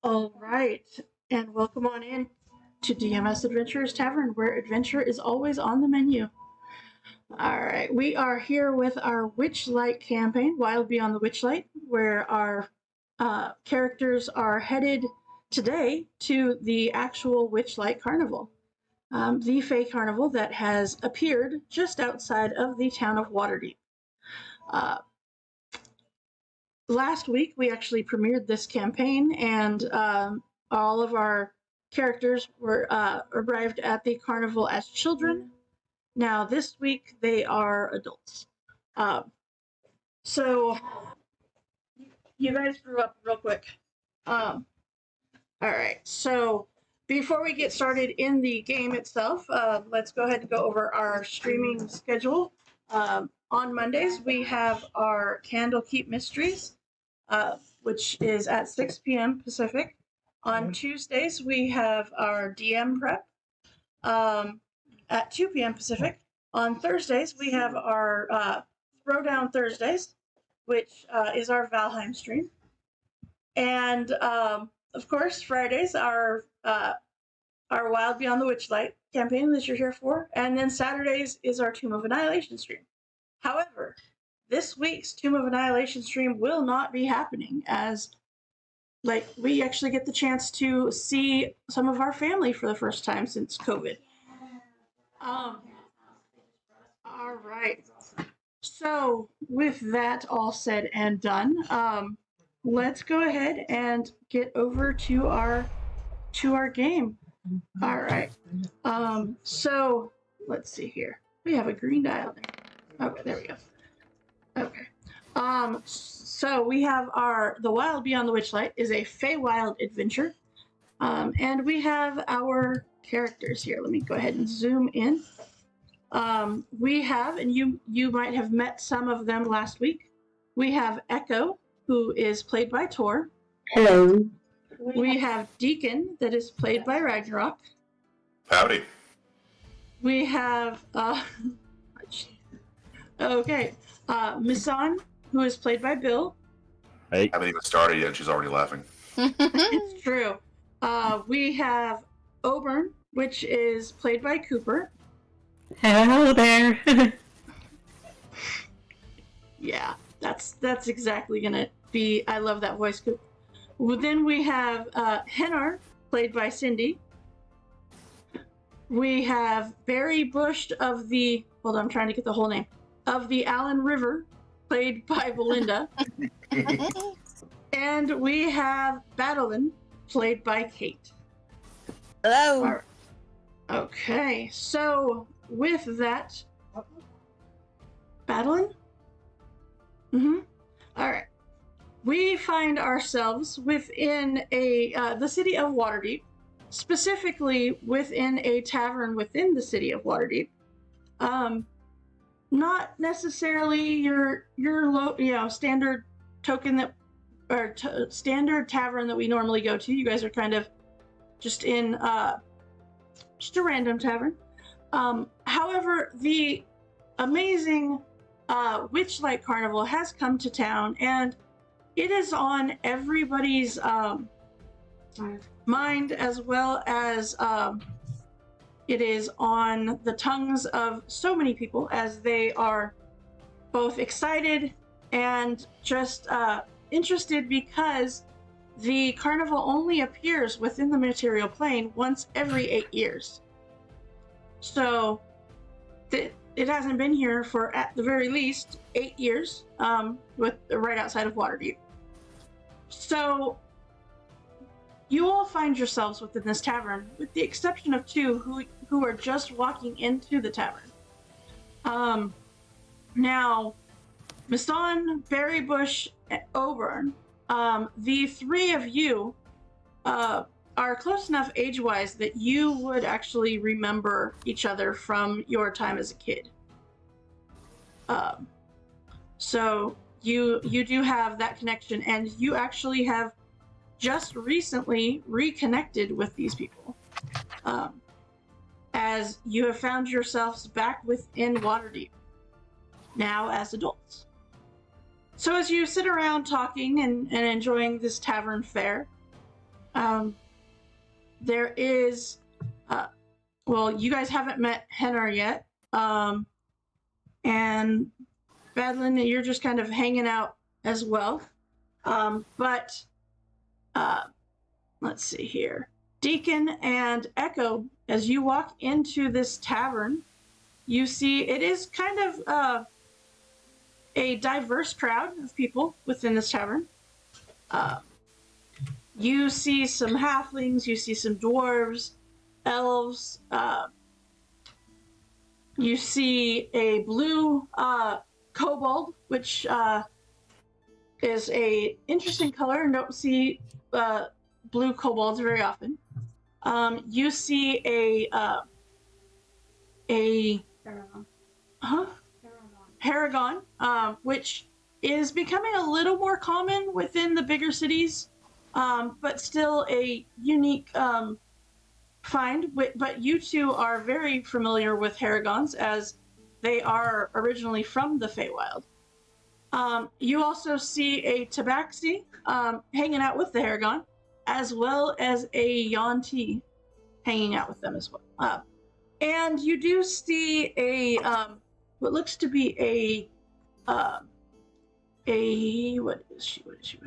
All right, and welcome on in to DMS Adventurers Tavern, where adventure is always on the menu. All right, we are here with our Witchlight campaign, Wild Beyond the Witchlight, where our characters are headed today to the actual Witchlight Carnival, the Fey Carnival that has appeared just outside of the town of Waterdeep. Last week we actually premiered this campaign, and all of our characters were arrived at the carnival as children. Now this week they are adults. So you guys grew up real quick. All right. So before we get started in the game itself, let's go ahead and go over our streaming schedule. On Mondays we have our Candlekeep Mysteries, which is at 6 p.m. Pacific. On Tuesdays, we have our DM prep at 2 p.m. Pacific. On Thursdays, we have our Throwdown Thursdays, which is our Valheim stream. And, of course, Fridays, our Wild Beyond the Witchlight campaign that you're here for. And then Saturdays is our Tomb of Annihilation stream. However, this week's Tomb of Annihilation stream will not be happening, as we actually get the chance to see some of our family for the first time since COVID. All right. So with that all said and done, let's go ahead and get over to our game. All right. So let's see here. We have a green dial there. Okay, there we go. Okay. So we have the Wild Beyond the Witchlight is a Feywild adventure. And we have our characters here. Let me go ahead and zoom in. We have, and you might have met some of them last week. We have Echo, who is played by Tor. Hello. We have Deacon, that is played by Ragnarok. Howdy. We have Misan, who is played by Bill. Hey. I haven't even started yet, she's already laughing. It's true. We have Oberon, which is played by Cooper. Hello there. Yeah, that's exactly gonna be. I love that voice. Well, then we have Hennar, played by Cindy. We have Barry Bush of the. Hold on, I'm trying to get the whole name of the Allen River, played by Belinda. And we have Badeline, played by Kate. Hello. Right. Okay, so with that, Badeline? Mm-hmm. All right. We find ourselves within the city of Waterdeep, specifically within a tavern within the city of Waterdeep. Not necessarily your standard token that or standard tavern that we normally go to. You guys are kind of just in just a random tavern. However, the amazing Witchlight Carnival has come to town, and it is on everybody's mind, as well as it is on the tongues of so many people, as they are both excited and just interested, because the carnival only appears within the material plane once every 8 years. So it hasn't been here for, at the very least, 8 years, with right outside of Waterdeep. So you all find yourselves within this tavern, with the exception of two who are just walking into the tavern. Now, Misan, Barry Bush, and Oberon, the three of you are close enough age-wise that you would actually remember each other from your time as a kid. So you do have that connection, and you actually have just recently reconnected with these people, as you have found yourselves back within Waterdeep, now as adults. So as you sit around talking and enjoying this tavern fare, There is, well, you guys haven't met Hennar yet, and Badlin, you're just kind of hanging out as well. But let's see here. Deacon and Echo, as you walk into this tavern, you see it is kind of a diverse crowd of people within this tavern. You see some halflings, you see some dwarves, elves, you see a blue kobold, which is a interesting color, and don't see blue kobolds very often. You see a Paragon, which is becoming a little more common within the bigger cities, but still a unique find. But you two are very familiar with Haragons, as they are originally from the Feywild. You also see a Tabaxi hanging out with the Haragon, as well as a Yuan-Ti hanging out with them as well. And you do see a what looks to be a what is she? She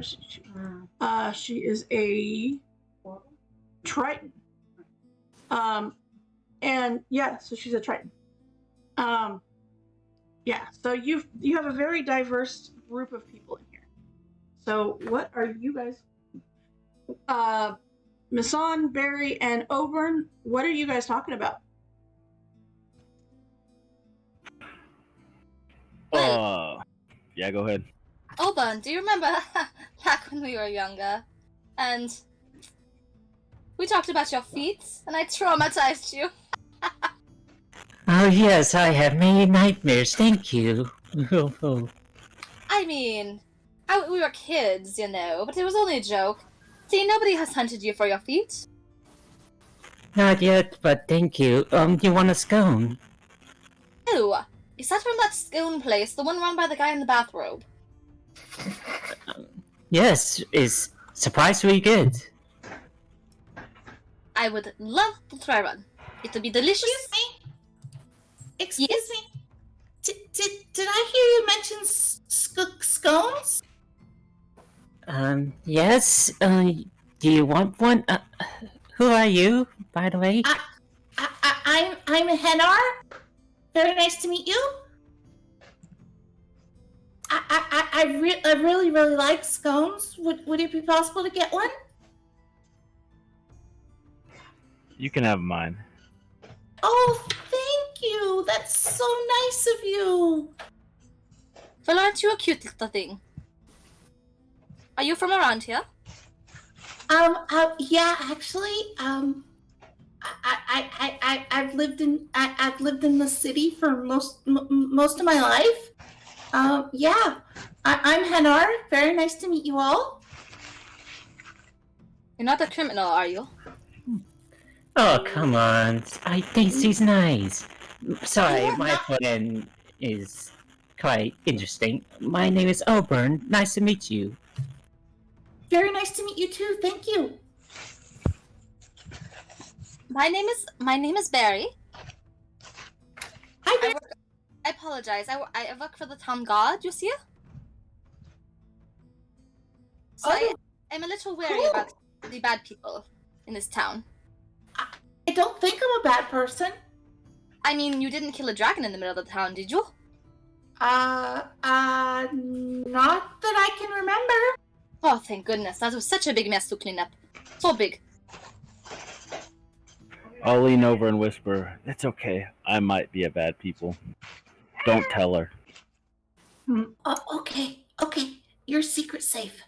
is a Triton. And yeah, so she's a Triton. Yeah, so you have a very diverse group of people in here. So what are you guys? Mason, Barry, and Oberon, what are you guys talking about? Yeah, go ahead. Oban, do you remember back when we were younger? And we talked about your feet, and I traumatized you. Oh yes, I have many nightmares, thank you. I mean, we were kids, you know, but it was only a joke. See, nobody has hunted you for your feet. Not yet, but thank you. You want a scone? Oh, is that from that scone place, the one run by the guy in the bathrobe? Yes, it's surprisingly good. I would love to try one. It would be delicious. Excuse me. Did I hear you mention scones? Yes, do you want one? Who are you, by the way? I'm Hennar. Very nice to meet you. I really like scones. Would it be possible to get one? You can have mine. Oh, thank you. That's so nice of you. Well, aren't you a cute little thing? Are you from around here? Yeah, actually, I've lived in the city for most of my life. Yeah, I'm Hennar. Very nice to meet you all. You're not a criminal, are you? Oh, come on. I think she's nice. Sorry, Yeah, my friend is quite interesting. My name is Oberon. Nice to meet you. Very nice to meet you too. Thank you. My name is Barry. Hi, Barry. I apologize. I work for the town guard, you see? So I'm a little wary about the bad people in this town. I don't think I'm a bad person. I mean, you didn't kill a dragon in the middle of the town, did you? Not that I can remember. Oh, thank goodness. That was such a big mess to clean up. So big. I'll lean over and whisper, "It's okay. I might be a bad people. Don't tell her." Okay. Your secret's safe.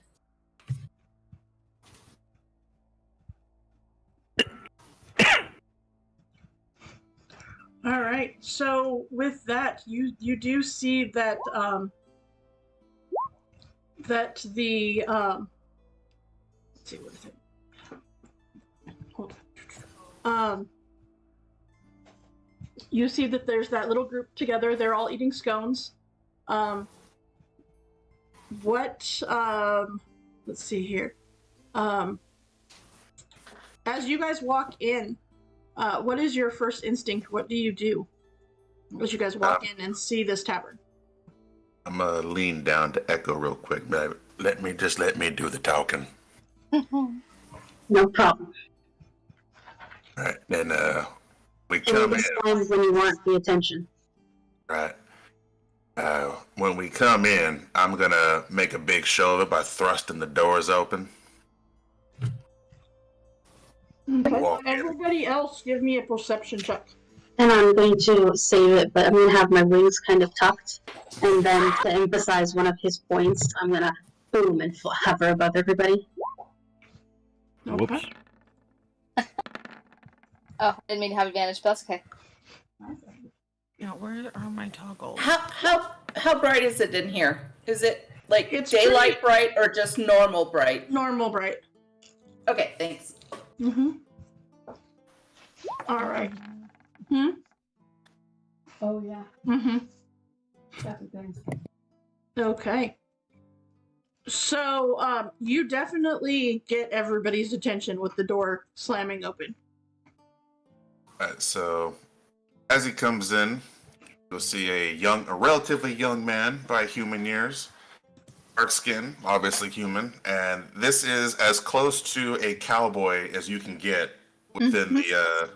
All right. So with that, you do see that that the let's see, what is it? Hold on. You see that there's that little group together. They're all eating scones. Let's see here. As you guys walk in, what is your first instinct? What do you do as you guys walk in and see this tavern? I'm gonna lean down to Echo real quick, but let me do the talking. No problem. All right, then we And come in. this time when you want the attention. Right. When we come in, I'm gonna make a big show of it by thrusting the doors open. Walk in. Everybody else, give me a perception check. And I'm going to save it, but I'm going to have my wings kind of tucked. And then to emphasize one of his points, I'm going to boom and hover above everybody. Whoops. Oh, I didn't mean to have advantage, but that's okay. Now, where are my toggles? How bright is it in here? Is it like It's daylight bright or just normal bright? Normal bright. Okay, thanks. Mm-hmm. All right. Hmm? Oh, yeah. Mm-hmm. That's a thing. Okay. So, you definitely get everybody's attention with the door slamming open. Alright, so as he comes in, you'll see a relatively young man by human years, dark skin, obviously human, and this is as close to a cowboy as you can get within the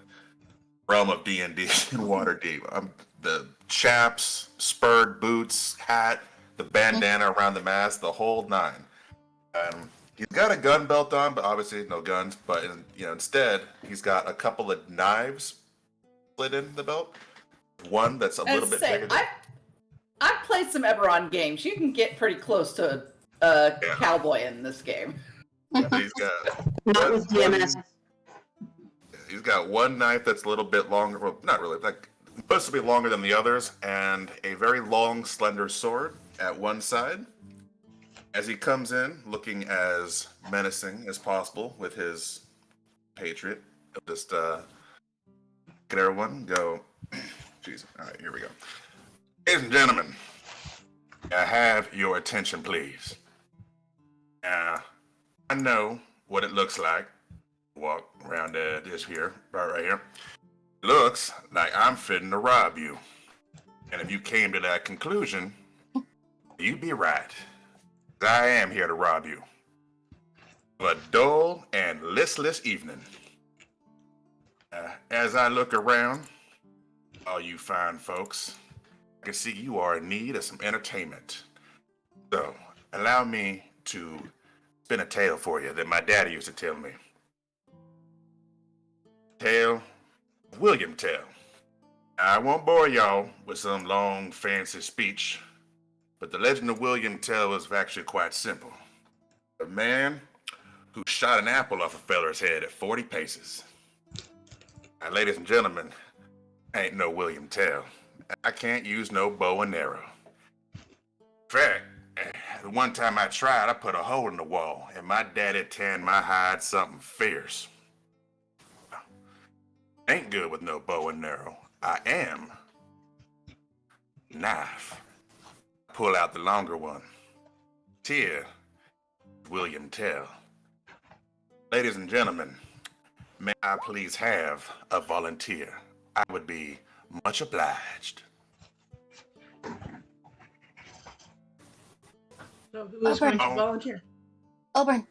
realm of D&D and Waterdeep. The chaps, spurred boots, hat, the bandana around the mask, the whole nine. He's got a gun belt on, but obviously no guns. But instead, he's got a couple of knives slid in the belt. One that's a little bit bigger. I've played some Eberron games. You can get pretty close to a cowboy in this game. He's got Not with DMS. He's got one knife that's a little bit longer. Well, not really. Like supposed to be longer than the others, and a very long, slender sword at one side. As he comes in, looking as menacing as possible with his Patriot, he'll just look at everyone and go, jeez, all right, here we go. Ladies and gentlemen, I have your attention, please. I know what it looks like. Walk around this here, right here. Looks like I'm fitting to rob you. And if you came to that conclusion, you'd be right. I am here to rob you. Of a dull and listless evening. As I look around, all you fine folks, I can see you are in need of some entertainment. So, allow me to spin a tale for you that my daddy used to tell me. Tale, William Tell. I won't bore y'all with some long, fancy speech, but the legend of William Tell was actually quite simple. A man who shot an apple off a feller's head at 40 paces. Now, ladies and gentlemen, I ain't no William Tell. I can't use no bow and arrow. In fact, the one time I tried, I put a hole in the wall, and my daddy tanned my hide something fierce. Ain't good with no bow and arrow. I am. Knife. Pull out the longer one. Here, William Tell. Ladies and gentlemen, may I please have a volunteer? I would be much obliged. So who is going to volunteer? Oberon,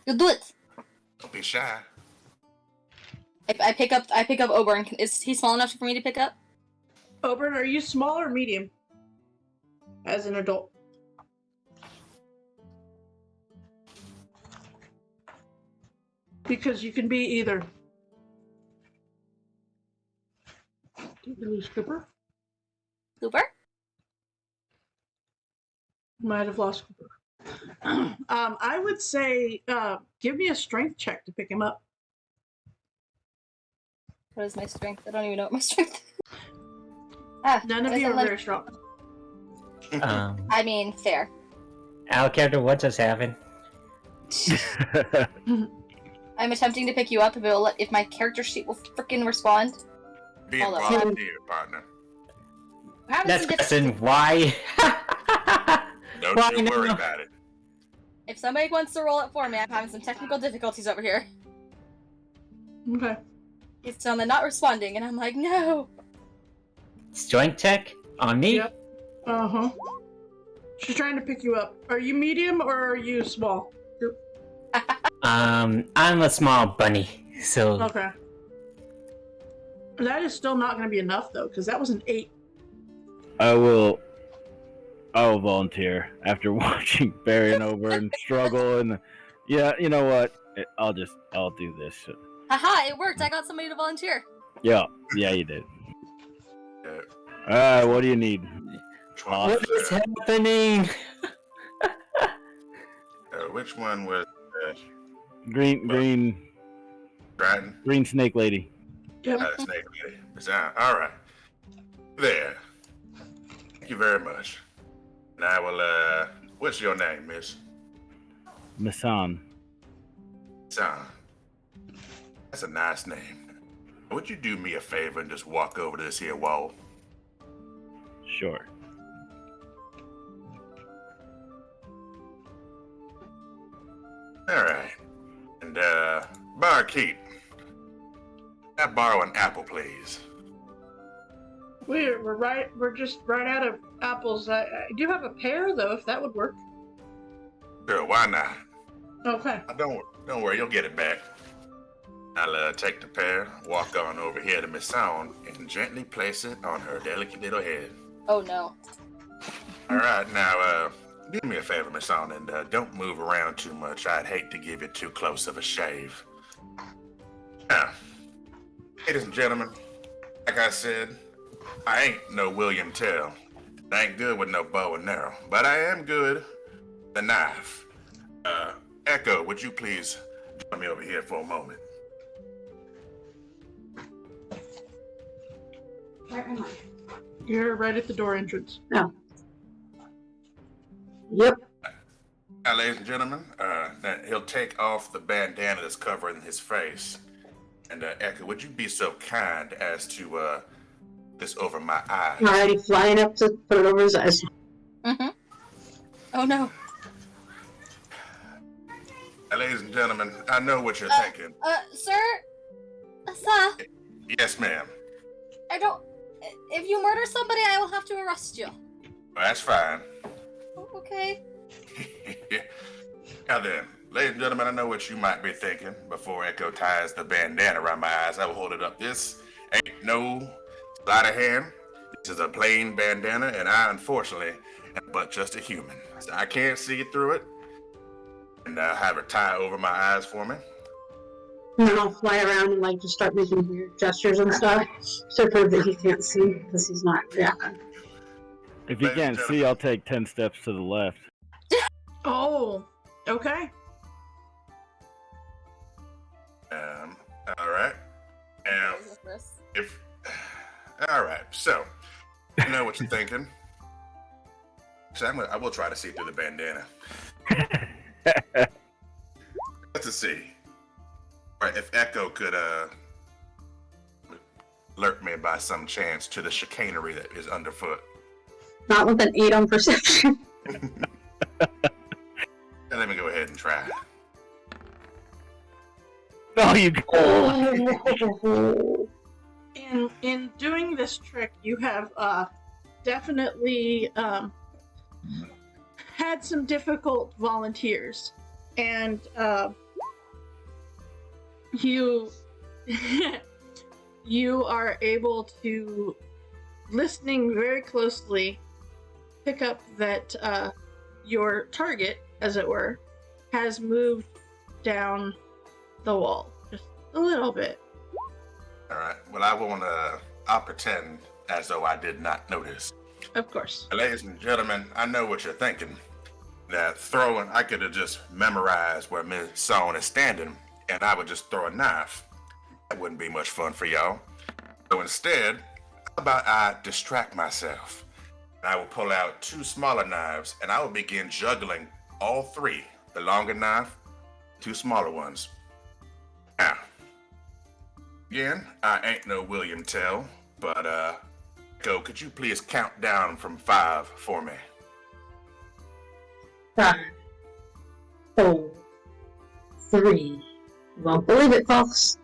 you'll do it. Don't be shy. I pick up Oberon. Is he small enough for me to pick up? Oberon, are you small or medium? As an adult. Because you can be either. Did we lose Cooper? Cooper? Might have lost Cooper. I would say give me a strength check to pick him up. What is my strength? I don't even know what my strength is. None of you are very strong. I mean, fair. Alexander, what just happened? I'm attempting to pick you up if my character sheet will frickin' respond. Be a Hold on. volunteer, partner. Next question, why? Don't Why you worry no? about it. If somebody wants to roll it for me, I'm having some technical difficulties over here. Okay. He's still not responding, and I'm like, no. Strength check on me. Yep. Uh-huh. She's trying to pick you up. Are you medium or are you small? I'm a small bunny, so Okay. That is still not going to be enough, though, because that was an 8. I will volunteer after watching Barry and Oberon struggle, and yeah, you know what? I'll do this. Haha, it worked. I got somebody to volunteer. Yeah, you did. Uh, What do you need? what is happening? which one was Green Dryden? snake lady. Yep. Snake lady. All right. There. Thank you very much. And I will, what's your name, Miss? Masan. Son. That's a nice name. Would you do me a favor and just walk over to this here wall? Sure. All right. And, barkeep, can I borrow an apple, please? We're just right out of apples. I do have a pear, though, if that would work. Sure, why not? Okay. Don't worry, you'll get it back. I'll take the pear, walk on over here to Miss Sound, and gently place it on her delicate little head. Oh no. All right, now, do me a favor, Miss Sound, and don't move around too much. I'd hate to give you too close of a shave. Now, ladies and gentlemen, like I said, I ain't no William Tell. I ain't good with no bow and arrow, but I am good with the knife. Echo, would you please join me over here for a moment? Where am I? You're right at the door entrance. Oh. Yep. Now, ladies and gentlemen, he'll take off the bandana that's covering his face. And, Echo, would you be so kind as to, this over my eyes? Already flying up to put it over his eyes. Mm-hmm. Oh no. Now, ladies and gentlemen, I know what you're thinking. Sir? Sir? Yes, ma'am. I don't... If you murder somebody, I will have to arrest you. Well, that's fine. Okay. Now then, ladies and gentlemen, I know what you might be thinking. Before Echo ties the bandana around my eyes, I will hold it up. This ain't no sleight of hand. This is a plain bandana, and I, unfortunately, am but just a human. So I can't see through it. And have her tie over my eyes for me. And then I'll fly around and like just start making weird gestures and stuff to prove that he can't see because he's not reacting. If you Ladies and can't see, gentlemen. I'll take 10 steps to the left. Oh, okay. All right. Now, all right, so, you know what you're thinking. So I will try to see through the bandana. Let's see. Right, if Echo could alert me by some chance to the chicanery that is underfoot. Not with an 8 on perception. Let me go ahead and try. Oh, you. In doing this trick, you have definitely had some difficult volunteers, and you you are able to, listening very closely, pick up that your target, as it were, has moved down the wall just a little bit. All right. Well, I'll pretend as though I did not notice. Of course. Ladies and gentlemen, I know what you're thinking. That I could have just memorized where Miss Son is standing, and I would just throw a knife. That wouldn't be much fun for y'all. So instead, how about I distract myself? And I will pull out 2 smaller knives, and I will begin juggling all 3. The longer knife, 2 smaller ones. Now, again, I ain't no William Tell, but Echo, could you please count down from 5 for me? 5, 4, 3. You won't believe it, folks.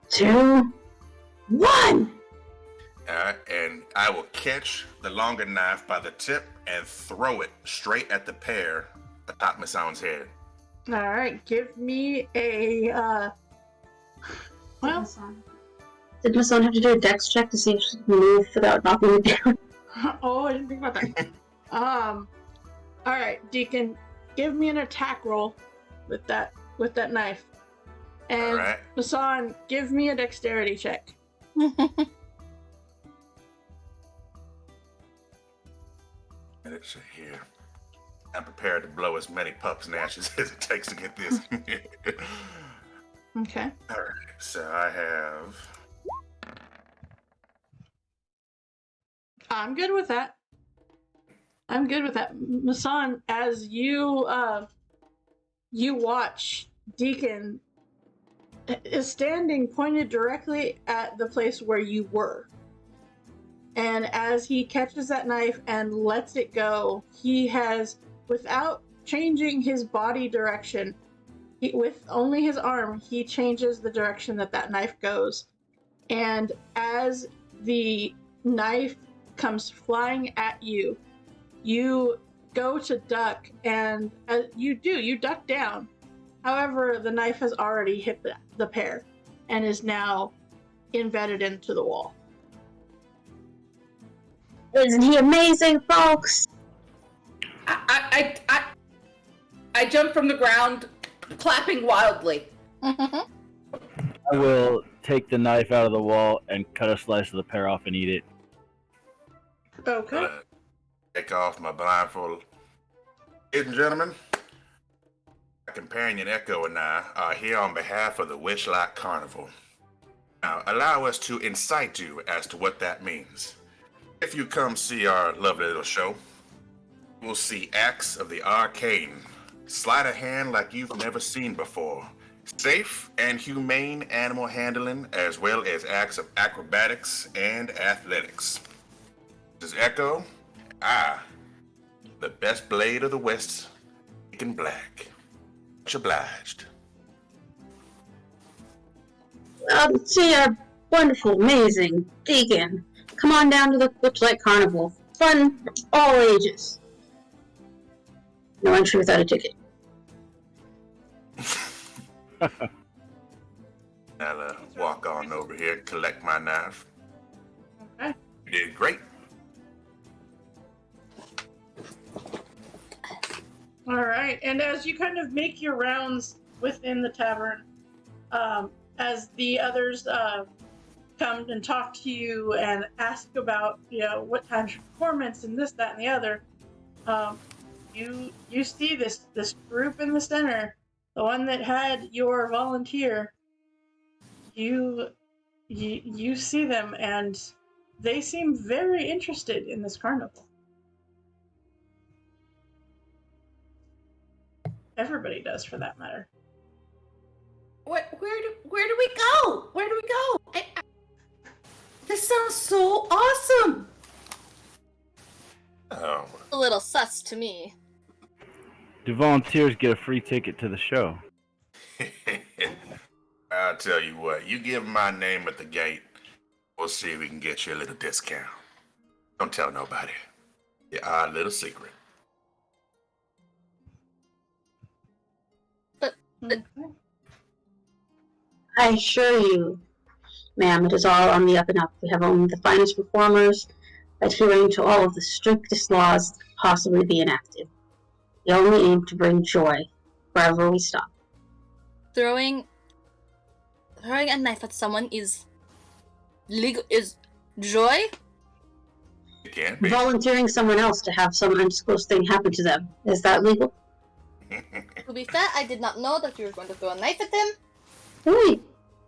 2, 1. And I will catch the longer knife by the tip and throw it straight at the pear atop Mason's head. All right, give me a well. Did Mason have to do a dex check to see if she can move without knocking it down? Oh, I didn't think about that. All right, Deacon, give me an attack roll with that knife. And All right. Mason, give me a dexterity check. Let's see here. I'm prepared to blow as many pups and ashes as it takes to get this. Okay. All right, so I have. I'm good with that. Masan, as you watch Deacon is standing pointed directly at the place where you were. And as he catches that knife and lets it go, he has, without changing his body direction, with only his arm, he changes the direction that knife goes. And as the knife comes flying at you, you go to duck, and you duck down. However, the knife has already hit the pear and is now embedded into the wall. Isn't he amazing, folks? I jump from the ground, clapping wildly. I will take the knife out of the wall and cut a slice of the pear off and eat it. Okay. Take off my blindfold. Ladies and gentlemen, my companion Echo and I are here on behalf of the Witchlight Carnival. Now, allow us to incite you as to what that means. If you come see our lovely little show, you will see acts of the arcane, sleight of hand like you've never seen before, safe and humane animal handling, as well as acts of acrobatics and athletics. This is Echo, the best blade of the West, in black. Much obliged. See our wonderful, amazing Deacon. Come on down to the Witchlight Carnival. Fun for all ages. No entry without a ticket. I'll walk on over here and collect my knife. Okay. You did great. All right. And as you kind of make your rounds within the tavern, as the others come and talk to you and ask about, what time's your performance and this, that, and the other, you see this group in the center, the one that had your volunteer. You see them, and they seem very interested in this carnival. Everybody does, for that matter. Where do we go? Where do we go? This sounds so awesome. Oh, A little sus to me. Do volunteers get a free ticket to the show? I'll tell you what, you give my name at the gate, we'll see if we can get you a little discount. Don't tell nobody. It's our little secret. Okay. I assure you, ma'am, it is all on the up and up. We have only the finest performers, adhering to all of the strictest laws that could possibly be enacted. We only aim to bring joy wherever we stop. Throwing a knife at someone is legal. Is joy? It can't be. Volunteering someone else to have some undisclosed thing happen to them, is that legal? To be fair, I did not know that you were going to throw a knife at them. Hey,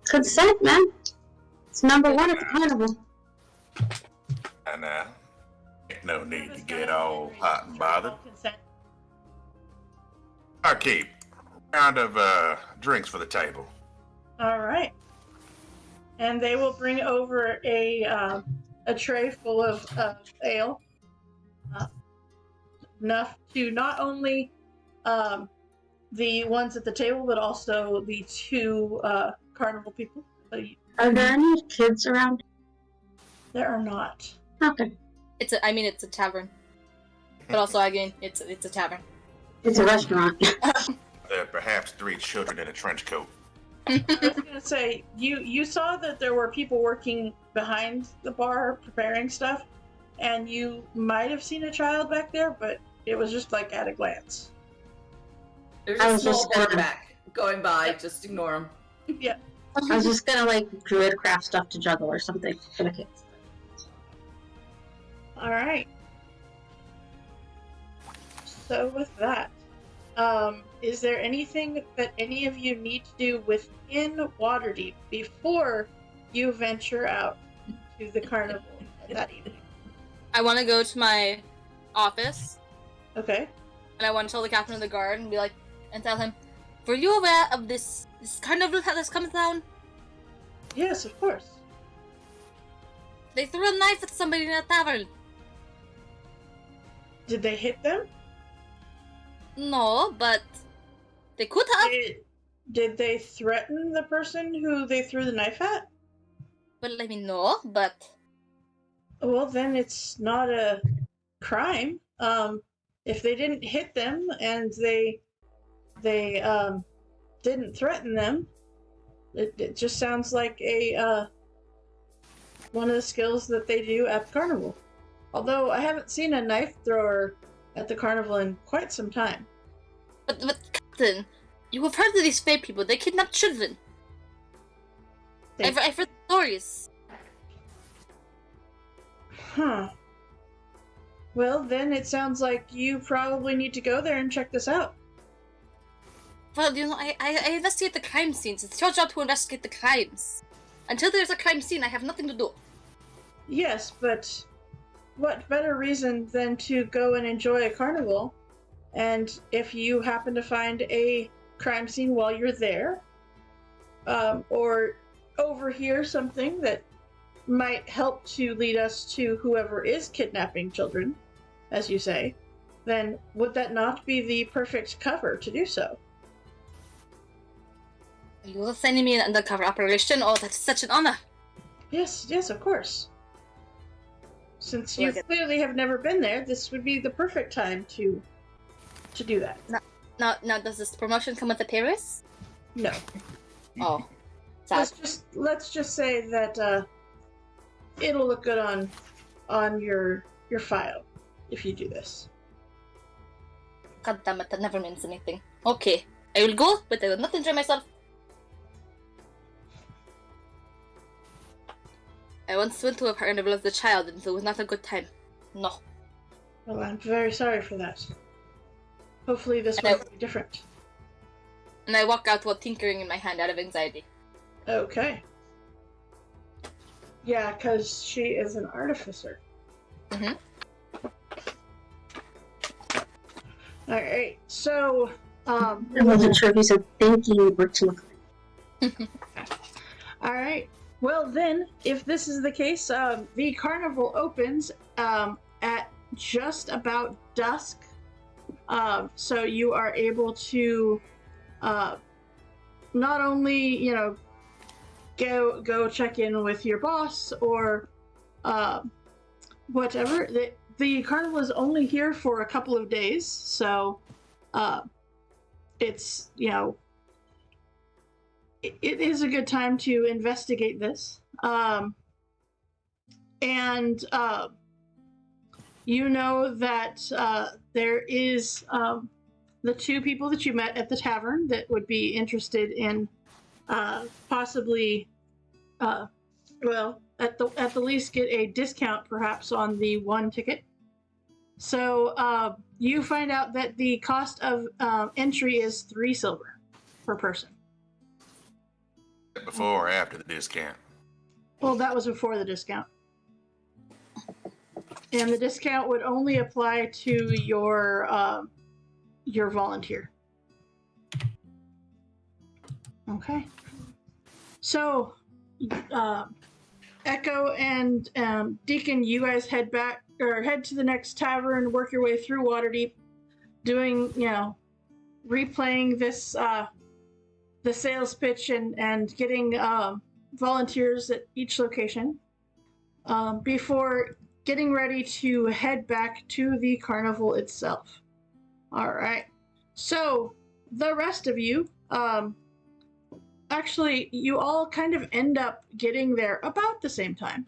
consent, man. It's number one at the carnival. And no need to get all hot and bothered. Barkeep, round of drinks for the table. All right. And they will bring over a tray full of ale, enough to not only the ones at the table, but also the two carnival people. Are there any kids around? There are not. Okay. It's a tavern. But also, again, it's a tavern. It's a restaurant. There are perhaps 3 children in a trench coat. I was gonna say, you saw that there were people working behind the bar preparing stuff, and you might have seen a child back there, but it was just like at a glance. There's I a was small just gonna- quarterback going by. Just ignore him. Yeah. I was just gonna like druid craft stuff to juggle or something for the kids. All right. So with that, is there anything that any of you need to do within Waterdeep before you venture out to the carnival that evening? I want to go to my office, Okay. and I want to tell the captain of the guard and be like, and tell him, were you aware of this carnival that has come down? Yes, of course. They threw a knife at somebody in a tavern. Did they hit them? No, but they could have. Did they threaten the person who they threw the knife at? Well, let me know, but Well, then it's not a crime. If they didn't hit them and they didn't threaten them, it just sounds like a one of the skills that they do at the carnival. Although I haven't seen a knife thrower at the carnival in quite some time. But Captain, you have heard of these fey people. They kidnap children. I've heard stories. Huh. Well, then it sounds like you probably need to go there and check this out. Well, you know, I investigate the crime scenes. It's your job to investigate the crimes. Until there's a crime scene, I have nothing to do. Yes, but what better reason than to go and enjoy a carnival? And if you happen to find a crime scene while you're there, or overhear something that might help to lead us to whoever is kidnapping children, as you say, then would that not be the perfect cover to do so? You are sending me an undercover operation? Oh, that's such an honor. Yes, of course. Since you Like it. clearly have never been there, this would be the perfect time to do that. Now, does this promotion come with a pay raise? No. Oh, sad. Let's just say that it'll look good on your file if you do this. God damn it, that never means anything. Okay, I will go, but I will not enjoy myself. I once went to a carnival as a child, and it was not a good time. No. Well, I'm very sorry for that. Hopefully this And one will be different. And I walk out while tinkering in my hand out of anxiety. Okay. Yeah, because she is an artificer. Mhm. Alright, so, I wasn't sure if you said thinking or to look. alright. Well then, if this is the case, the carnival opens at just about dusk. So you are able to not only, go check in with your boss or whatever. The carnival is only here for a couple of days, so it's, it is a good time to investigate this. And you know that there is the 2 people that you met at the tavern that would be interested in possibly, at the least get a discount perhaps on the 1 ticket. So you find out that the cost of entry is 3 silver per person. Before or after the discount? Well, that was before the discount. And the discount would only apply to your volunteer. Okay. So, Echo and Deacon, you guys head to the next tavern, work your way through Waterdeep, doing, replaying this the sales pitch and getting volunteers at each location before getting ready to head back to the carnival itself. All right. So the rest of you, actually, you all kind of end up getting there about the same time.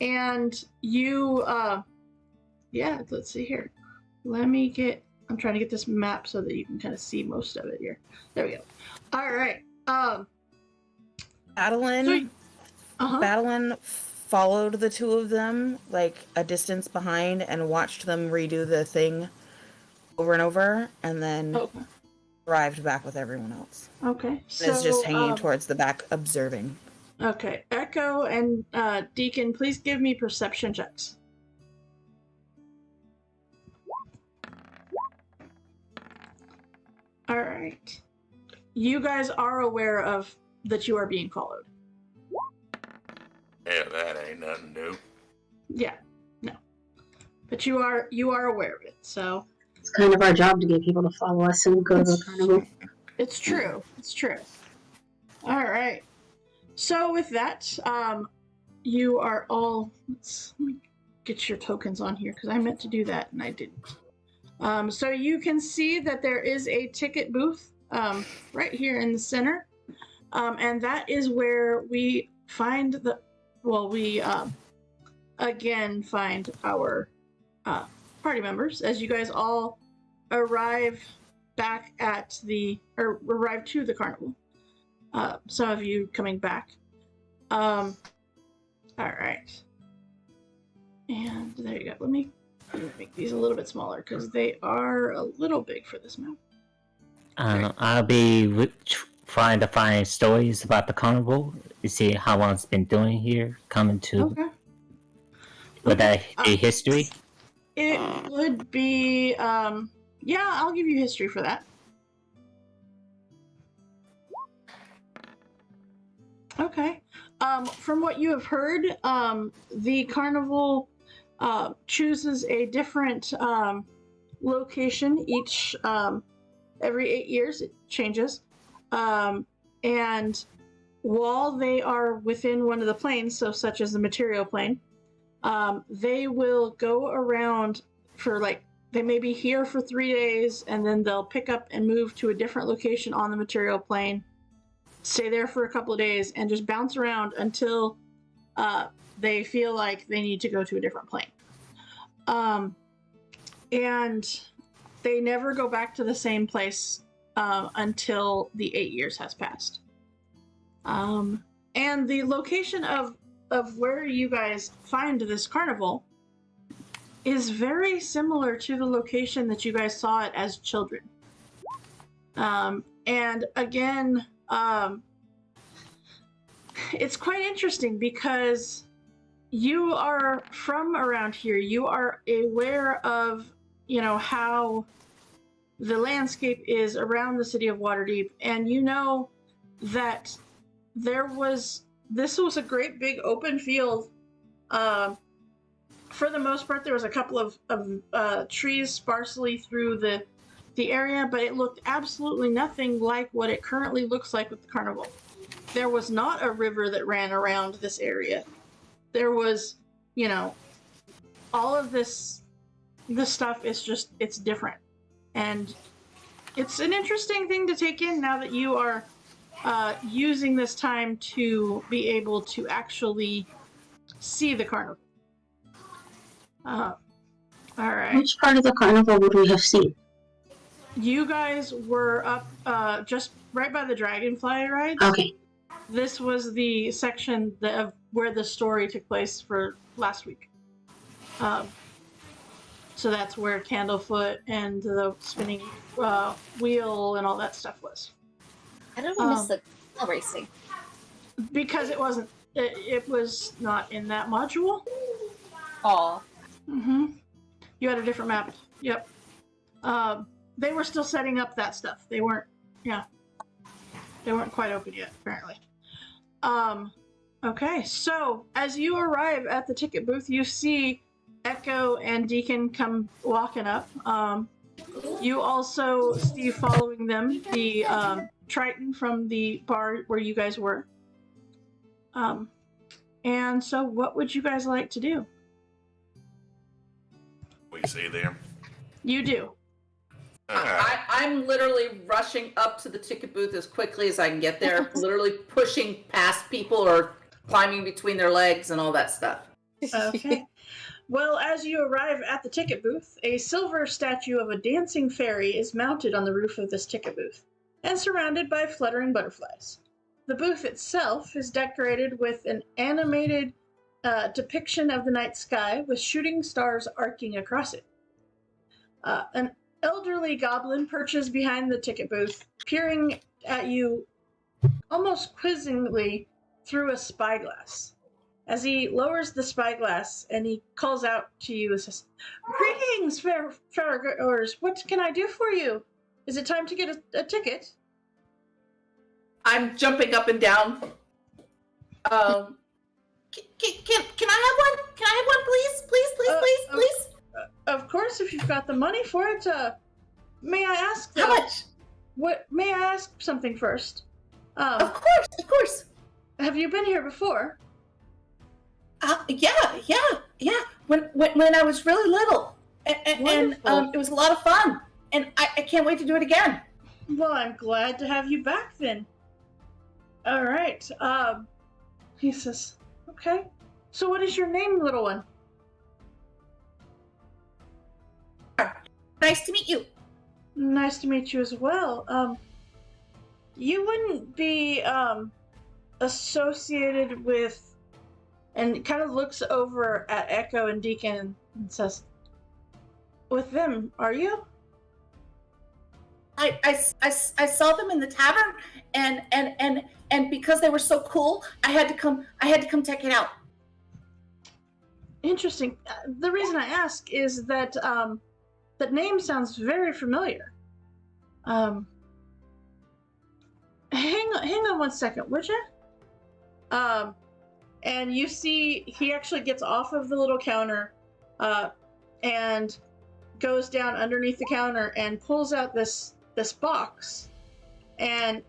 And you, yeah, let's see here. I'm trying to get this map so that you can kind of see most of it here. There we go. All right. Adeline, Uh-huh. Madeline followed the two of them like a distance behind and watched them redo the thing over and over, and then Okay. arrived back with everyone else. Okay. And So, is just hanging towards the back, observing. Okay. Echo and Deacon, please give me perception checks. All right. You guys are aware of that you are being followed. Yeah, that ain't nothing new. Yeah. No. But you are aware of it. So It's kind of our job to get people to follow us and go to the carnival. it's true. It's true. All right. So with that, you are all. Let me get your tokens on here because I meant to do that and I didn't. So you can see that there is a ticket booth right here in the center, and that is where we find the. Well, we again find our party members as you guys all arrive back at arrive to the carnival. Some of you coming back. All right. And there you go. Let me make these a little bit smaller because they are a little big for this map. I'll be trying to find stories about the carnival to see how long it's been doing here, coming to. Okay. Would that be history? It would be, yeah, I'll give you history for that. Okay. From what you have heard, the carnival chooses a different location each every 8 years. It changes, and while they are within one of the planes, so such as the material plane, they will go around for they may be here for 3 days, and then they'll pick up and move to a different location on the material plane, stay there for a couple of days, and just bounce around until they feel like they need to go to a different plane. And they never go back to the same place until the 8 years has passed. And the location of where you guys find this carnival is very similar to the location that you guys saw it as children. And again, it's quite interesting because you are from around here. You are aware of, how the landscape is around the city of Waterdeep, and you know that this was a great big open field. For the most part, there was a couple of trees sparsely through the area, but it looked absolutely nothing like what it currently looks like with the carnival. There was not a river that ran around this area. There was, all of this stuff is it's different. And it's an interesting thing to take in now that you are using this time to be able to actually see the carnival. All right. Which part of the carnival would we have seen? You guys were up just right by the Dragonfly rides. Okay. This was the section of where the story took place for last week. So that's where Candlefoot and the spinning wheel and all that stuff was. I don't miss the racing. Because it wasn't. It was not in that module. Aw. Mm-hmm. You had a different map. Yep. They were still setting up that stuff. They weren't. Yeah. They weren't quite open yet, apparently. Okay, so as you arrive at the ticket booth, you see Echo and Deacon come walking up. You also see following them the Triton from the bar where you guys were. And so what would you guys like to do? We see them. You do. I'm literally rushing up to the ticket booth as quickly as I can get there, literally pushing past people or climbing between their legs and all that stuff. Okay. Well, as you arrive at the ticket booth, a silver statue of a dancing fairy is mounted on the roof of this ticket booth and surrounded by fluttering butterflies. The booth itself is decorated with an animated depiction of the night sky with shooting stars arcing across it. An elderly goblin perches behind the ticket booth, peering at you almost quizzingly through a spyglass. As he lowers the spyglass and he calls out to you and says, "Greetings, fairgoers. What can I do for you? Is it time to get a ticket?" I'm jumping up and down. Can I have one? Can I have one, please? Please. Of course, if you've got the money for it. May I ask? How much? What? May I ask something first? Of course. Have you been here before? Yeah. When I was really little, and it was a lot of fun, and I can't wait to do it again. Well, I'm glad to have you back then. All right. He says, "Okay. So, what is your name, little one?" Nice to meet you. Nice to meet you as well. You wouldn't be associated with, and kind of looks over at Echo and Deacon and says, "With them, are you?" I saw them in the tavern, and because they were so cool, I had to come check it out. Interesting. The reason I ask is that that name sounds very familiar. Hang on one second, would you? And you see he actually gets off of the little counter and goes down underneath the counter and pulls out this box and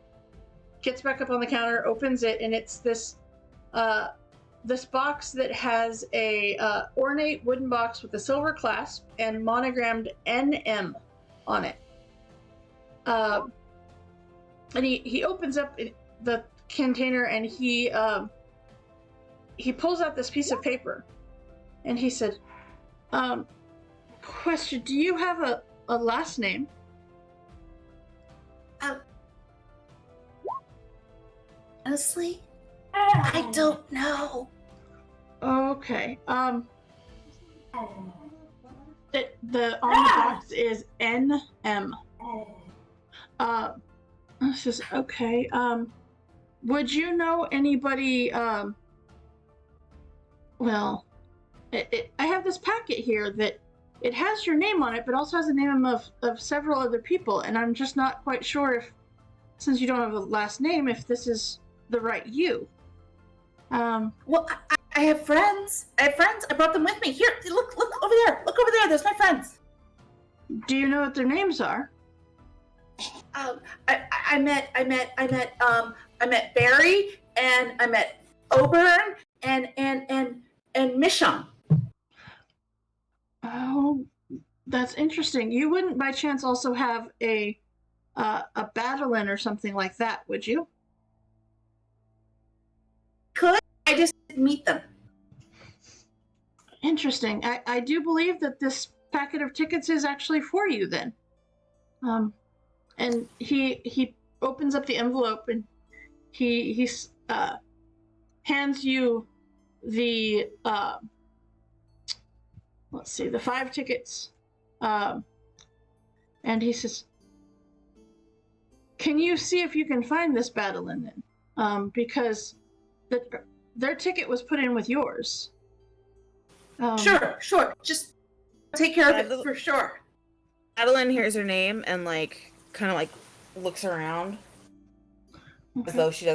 gets back up on the counter, opens it, and it's this box that has a ornate wooden box with a silver clasp and monogrammed NM on it. And he opens up the container and he pulls out this piece of paper and he said, "Question, do you have a last name?" Honestly, I don't know. Okay. The on the box is NM. This is okay. Would you know anybody? Well, I have this packet here that it has your name on it, but also has the name of several other people, and I'm just not quite sure if, since you don't have a last name, if this is the right you. Well, I have friends. I brought them with me. Here, look over there. Look over there. There's my friends. Do you know what their names are? I met Barry, and I met Oberon, and Mishon. Oh, that's interesting. You wouldn't by chance also have a Battlein or something like that, would you? Could I just didn't meet them? Interesting. I do believe that this packet of tickets is actually for you then. And he opens up the envelope and he hands you the let's see, the 5 tickets. And he says, "Can you see if you can find this Battlein then? Because their ticket was put in with yours." Sure. Just take care of it for sure. Adeline hears her name and kind of looks around as though she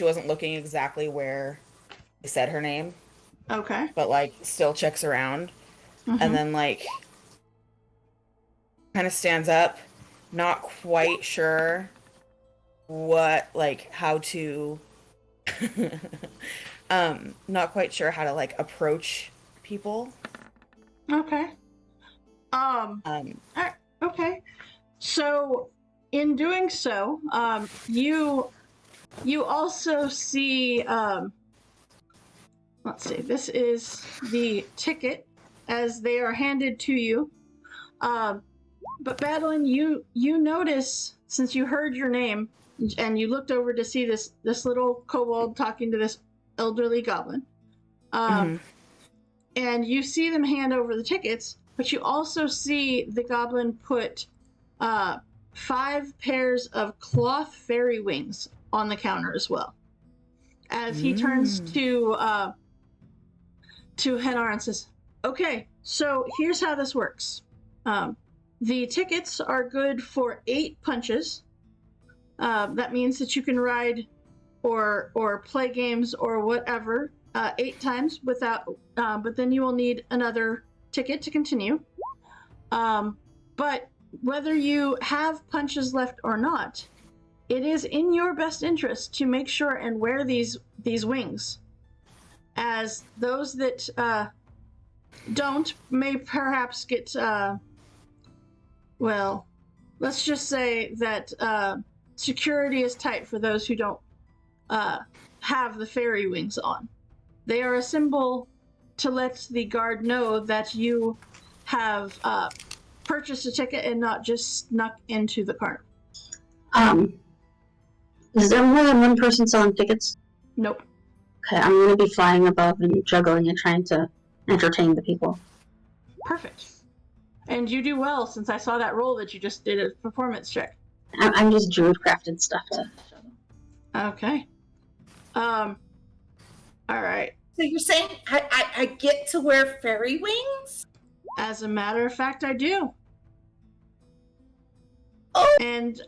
wasn't looking exactly where they said her name. Okay. But still checks around, and then kind of stands up, not quite sure how to not quite sure how to like approach people. Okay. Okay. So, in doing so, you also see. Let's see. This is the ticket as they are handed to you. But Madeline, you notice, since you heard your name and you looked over to see this little kobold talking to this elderly goblin, and you see them hand over the tickets, but you also see the goblin put 5 pairs of cloth fairy wings on the counter as well. As he turns to Henar and says, "Okay, so here's how this works. The tickets are good for 8 punches. That means that you can ride or play games or whatever 8 times without, but then you will need another ticket to continue. But whether you have punches left or not, it is in your best interest to make sure and wear these wings, as those that don't may perhaps get well, let's just say that security is tight for those who don't have the fairy wings on. They are a symbol to let the guard know that you have purchased a ticket and not just snuck into the carnival." Is there more than one person selling tickets? Nope. Okay, I'm gonna be flying above and juggling and trying to entertain the people. Perfect. And you do well, since I saw that roll that you just did a performance check. I'm just druid-crafted stuff to show them. Okay. All right. So you're saying I get to wear fairy wings? As a matter of fact, I do. Oh, and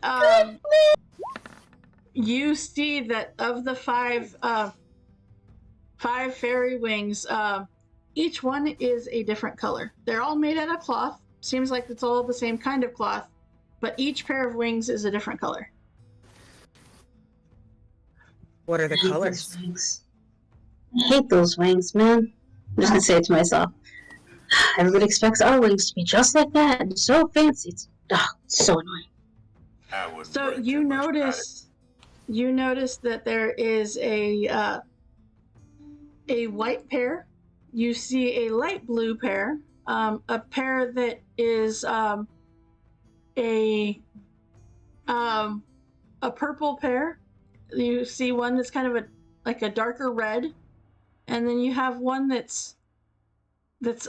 you see that of the 5 fairy wings, each one is a different color. They're all made out of cloth. Seems like it's all the same kind of cloth, but each pair of wings is a different color. What are the I hate colors? those wings. I hate those wings, man. I'm just gonna say it to myself. Everybody expects our wings to be just like that and so fancy. It's so annoying. I wouldn't So worry you too much about notice that there is a white pair. You see a light blue pair, a pair that is a purple pair. You see one that's kind of like a darker red, and then you have one that's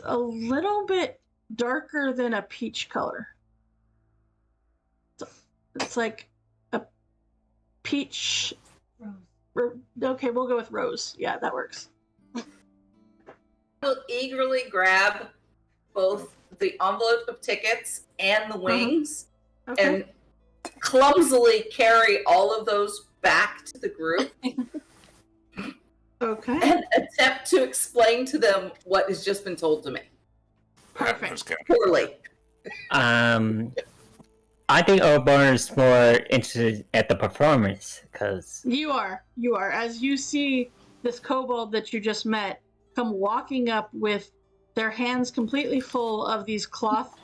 a little bit darker than a peach color. So it's like a peach. Rose. Okay, we'll go with rose. Yeah, that works. Will eagerly grab both the envelope of tickets and the wings Okay. and clumsily carry all of those back to the group Okay. and attempt to explain to them what has just been told to me. Perfect. Poorly. I think Urban is more interested at the performance, because You are. As you see this kobold that you just met come walking up with their hands completely full of these cloth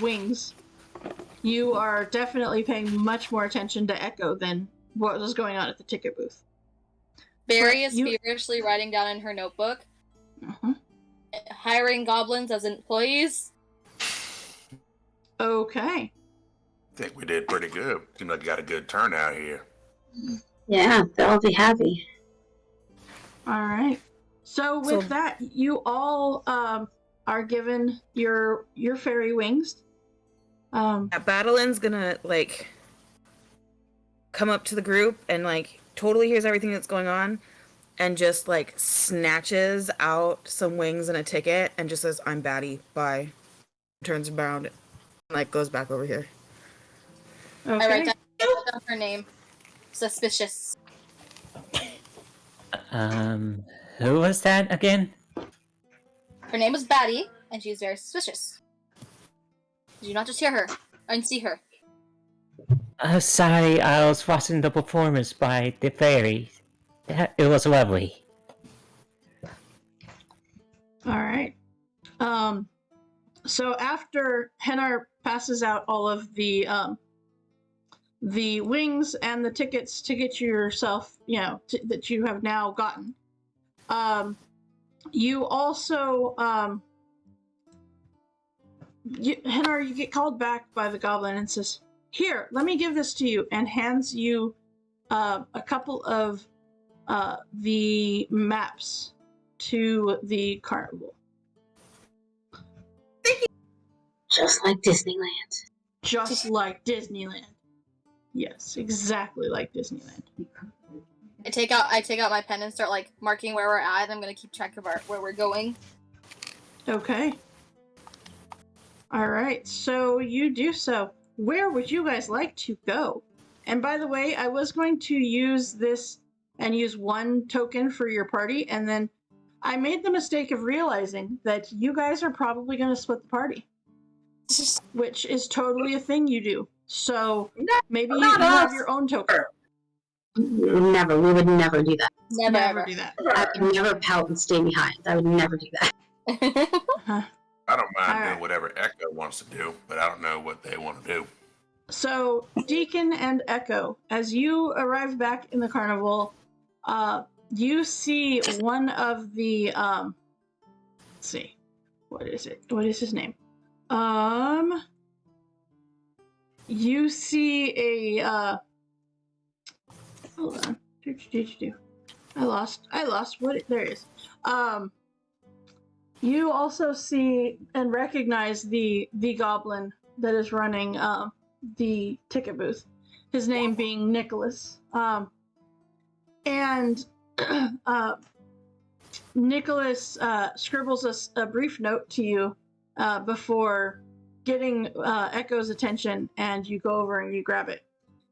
wings, you are definitely paying much more attention to Echo than what was going on at the ticket booth. Barry is You- feverishly writing down in her notebook, Mhm. hiring goblins as employees. Okay. I think we did pretty good. Seems like we got a good turnout here. Yeah, they'll be happy. All right. So with that, you all are given your fairy wings. Battlin's gonna like come up to the group and like totally hears everything that's going on and just like snatches out some wings and a ticket and just says, "I'm Batty, bye." Turns around and like goes back over here. Okay. I write down her name. Suspicious. who was that again? Her name is Batty, and she's very suspicious. Did you not just hear her and see her? Sorry, I was watching the performance by the fairy. It was lovely. All right. So after Henar passes out all of the wings and the tickets to get yourself, that you have now gotten, you also, Henar, you get called back by the goblin and says, "Here, let me give this to you," and hands you a couple of the maps to the carnival. Just like Disneyland. Just like Disneyland. Yes, exactly like Disneyland. I take out my pen and start like marking where we're at. I'm gonna keep track of where we're going. Okay. All right, so you do so. Where would you guys like to go? And by the way, I was going to use this and use one token for your party, and then I made the mistake of realizing that you guys are probably going to split the party, which is totally a thing you do. So maybe you have your own token. Never. We would never do that. Never do that. I would never pout and stay behind. I would never do that. I don't mind All doing right. whatever Echo wants to do, but I don't know what they want to do. So, Deacon and Echo, as you arrive back in the carnival, you see one of the, let's see, what is it? What is his name? You see a, hold on. I lost what, there it is. You also see and recognize the goblin that is running, the ticket booth, his name being Nicholas. And Nicholas scribbles a brief note to you before getting Echo's attention, and you go over and you grab it.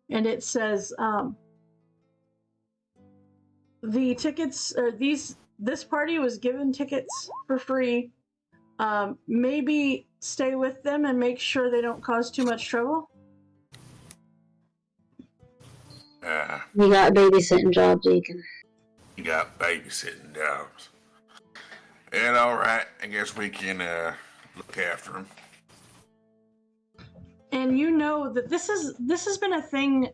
And it says, the tickets, or this party was given tickets for free. Maybe stay with them and make sure they don't cause too much trouble. You got a babysitting job, Deacon. You got babysitting jobs. And all right, I guess we can look after them. And you know that this has been a thing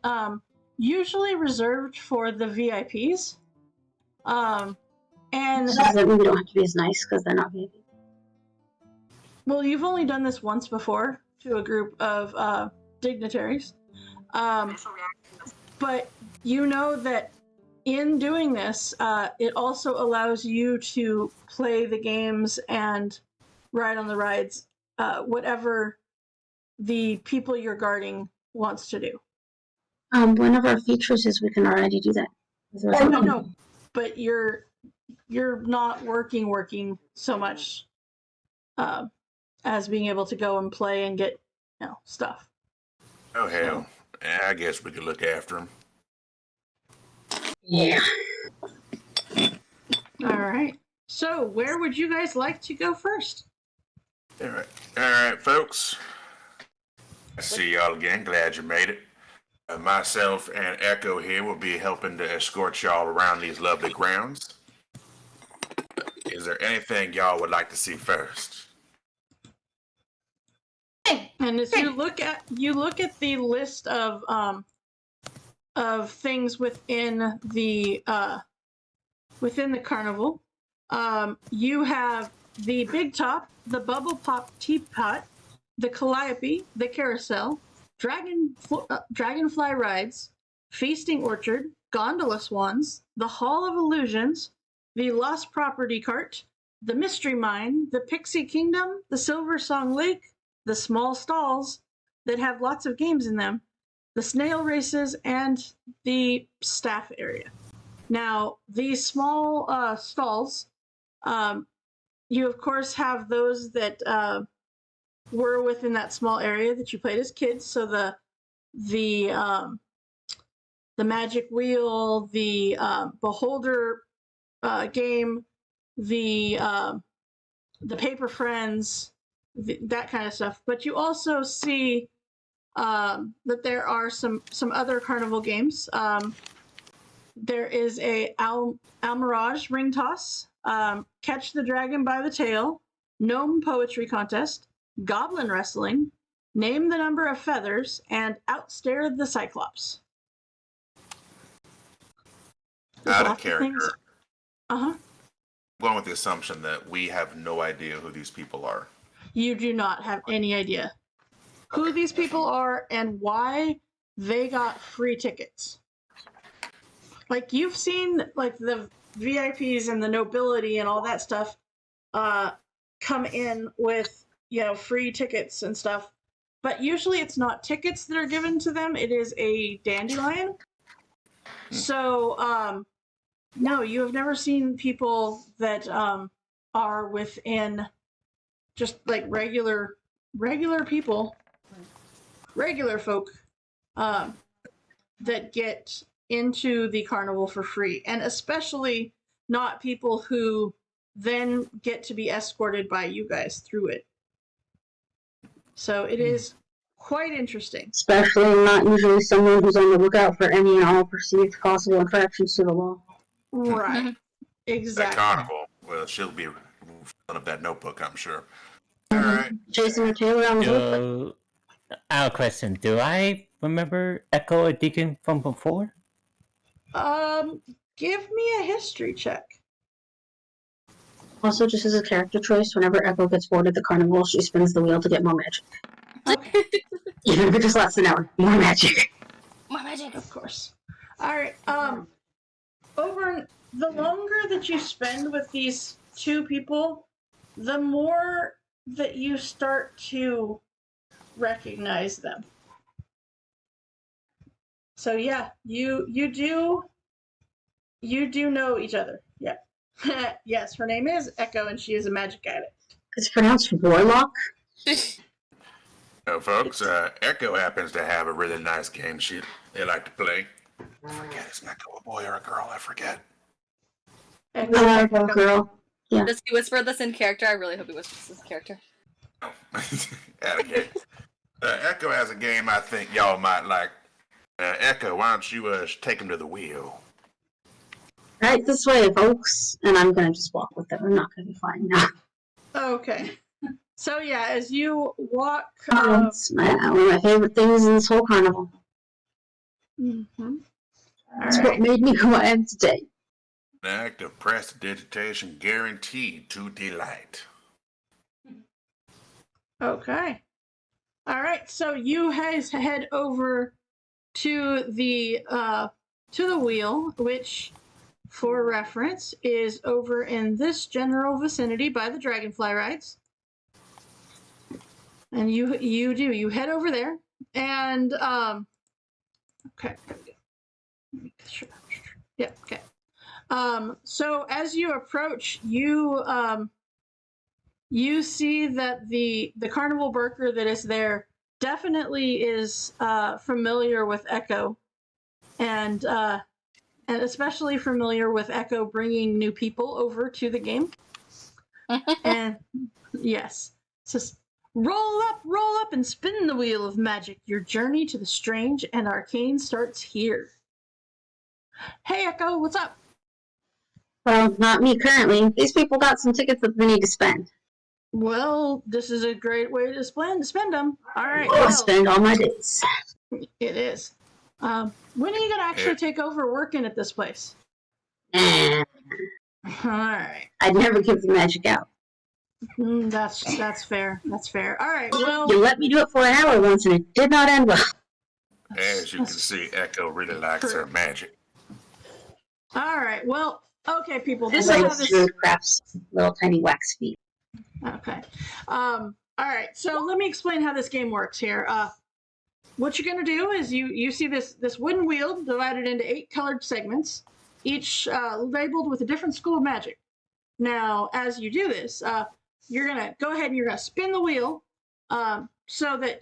usually reserved for the VIPs. And Does that mean we don't have to be as nice because they're not VIP? well, you've only done this once before to a group of dignitaries. But you know that in doing this, it also allows you to play the games and ride on the rides, whatever the people you're guarding wants to do. One of our features is we can already do that. Oh, no. But you're not working so much as being able to go and play and get stuff. Oh, hell. I guess we could look after them. Yeah. All right. So, where would you guys like to go first? All right, folks. I see y'all again. Glad you made it. Myself and Echo here will be helping to escort y'all around these lovely grounds. Is there anything y'all would like to see first? And as you look at the list of things within the carnival, you have the Big Top, the Bubble Pop Teapot, the Calliope, the Carousel, Dragonfly Rides, Feasting Orchard, Gondola Swans, the Hall of Illusions, the Lost Property Cart, the Mystery Mine, the Pixie Kingdom, the Silver Song Lake, the Small Stalls that have lots of games in them, the Snail Races, and the Staff Area. Now, these small stalls, you of course have those that were within that small area that you played as kids. So the Magic Wheel, the Beholder game, the Paper Friends, that kind of stuff. But you also see that there are some other carnival games. There is a Almirage ring toss, catch the dragon by the tail, gnome poetry contest, goblin wrestling, name the number of feathers, and outstare the cyclops. Out of character. Uh-huh. I'm going with the assumption that we have no idea who these people are. You do not have any idea who these people are and why they got free tickets. Like, you've seen, like, the VIPs and the nobility and all that stuff come in with, free tickets and stuff. But usually it's not tickets that are given to them. It is a dandelion. So, no, you have never seen people that are within just, like, regular people, regular folk that get into the carnival for free, and especially not people who then get to be escorted by you guys through it. So it is quite interesting. Especially not usually someone who's on the lookout for any and all perceived possible infractions to the law. Right. Exactly. That carnival, well, she'll be filling up that notebook, I'm sure. All right. Jason or Taylor on the hook. I have a question. Do I remember Echo or Deacon from before? Give me a history check. Also, just as a character choice, whenever Echo gets bored at the carnival, she spins the wheel to get more magic. Okay. Even if it just lasts an hour, more magic. More magic. Of course. All right. Over the longer that you spend with these two people, the more that you start to recognize them. So yeah, you do know each other. Yeah. Yes, her name is Echo, and she is a magic addict. It's pronounced warlock. Folks, Echo happens to have a really nice game sheet they like to play. I forget, is Echo a boy or a girl? I forget. Echo. Girl. Yeah. Does he whisper this in character? I really hope he whispers this in character. Oh. Okay. Echo has a game I think y'all might like. Echo, why don't you take him to the wheel? Right this way, folks. And I'm gonna just walk with them. I'm not gonna be fine now. Okay. So yeah, as you walk. It's one of my favorite things in this whole carnival. Mm-hmm. It's what made me who I am today. An act of prestidigitation guaranteed to delight. Okay. All right. So you guys head over to the wheel, which, for reference, is over in this general vicinity by the Dragonfly rides. And you head over there, and okay. Make sure. Yeah. Okay. So as you approach, you see that the carnival worker that is there definitely is familiar with Echo, and especially familiar with Echo bringing new people over to the game. And yes, says, roll up, and spin the wheel of magic. Your journey to the strange and arcane starts here. Hey, Echo, what's up? Well, not me currently. These people got some tickets that they need to spend. Well, this is a great way to spend them. All right. I'll spend all my days. It is. When are you gonna actually take over working at this place? All right. I'd never give the magic out. That's fair. That's fair. All right. Well, You let me do it for an hour once, and it did not end well. As you can see, Echo really likes her magic. all right. Well, okay, people. This This is how is this. Druid crafts little tiny wax feet. Okay. All right. So let me explain how this game works here. What you're gonna do is you see this wooden wheel divided into 8 colored segments, each labeled with a different school of magic. Now, as you do this, you're gonna go ahead and you're gonna spin the wheel, so that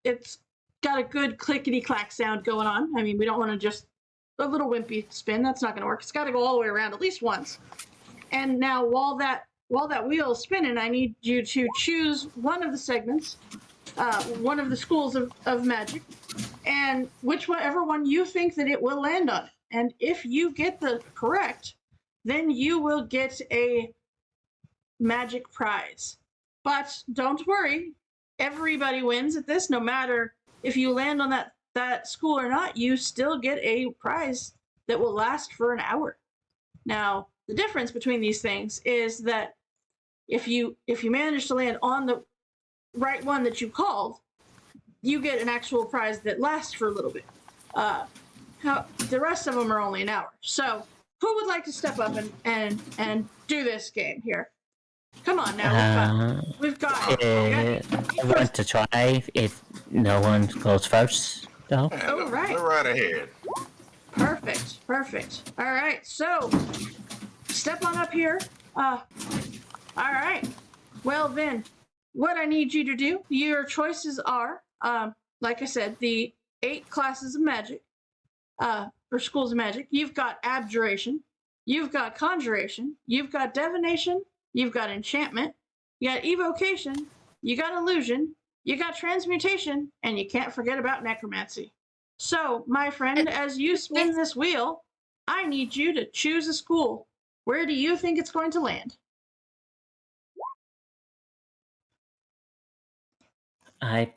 it's got a good clickety clack sound going on. I mean, we don't want to just a little wimpy spin. That's not gonna work. It's got to go all the way around at least once. And now, while that wheel is spinning, I need you to choose one of the segments one of the schools of magic, and whichever one you think that it will land on. And if you get the correct, then you will get a magic prize. But don't worry, everybody wins at this. No matter if you land on that school or not, you still get a prize that will last for an hour. Now, the difference between these things is that if you manage to land on the right one that you called, you get an actual prize that lasts for a little bit. The rest of them are only an hour. So, who would like to step up and do this game here? Come on now, we've got I want to try if no one goes first, though. Yeah, Oh, right. Go right ahead. Perfect. All right, so step on up here. All right. Well then, what I need you to do, your choices are, like I said, the 8 classes of magic, or schools of magic. You've got abjuration, you've got conjuration, you've got divination, you've got enchantment, you got evocation, you got illusion, you got transmutation, and you can't forget about necromancy. So, my friend, as you spin this wheel, I need you to choose a school. Where do you think it's going to land? I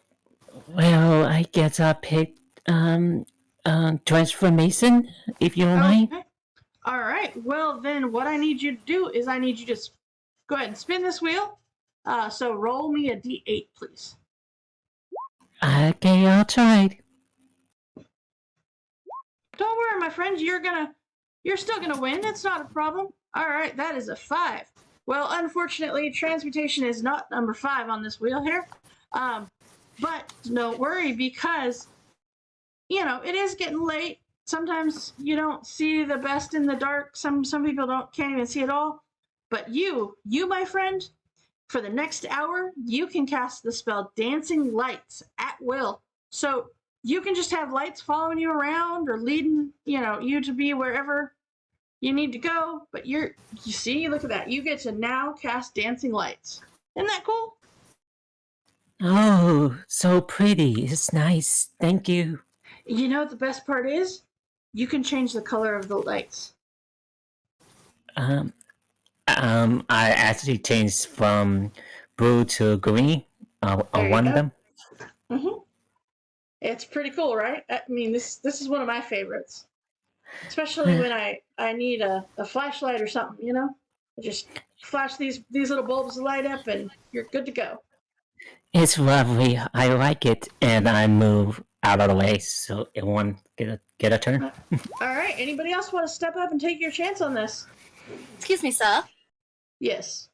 guess I picked transformation, if you don't mind. Okay. All right. Well, then what I need you to do is I need you to go ahead and spin this wheel. So roll me a d8, please. Okay, I'll try. Don't worry, my friend. You're still gonna win. It's not a problem. All right. That is a 5. Well, unfortunately, transmutation is not number 5 on this wheel here. But don't worry, because it is getting late. Sometimes you don't see the best in the dark. Some people can't even see it all. But you, my friend, for the next hour, you can cast the spell Dancing Lights at will. So you can just have lights following you around or leading, you to be wherever you need to go. But you see, look at that. You get to now cast Dancing Lights. Isn't that cool? Oh, so pretty. It's nice. Thank you. You know what the best part is? You can change the color of the lights. I actually changed from blue to green on one of them. Mm-hmm. It's pretty cool, right? I mean, this is one of my favorites. Especially when I need a flashlight or something, I just flash these little bulbs light up and you're good to go. It's lovely. I like it, and I move out of the way so it won't get a turn. All right. Anybody else want to step up and take your chance on this? Excuse me, sir. Yes.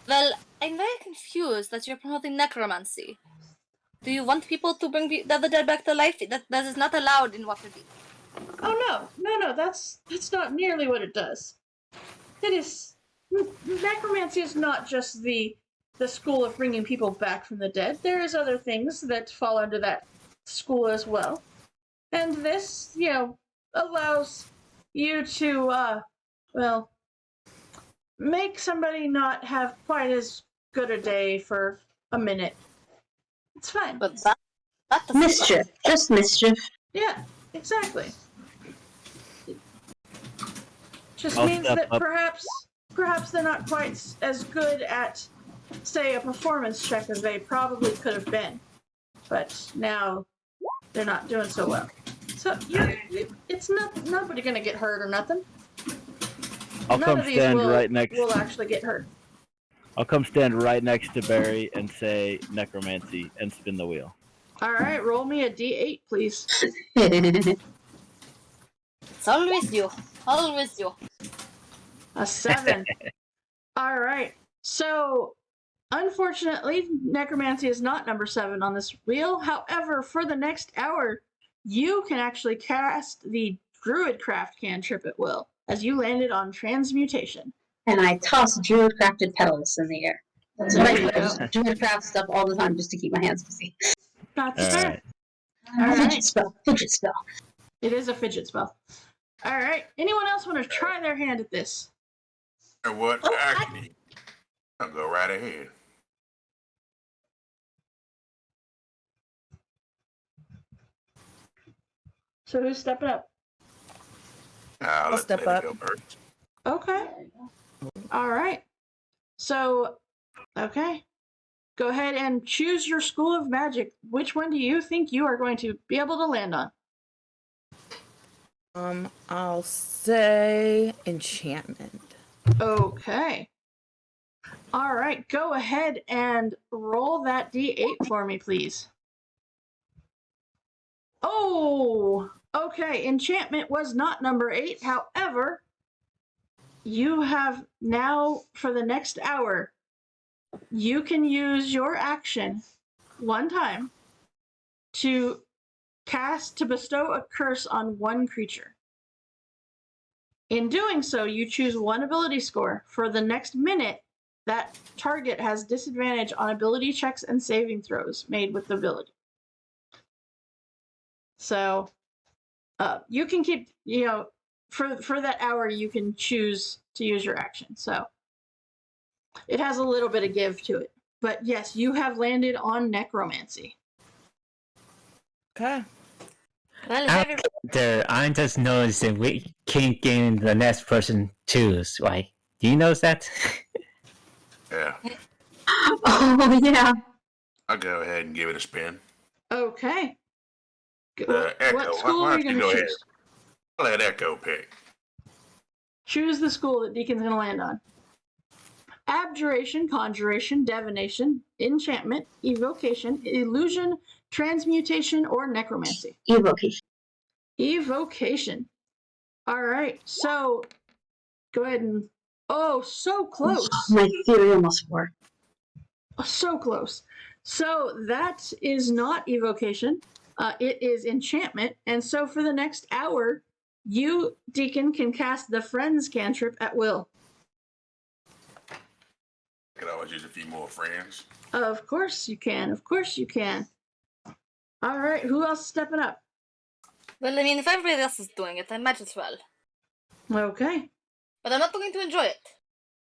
Well, I'm very confused that you're promoting necromancy. Do you want people to bring the dead back to life? That is not allowed in Waterdeep. Oh no. That's not nearly what it does. It is necromancy is not just the school of bringing people back from the dead. There is other things that fall under that school as well. And this, allows you to, make somebody not have quite as good a day for a minute. It's fine. But that Mischief. Just mischief. Yeah, exactly. Just I'll means step that up. perhaps they're not quite as good at, say, a performance check as they probably could have been. But now they're not doing so well. So it's nobody gonna get hurt or nothing. I'll None come of these stand will, right next. will actually get hurt. I'll come stand right next to Barry and say necromancy and spin the wheel. All right, roll me a d8, please. It's always you. Always you. A 7. All right. So, unfortunately, necromancy is not number 7 on this wheel. However, for the next hour, you can actually cast the Druidcraft cantrip at will, as you landed on transmutation. And I toss druid-crafted petals in the air. That's what I do. There you I just druid-craft stuff all the time just to keep my hands busy. That's All fair. right. All right. Fidget spell. It is a fidget spell. All right. Anyone else want to try their hand at this? And what acne? I'll go right ahead. So who's stepping up? I'll step let up. it go first. Okay. All right. So, okay. Go ahead and choose your school of magic. Which one do you think you are going to be able to land on? I'll say enchantment. Okay. All right. Go ahead and roll that d8 for me, please. Oh, okay. Enchantment was not number 8. However, you have now, for the next hour, you can use your action one time to bestow a curse on one creature. In doing so, you choose one ability score. For the next minute, that target has disadvantage on ability checks and saving throws made with the ability. So, you can keep, for that hour, you can choose to use your action. So, it has a little bit of give to it. But yes, you have landed on necromancy. Okay. Well, if every- I just noticed that we can't get the next person choose, right? Do you notice that? Yeah. Oh, yeah. I'll go ahead and give it a spin. Okay. Echo, What school why are you don't going to you go choose? I'll let Echo pick. Choose the school that Deacon's going to land on. Abjuration, conjuration, divination, enchantment, evocation, illusion, transmutation, or necromancy. Evocation. Evocation. All right. So go ahead and. Oh, so close. My theory almost worked. So close. So that is not evocation. It is enchantment. And so for the next hour, you, Deacon, can cast the Friends cantrip at will. I could always use a few more friends. Of course you can. Of course you can. All right. Who else is stepping up? well, I mean, if everybody else is doing it, I might as well. Okay. But I'm not going to enjoy it.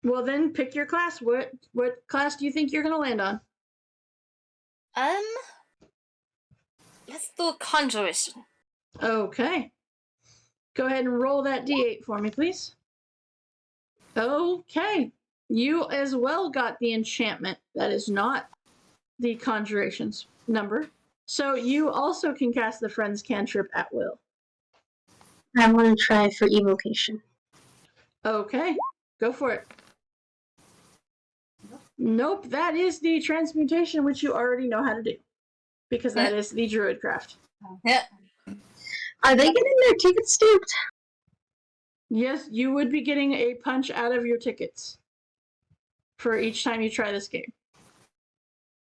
Well, then pick your class. What class do you think you're going to land on? Let's do conjuration. Okay. Go ahead and roll that d8 for me, please. Okay. You as well got the enchantment. That is not the conjuration's number. So you also can cast the Friends cantrip at will. I want to try for evocation. Okay. Go for it. Nope, that is the transmutation, which you already know how to do. Because that is the Druidcraft. Yeah. Are they getting their tickets stamped? Yes, you would be getting a punch out of your tickets for each time you try this game.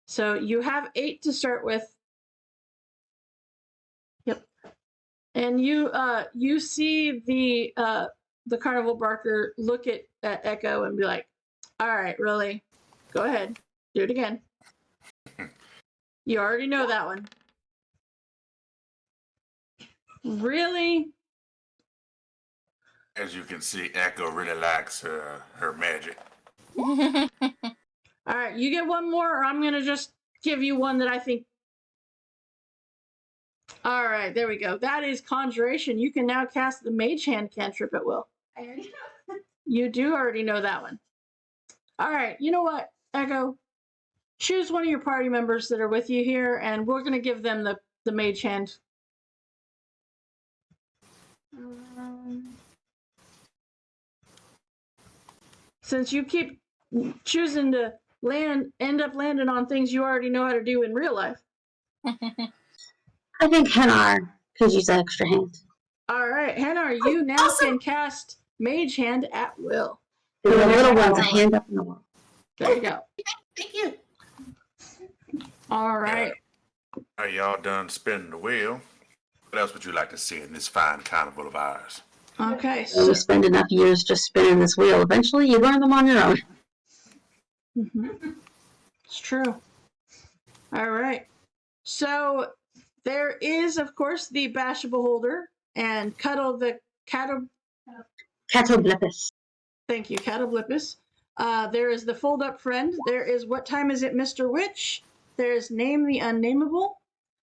So you have 8 to start with. Yep. And you see the Carnival Barker look at Echo and be like, all right, really? Go ahead. Do it again. You already know that one. Really? As you can see, Echo really likes her magic. All right, you get one more, or I'm going to just give you one that I think. All right, there we go. That is conjuration. You can now cast the Mage Hand cantrip at will. I already know. You do already know that one. All right, you know what, Echo? Choose one of your party members that are with you here, and we're going to give them the Mage Hand. Since you keep choosing to end up landing on things you already know how to do in real life. I think Henar could use that extra hand. All right, Henar, you now can cast Mage Hand at will. The little one's a hand up in the wall. There you go. Thank you. All right. Are y'all done spinning the wheel? What else would you like to see in this fine carnival of ours? Okay. So you spend enough years just spinning this wheel. Eventually, you learn them on your own. It's true. All right. So there is, of course, the Bash Beholder and Cuddle the Catoblepis. Thank you, Catablipus. There is the Fold Up Friend. There is What Time Is It, Mr. Witch? There is Name the Unnameable.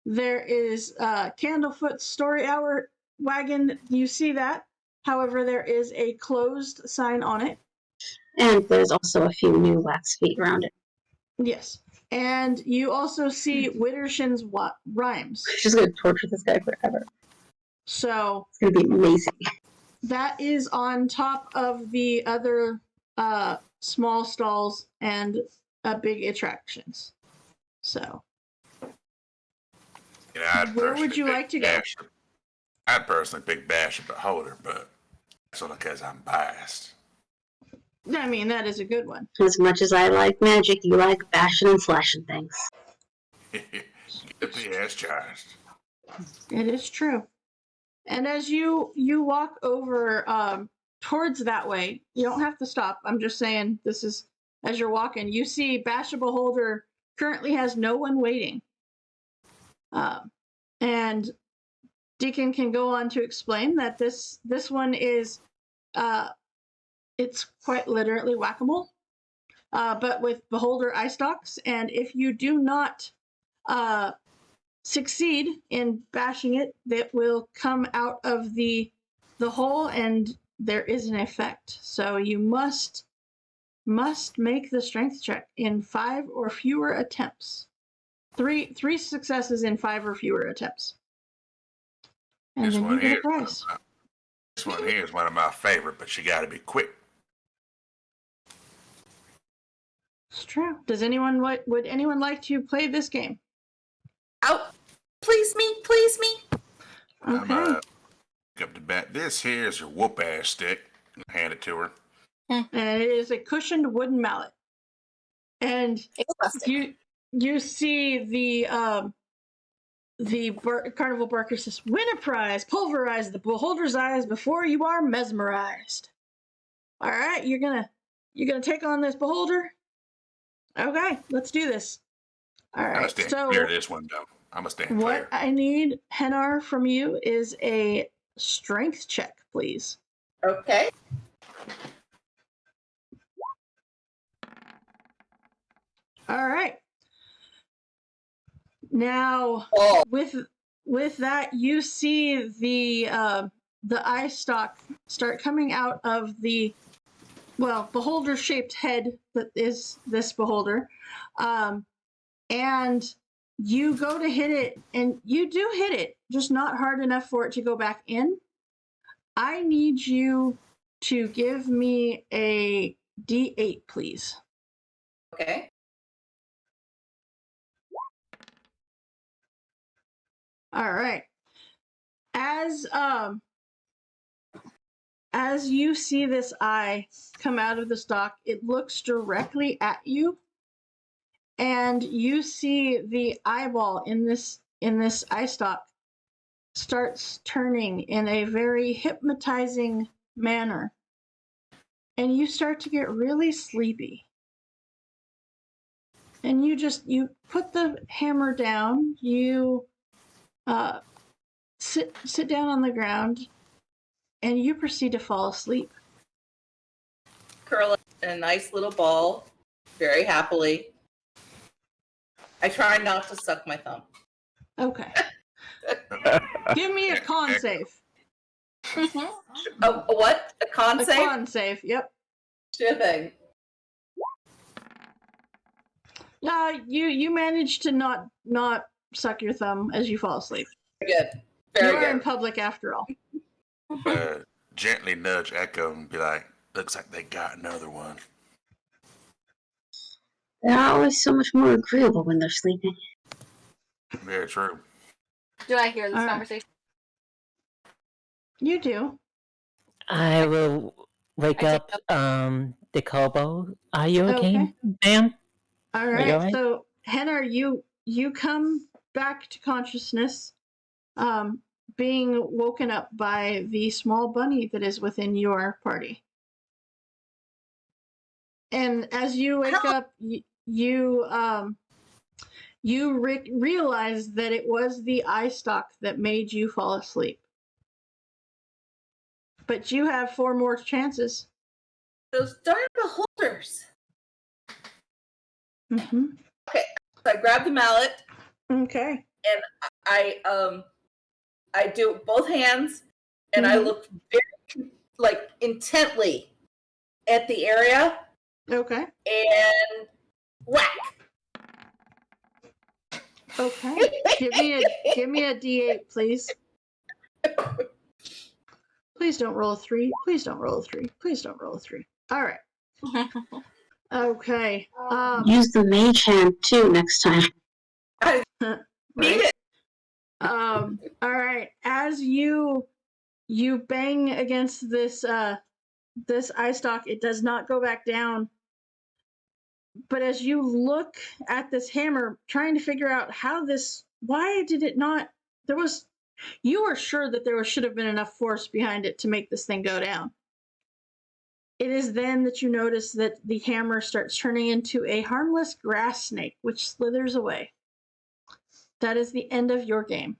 There is Candlefoot's Story Hour wagon. You see that. However, there is a closed sign on it. And there's also a few new wax feet around it. Yes. And you also see Wittershin's rhymes. She's going to torture this guy forever. So it's going to be amazing. That is on top of the other small stalls and big attractions. So, where would you like to go? I'd personally pick Bash and Beholder, but that's only because I'm biased. I mean, that is a good one. As much as I like magic, you like bashing and slashing things. Get the ass charged. It is true. And as you walk over towards that way, you don't have to stop. I'm just saying, this is, as you're walking, you see Bash and Beholder currently has no one waiting. And Deacon can go on to explain that this one is, it's quite literally whack-a-mole, but with Beholder eye stalks. And if you do not succeed in bashing it, that will come out of the hole, and there is an effect. So you must make the strength check in 5 or fewer attempts. Three successes in 5 or fewer attempts. And then you get a prize. This one here is one of my favorite, but you gotta be quick. It's true. Would anyone like to play this game? Out. Please me, please me. Okay. I'm up to bat. This here is your whoop ass stick. Hand it to her. And it is a cushioned wooden mallet. And you see the Carnival Barker says, "Win a prize, pulverize the beholder's eyes before you are mesmerized." All right, you're gonna take on this beholder. Okay, let's do this. All right. I'm gonna stand clear of this one, though. I'm gonna stand clear. What I need, Henar, from you is a strength check, please. Okay. All right. Now, with that, you see the eye stalk start coming out of the beholder-shaped head that is this beholder, and you go to hit it, and you do hit it, just not hard enough for it to go back in. I need you to give me a D8, please. Okay. All right. As you see this eye come out of the stalk, it looks directly at you, and you see the eyeball in this eye stalk starts turning in a very hypnotizing manner, and you start to get really sleepy. And you put the hammer down, you sit down on the ground, and you proceed to fall asleep. Curl up in a nice little ball, very happily. I try not to suck my thumb. Okay. Give me a con save. A what? A con save? A con save, yep. Sure thing. You manage to not suck your thumb as you fall asleep. Very good. Very You're good. in public after all. Gently nudge Echo and be like, "Looks like they got another one." They're always so much more agreeable when they're sleeping. Very true. Do I hear this All right. conversation? You do. I will wake up the Kobo. Are you okay, Okay. ma'am? All you right. all right? So, Hennar, you come back to consciousness, being woken up by the small bunny that is within your party. And as you wake up, you realize that it was the eye stalk that made you fall asleep. But you have 4 more chances. Those darn beholders. Mm-hmm. Okay, so I grab the mallet Okay. and I do both hands, and I look very intently at the area. Okay. And whack. Okay. give me a D8, please. Please don't roll a 3. Please don't roll a 3. Please don't roll a 3. All right. Okay. Use the mage hand too next time. I need it. All right. As you bang against this this eye stalk, it does not go back down. But as you look at this hammer, trying to figure out why did it not? You are sure that there should have been enough force behind it to make this thing go down. It is then that you notice that the hammer starts turning into a harmless grass snake, which slithers away. That is the end of your game.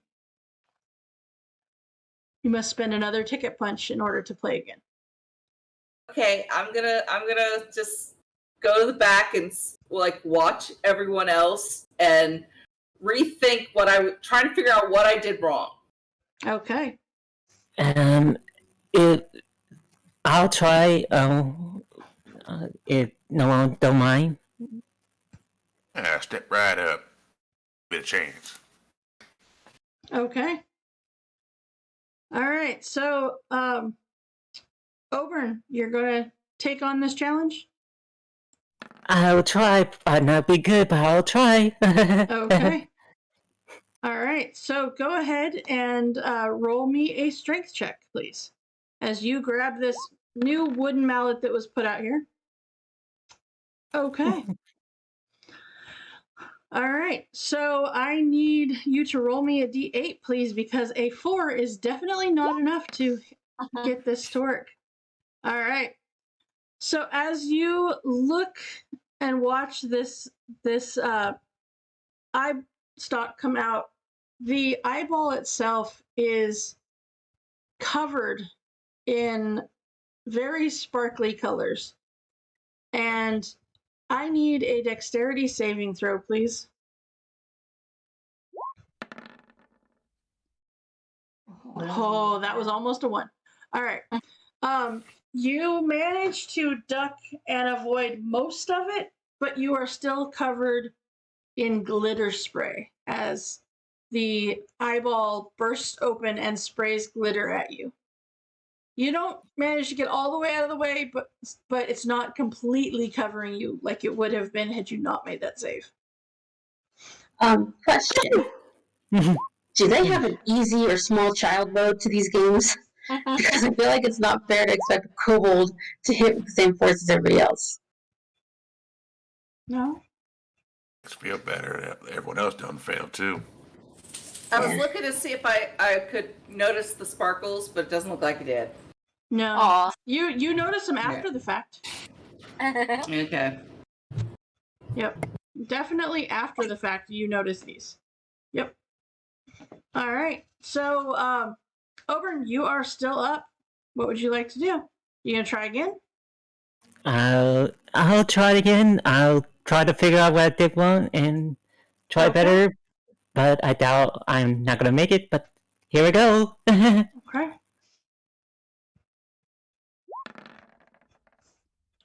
You must spend another ticket punch in order to play again. Okay, I'm gonna just go to the back and watch everyone else and rethink trying to figure out what I did wrong. Okay. I'll try. If no one don't mind. Step right up. Bit of chance. Okay. All right. So, Oberon, you're gonna take on this challenge? I'll try. I'd not be good, but I'll try. Okay. All right. So go ahead and roll me a strength check, please, as you grab this new wooden mallet that was put out here. Okay. All right. So I need you to roll me a d8, please, because a 4 is definitely not enough to get this to work. All right. So as you look and watch this eye stalk come out, the eyeball itself is covered in very sparkly colors. And I need a dexterity saving throw, please. Oh, that was almost a 1. All right. You managed to duck and avoid most of it, but you are still covered in glitter spray as the eyeball bursts open and sprays glitter at you. You don't manage to get all the way out of the way, but it's not completely covering you like it would have been had you not made that save. Question. Do they have an easy or small child mode to these games? Because I feel like it's not fair to expect a kobold to hit with the same force as everybody else. No? Makes me feel better that everyone else done failed too. I was looking to see if I could notice the sparkles, but it doesn't look like it did. No. Aw. You notice them after the fact. Okay. Yep. Definitely after the fact you notice these. Yep. All right. So, Oberon, you are still up. What would you like to do? You gonna try again? I'll try it again. I'll try to figure out what I did wrong and try Okay. better. But I doubt I'm not gonna make it. But here we go. Okay.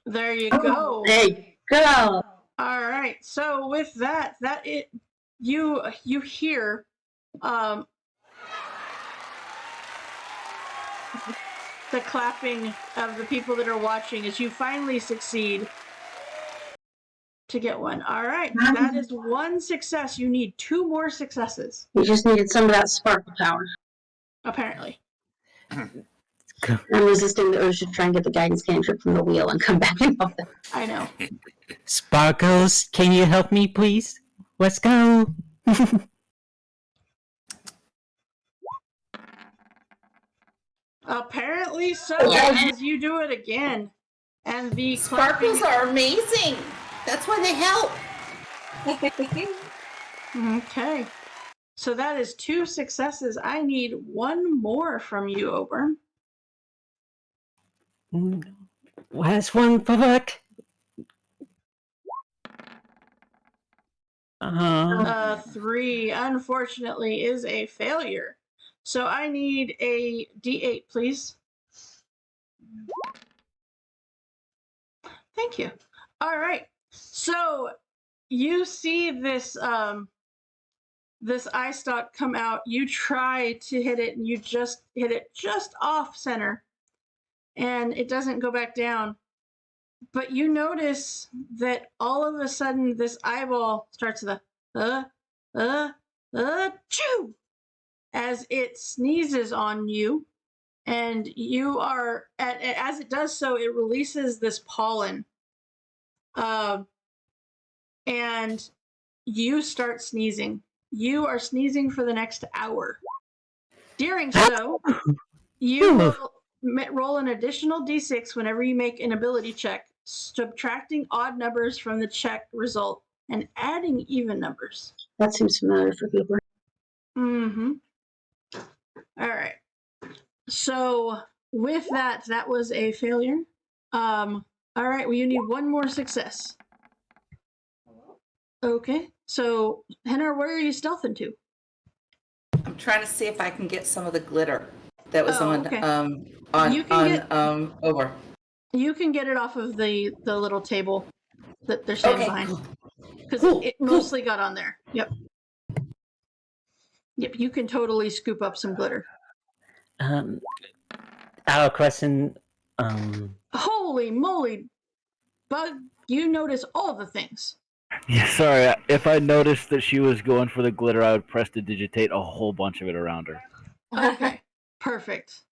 There you go. There you go. All right. So with that you hear the clapping of the people that are watching as you finally succeed to get one. All right. That is 1 success. You need 2 more successes, We just needed some of that sparkle power. apparently. I'm resisting the urge to try and get the guidance cantrip from the wheel and come back and help them. I know. Sparkles, can you help me, please? Let's go. Apparently so, as you do it again. And the Sparkles are amazing. That's why they help. Okay. So that is 2 successes. I need 1 more from you, Oberon. Last one for luck. 3, unfortunately, is a failure. So I need a D8, please. Thank you. All right. So you see this this eye stalk come out. You try to hit it, and you just hit it just off center, and it doesn't go back down. But you notice that all of a sudden this eyeball starts the chew as it sneezes on you, and you are as it does so, it releases this pollen, and you start sneezing. You are sneezing for the next hour. During so, you will roll an additional d6 whenever you make an ability check, subtracting odd numbers from the check result and adding even numbers. That seems familiar for people. Mm-hmm. All right. So with that, that was a failure. All right. Well, you need one more success. Okay. So, Hennar, where are you stealthing to? I'm trying to see if I can get some of the glitter that was okay. over. You can get it off of the little table that they're standing behind. Because it mostly got on there. Yep. Yep, you can totally scoop up some glitter. Our question. Holy moly, Bug! You notice all the things. Yeah, sorry. If I noticed that she was going for the glitter, I would prestidigitate a whole bunch of it around her. Okay, perfect.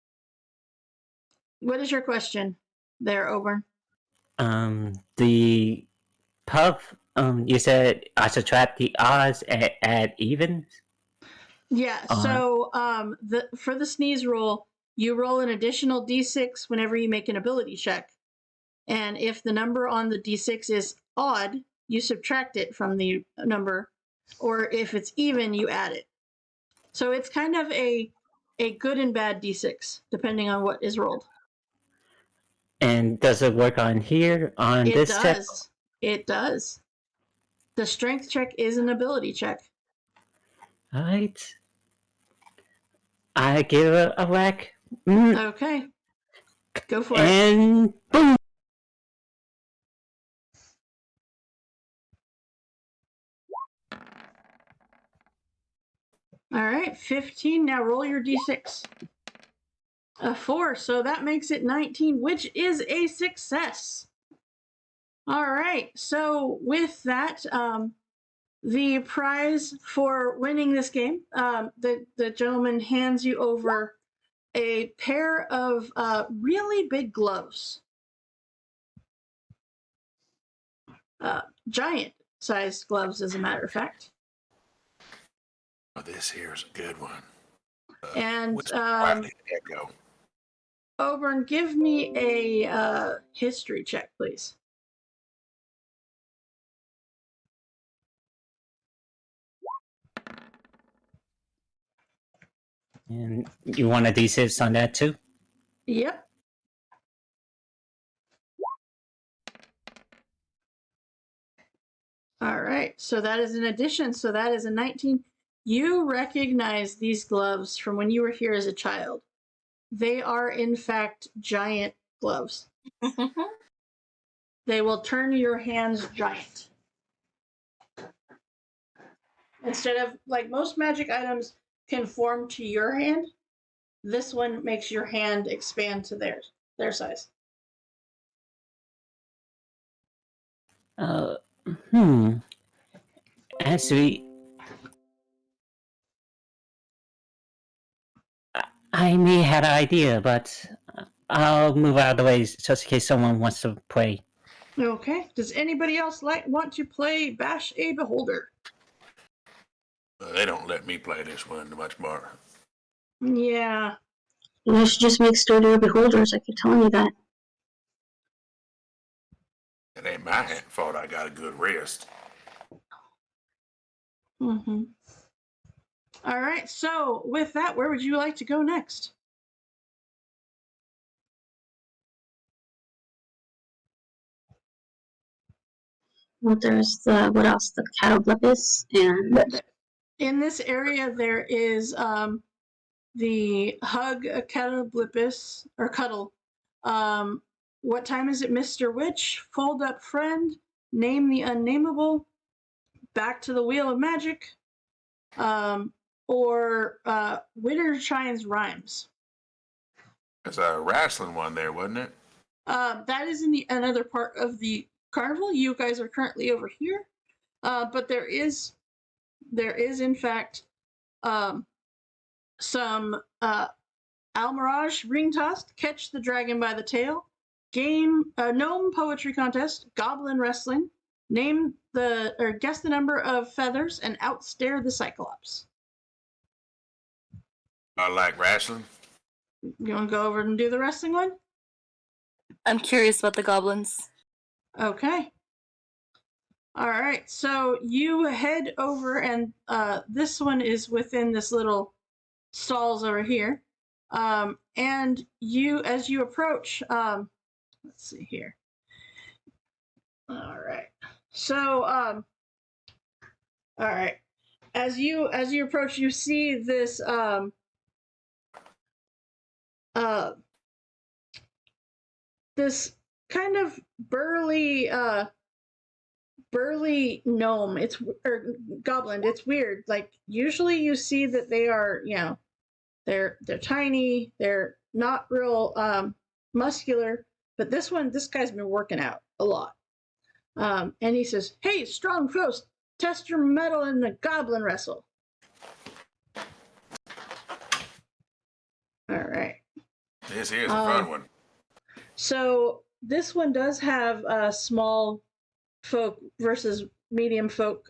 What is your question there, Oberon? The puff. You said I subtract the odds at evens. Yeah. So, for the sneeze roll, you roll an additional d6 whenever you make an ability check, and if the number on the d6 is odd, you subtract it from the number, or if it's even, you add it. So it's kind of a good and bad d6 depending on what is rolled. And does it work on here on this check? It does. The strength check is an ability check. All right. I give it a whack. Okay. Go for it. And boom. All right, 15. Now roll your d6. A 4, so that makes it 19, which is a success. All right, so with that, the prize for winning this game, the gentleman hands you over a pair of really big gloves. Giant sized gloves, as a matter of fact. Oh, this here's a good one. And Echo. Oberon, give me a history check, please. And you want a d6 on that too? Yep. All right, so that is an addition. So that is a 19. You recognize these gloves from when you were here as a child. They are, in fact, giant gloves. They will turn your hands giant. Instead of, like, most magic items conform to your hand, this one makes your hand expand to their size. Actually, I may have an idea, but I'll move out of the way just in case someone wants to play. Okay. Does anybody else want to play Bash a Beholder? They don't let me play this one much more. Yeah. You should just make sturdier beholders. I keep telling you that. It ain't my fault I got a good wrist. Mm-hmm. All right. So with that, where would you like to go next? Well, there's the, what else? The Catoblepis and In this area, there is the Hug Catoblepis, or Cuddle. What time is it, Mr. Witch? Fold up friend. Name the unnameable. Back to the Wheel of Magic. Or Witter Chimes Rhymes. There's a wrestling one there, wasn't it? That is in another part of the carnival. You guys are currently over here. But there is in fact some Almirage ring tossed, catch the dragon by the tail, gnome poetry contest, goblin wrestling, guess the number of feathers, and outstare the cyclops. I like wrestling. You want to go over and do the wrestling one? I'm curious about the goblins. Okay. All right. So you head over, and this one is within this little stalls over here. And as you approach, let's see here. All right. So, all right. As you approach, you see this this kind of burly gnome. Or goblin. It's weird. Like usually you see that they are, they're tiny. They're not real muscular. But this guy's been working out a lot. And he says, "Hey, strong foes, test your mettle in the goblin wrestle." All right. This here's a fun one. So this one does have small folk versus medium folk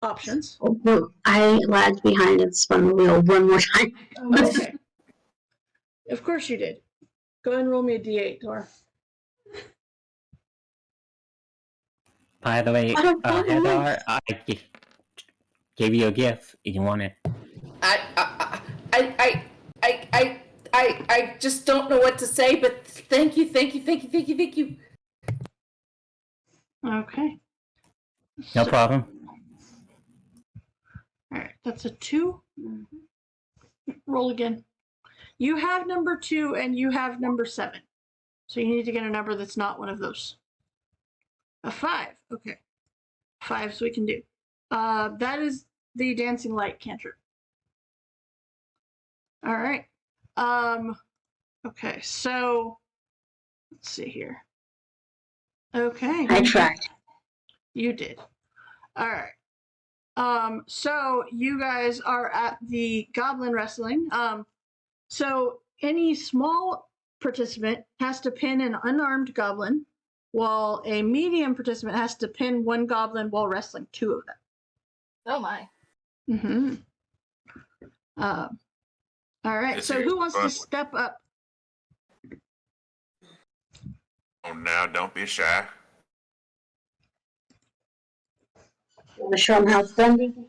options. oh, I lagged behind and spun the wheel one more time. Okay. Of course you did. Go ahead and roll me a d8, Tor. By the way, Heather, I gave you a gift if you want it. I just don't know what to say, but thank you. Okay. No problem. All right, that's a 2. Roll again. You have number 2 and you have number 7. So you need to get a number that's not one of those. A 5. Okay. 5 so we can do. That is the dancing light cantrip. All right. Okay, so let's see here. Okay. I tried. You did. All right. So you guys are at the goblin wrestling. So any small participant has to pin an unarmed goblin, while a medium participant has to pin one goblin while wrestling 2 of them. Oh my. Mm-hmm. All right. So who wants to step up? Oh, now don't be shy. You want to show them how it's done, Deacon?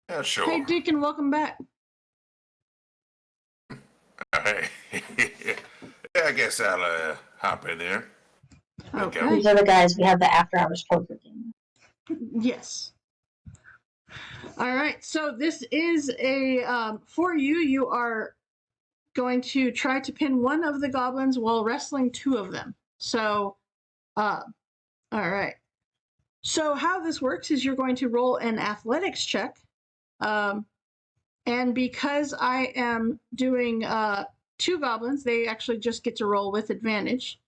Yeah, sure. Hey, Deacon, welcome back. Hey. Yeah, I guess I'll hop in there. Okay. These are the guys. We have the after hours poker game. Yes. All right. So this is a for you. You are going to try to pin one of the goblins while wrestling 2 of them. So, all right. So how this works is you're going to roll an athletics check, and because I am doing 2 goblins, they actually just get to roll with advantage.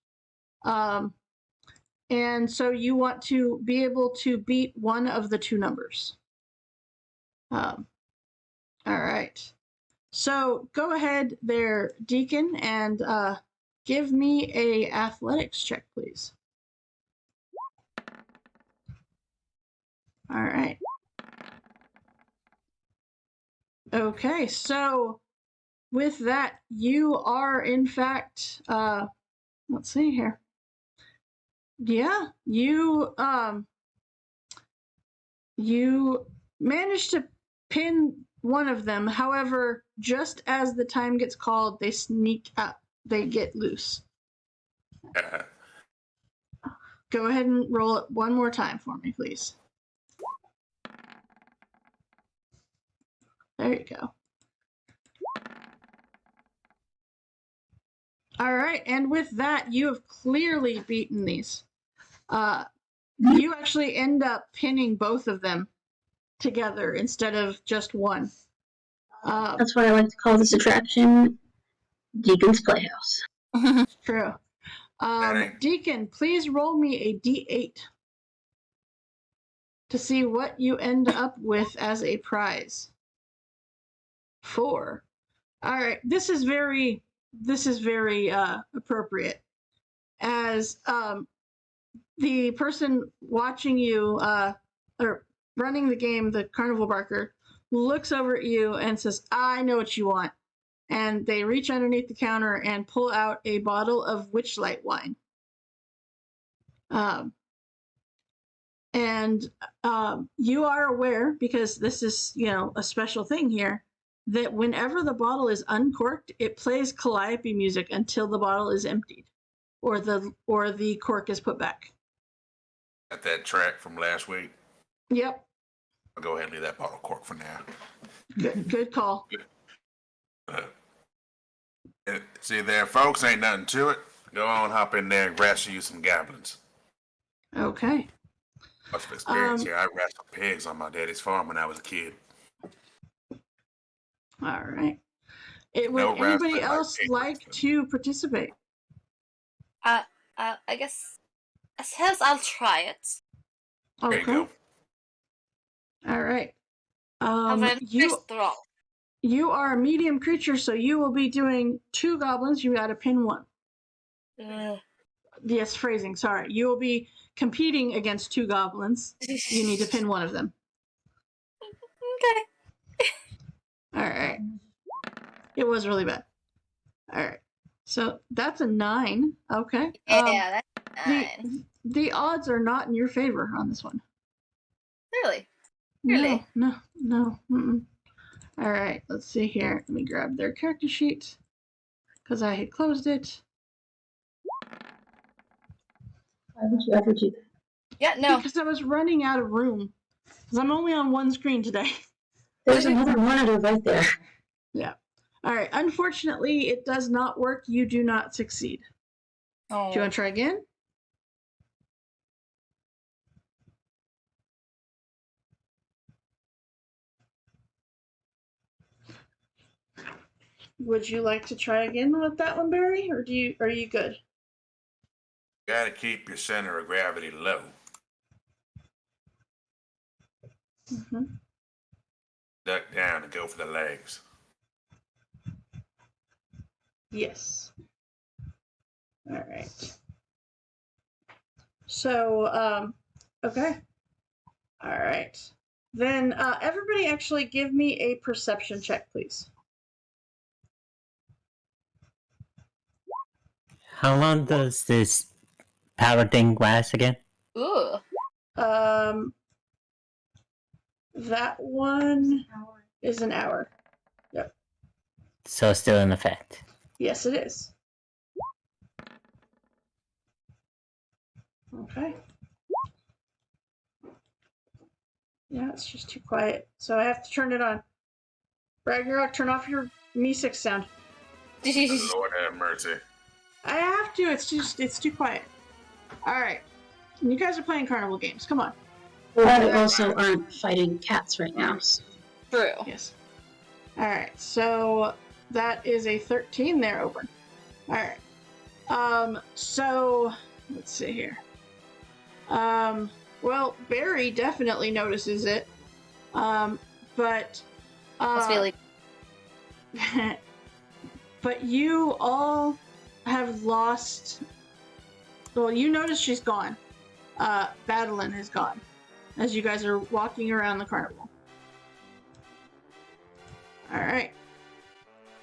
And so you want to be able to beat one of the 2 numbers. All right. So go ahead there, Deacon, and give me a athletics check, please. All right. Okay, so with that, you are in fact, let's see here. Yeah, you managed to pin one of them. However, just as the time gets called, they sneak out. They get loose. go ahead and roll it one more time for me, please. There you go. All right, and with that, you have clearly beaten these. You actually end up pinning both of them together instead of just one. That's why I like to call this attraction Deacon's Playhouse. True. Deacon, please roll me a d8 to see what you end up with as a prize. 4. All right, this is very appropriate, as the person watching you or running the game, the carnival barker, looks over at you and says, "I know what you want." And they reach underneath the counter and pull out a bottle of Witchlight wine. You are aware, because this is, a special thing here, that whenever the bottle is uncorked, it plays calliope music until the bottle is emptied, or the cork is put back. Got that track from last week. Yep. I'll go ahead and leave that bottle cork for now. Good call. See there, folks, ain't nothing to it. Go on, hop in there and wrestle you some goblins. Okay. Much of experience here. I wrestled pigs on my daddy's farm when I was a kid. All right. Would No anybody wrestling else like like to participate? I guess I'll try it. There you Okay. go. All right. However, first roll. You are a medium creature, so you will be doing 2 goblins. You got to pin 1. Yes, phrasing. Sorry. You will be competing against 2 goblins. You need to pin 1 of them. Okay. All right. It was really bad. All right. So that's a 9. Okay. Yeah, that's 9. The odds are not in your favor on this one. Really? Really? No. Mm-mm. All right. Let's see here. Let me grab their character sheet because I had closed it. Why would you ever do that? Yeah, no. Because I was running out of room. Because I'm only on one screen today. There's another monitor right there. Yeah. All right. Unfortunately, it does not work. You do not succeed. Oh. Do you want to try again? Would you like to try again with that one, Barry, or are you good? You gotta keep your center of gravity low. Mm-hmm. Duck down and go for the legs. Yes. All right. So, okay. All right. Then everybody actually give me a perception check, please. How long does this power thing last again? Ooh. That one is an hour. Yep. So it's still in effect. Yes, it is. Okay. Yeah, it's just too quiet, so I have to turn it on. Ragnarok, turn off your music sound. Lord have mercy. I have to. It's too quiet. All right. You guys are playing carnival games. Come on. Well, we also aren't fighting cats right now. So. True. Yes. All right. So that is a 13 there, Open. All right. So let's see here. Well, Barry definitely notices it. But Really. but you all have lost. Well, you notice she's gone. Badeline has gone as you guys are walking around the carnival. All right.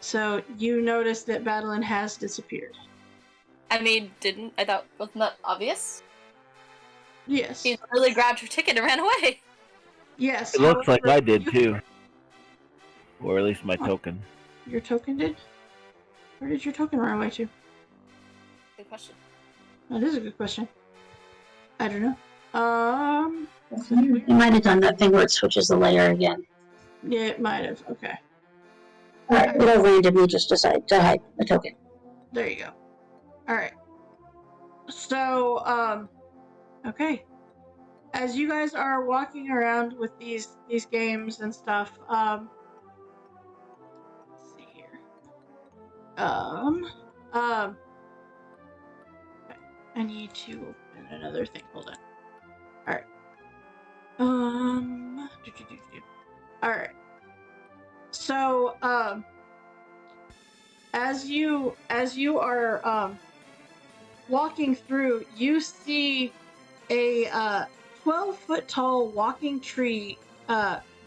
So you notice that Badeline has disappeared. I mean, I thought wasn't that obvious? Yes. She really grabbed her ticket and ran away. Yes. It looks like however, I did too. Or at least my token. Your token did? Where did your token run away to? Good question. That is a good question. I don't know. It might have done that thing where it switches the layer again. Yeah, it might have. Okay. Alright, it'll randomly just decide to hide a token. There you go. All right. So, okay. As you guys are walking around with these games and stuff, let's see here. I need to open another thing. Hold on. All right. All right. So, as you are walking through, you see a 12-foot tall walking tree,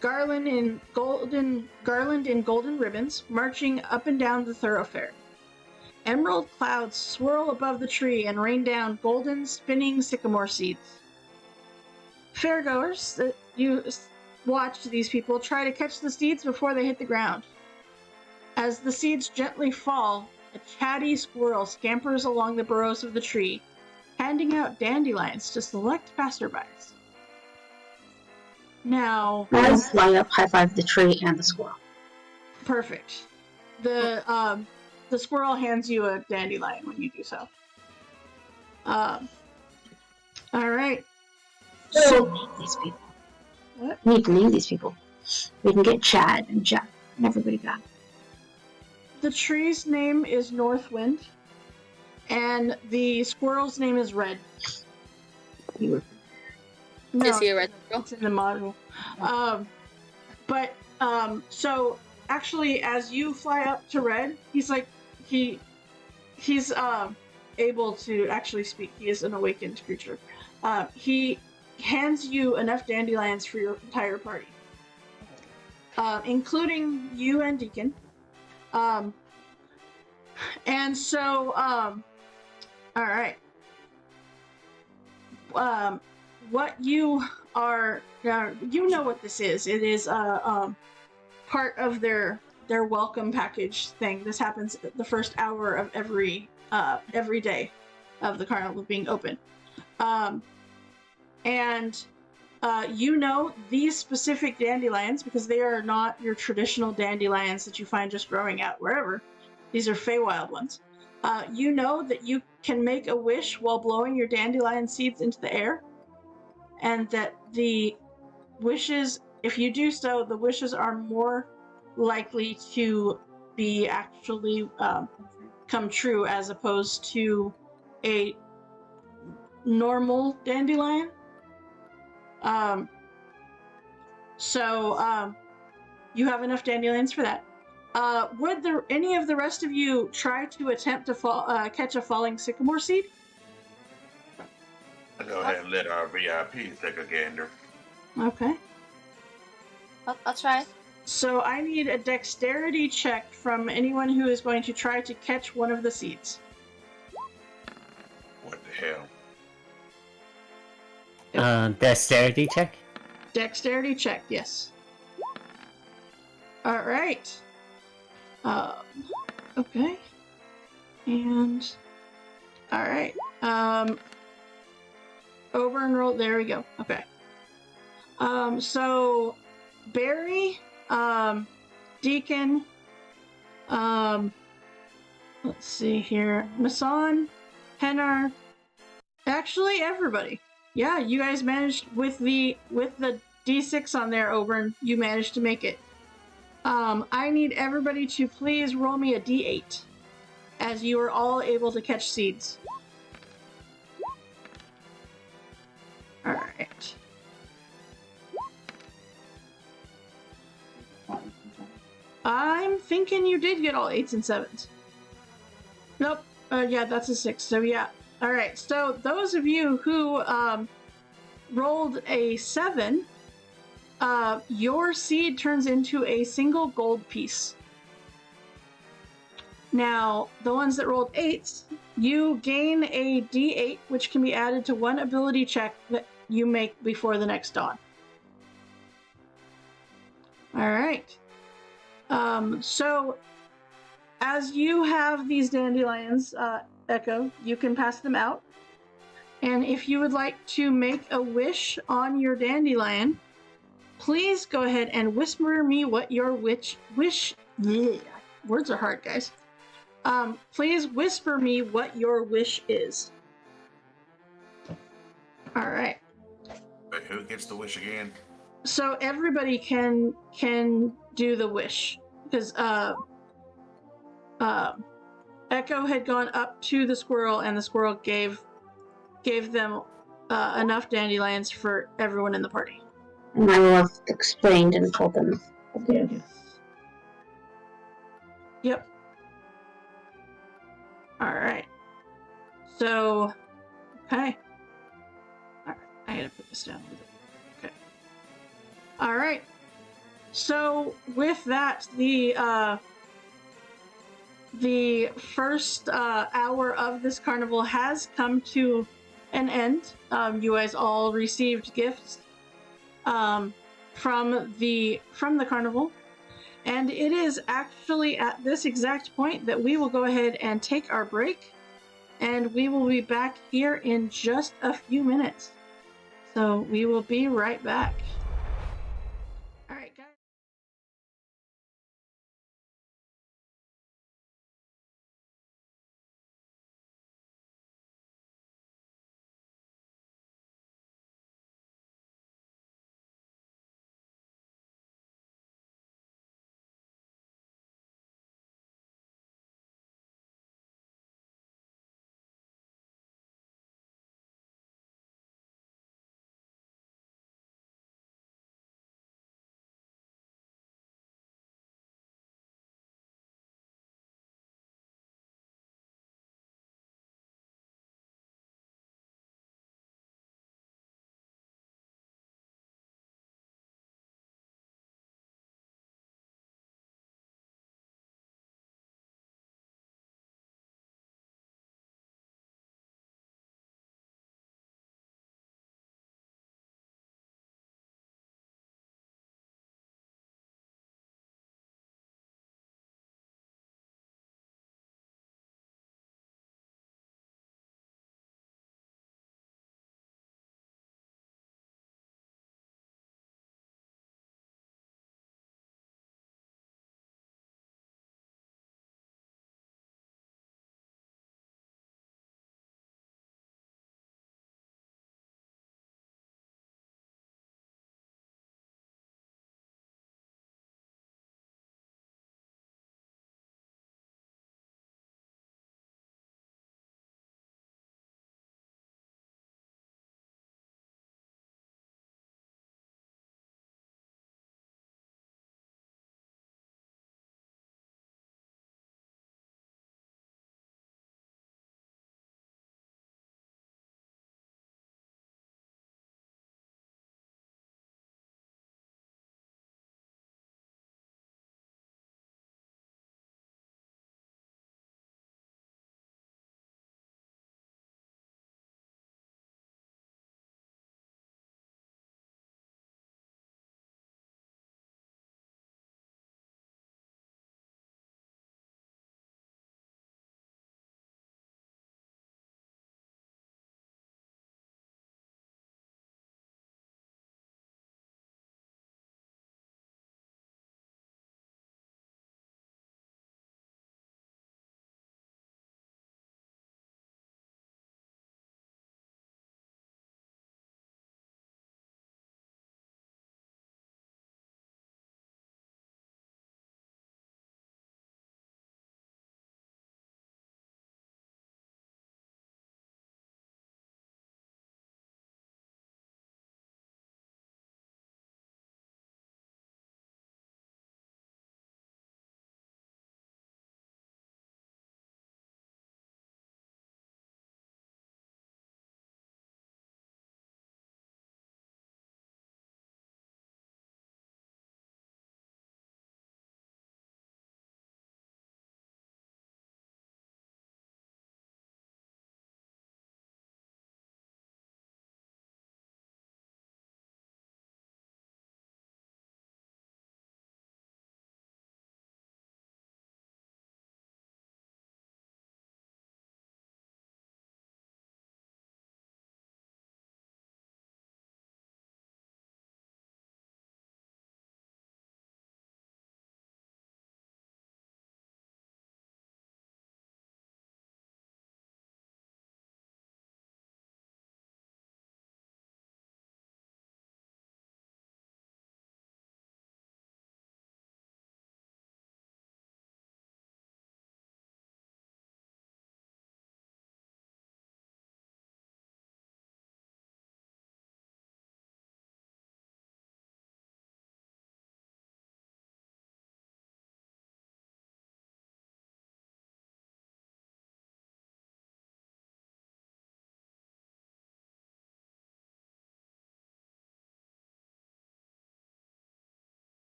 garland in golden ribbons, marching up and down the thoroughfare. Emerald clouds swirl above the tree and rain down golden, spinning sycamore seeds. Fairgoers, you watch these people try to catch the seeds before they hit the ground. As the seeds gently fall, a chatty squirrel scampers along the burrows of the tree, handing out dandelions to select passerbys. Now, I fly up, high five the tree and the squirrel. Perfect. The squirrel hands you a dandelion when you do so. All right. So name these people. What? We need to name these people. We can get Chad and Jack and everybody back. The tree's name is Northwind, and the squirrel's name is Red. You were No, Is he a red squirrel? it's in the module. So actually, as you fly up to Red, he's like, he's able to actually speak. He is an awakened creature. He hands you enough dandelions for your entire party, including you and Deacon. And so, all right. What you are, you know what this is. It is part of their welcome package thing. This happens the first hour of every day of the carnival being open. You know these specific dandelions because they are not your traditional dandelions that you find just growing out wherever. These are Feywild ones. You know that you can make a wish while blowing your dandelion seeds into the air, and that the wishes, if you do so, the wishes are more likely to be actually come true as opposed to a normal dandelion. You have enough dandelions for that. Would any of the rest of you try to attempt to catch a falling sycamore seed? I'll go ahead and let our VIP take a gander. Okay. I'll try. So I need a dexterity check from anyone who is going to try to catch one of the seeds. What the hell? Dexterity check? Dexterity check, yes. All right. Okay. And all right. Over and roll. There we go. Okay. So Barry, Deacon, let's see here. Masan, Henar, actually everybody. Yeah, you guys managed with the D6 on there, Oberon, you managed to make it. I need everybody to please roll me a D8 as you are all able to catch seeds. All right. I'm thinking you did get all 8s and 7s. Nope. Yeah, that's a 6. So yeah. All right. So those of you who rolled a 7, your seed turns into a single gold piece. Now, the ones that rolled 8s, you gain a D8, which can be added to one ability check that you make before the next dawn. All right. So, as you have these dandelions, Echo, you can pass them out. And if you would like to make a wish on your dandelion, please go ahead and whisper me what your wish. Bleh, words are hard, guys. Please whisper me what your wish is. All right. But who gets the wish again? So everybody can do the wish because Echo had gone up to the squirrel, and the squirrel gave them enough dandelions for everyone in the party. And I will have explained and told them. Okay. Yes. Yep. All right. So, okay. All right. I gotta put this down. Okay. All right. So with that, the first hour of this carnival has come to an end. You guys all received gifts from the carnival, and it is actually at this exact point that we will go ahead and take our break, and we will be back here in just a few minutes. So we will be right back. All right, guys.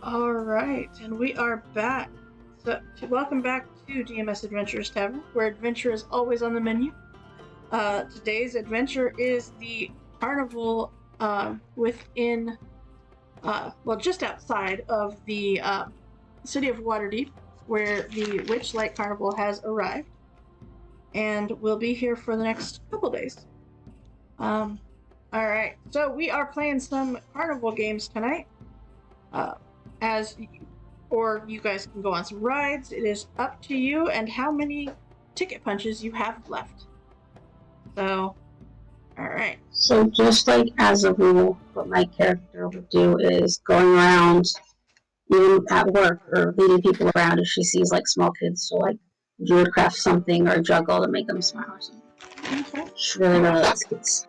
All right, and we are back. So, welcome back to DMS Adventures Tavern, where adventure is always on the menu. Today's adventure is the Carnival within, just outside of the city of Waterdeep, where the Witchlight Carnival has arrived, and will be here for the next couple days. All right, so we are playing some Carnival games tonight. Or you guys can go on some rides. It is up to you and how many ticket punches you have left. So, all right. So just like as a rule, what my character would do is going around, even at work, or leading people around if she sees like small kids. So like you would craft something or juggle to make them smile or something. Okay. She really likes kids.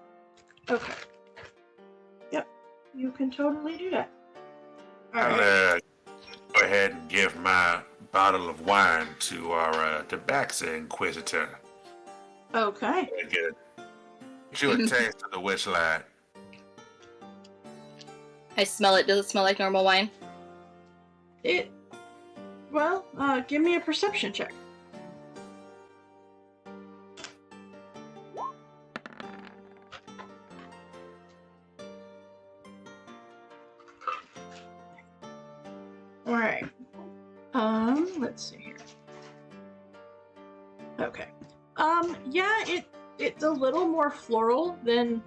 Okay. Yep. You can totally do that. All I'll right. go ahead and give my bottle of wine to our Tabaxi Inquisitor. Okay. Very good. She would taste of the Witchlight. I smell it. Does it smell like normal wine? Give me a perception check. All right. Let's see here. Okay. It's a little more floral than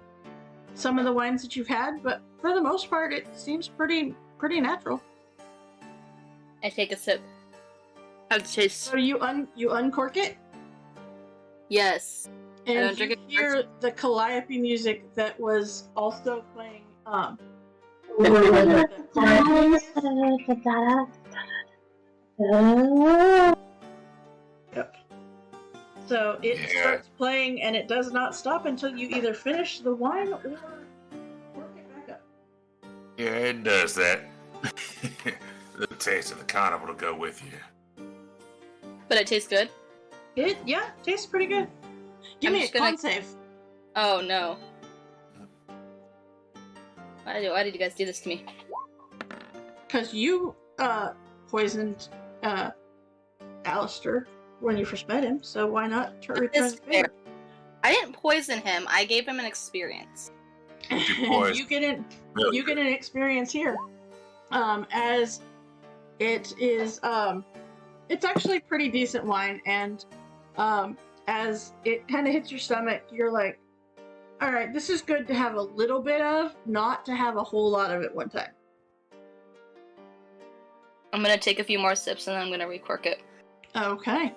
some of the wines that you've had, but for the most part, it seems pretty natural. I take a sip. How does it taste? So you uncork it, Yes. and don't you drink it hear the calliope music that was also playing. Yep. So it starts playing, and it does not stop until you either finish the wine or work it back up. Yeah, it does that. The taste of the carnival will go with you. But it tastes good? It tastes pretty good. Give me a con save. Oh, no. Why did you guys do this to me? Because you poisoned Alistair when you first met him, so why not return the favor? I didn't poison him. I gave him an experience. You get an experience here. As it is, it's actually pretty decent wine, and as it kind of hits your stomach, you're like, all right, this is good to have a little bit of, not to have a whole lot of it one time. I'm gonna take a few more sips and then I'm gonna recork it. Okay.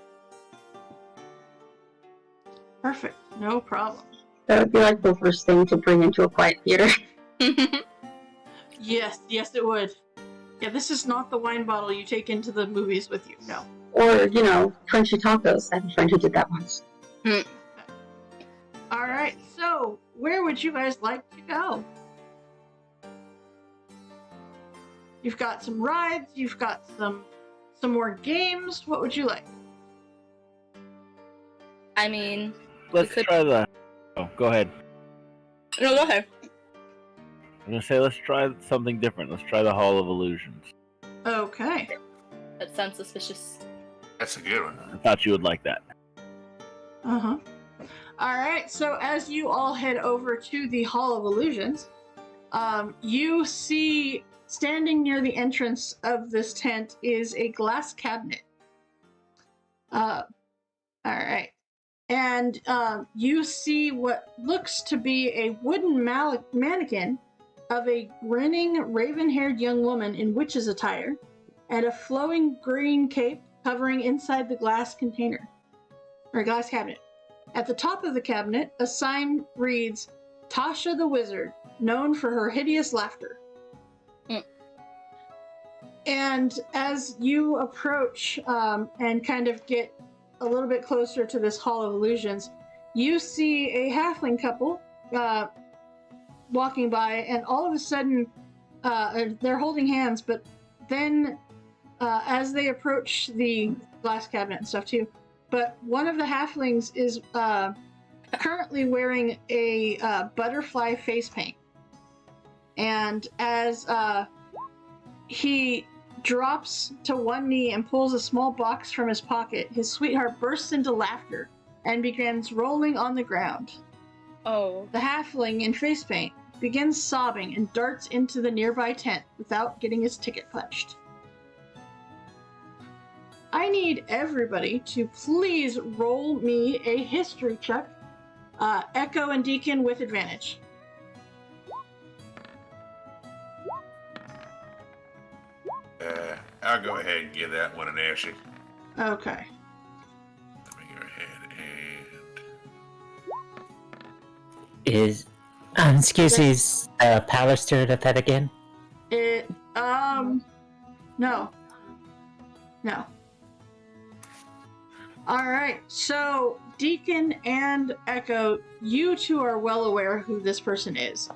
Perfect. No problem. That would be like the first thing to bring into a quiet theater. Yes, it would. Yeah, this is not the wine bottle you take into the movies with you. No. Or, crunchy tacos. I have a friend who did that once. All right. So, where would you guys like to go? You've got some rides. You've got some more games. What would you like? I mean, Let's try the. Oh, go ahead. No, go ahead. I'm gonna say let's try something different. Let's try the Hall of Illusions. Okay. That sounds suspicious. That's a good one. I thought you would like that. Uh-huh. All right. So as you all head over to the Hall of Illusions, you see standing near the entrance of this tent is a glass cabinet. All right. And you see what looks to be a wooden mannequin of a grinning, raven-haired young woman in witch's attire, and a flowing green cape covering inside the glass container, or glass cabinet. At the top of the cabinet, a sign reads, Tasha the Wizard, known for her hideous laughter. And as you approach and kind of get a little bit closer to this Hall of Illusions, you see a halfling couple walking by, and all of a sudden they're holding hands, but then as they approach the glass cabinet and stuff too, but one of the halflings is currently wearing a butterfly face paint, and as he drops to one knee and pulls a small box from his pocket. His sweetheart bursts into laughter and begins rolling on the ground. Oh. The halfling in face paint begins sobbing and darts into the nearby tent without getting his ticket punched. I need everybody to please roll me a history check. Echo and Deacon with advantage. I'll go ahead and give that one an Ashy. Okay. Let me go ahead and... Excuse me, is Pallister at that again? No. Alright, so Deacon and Echo, you two are well aware who this person is.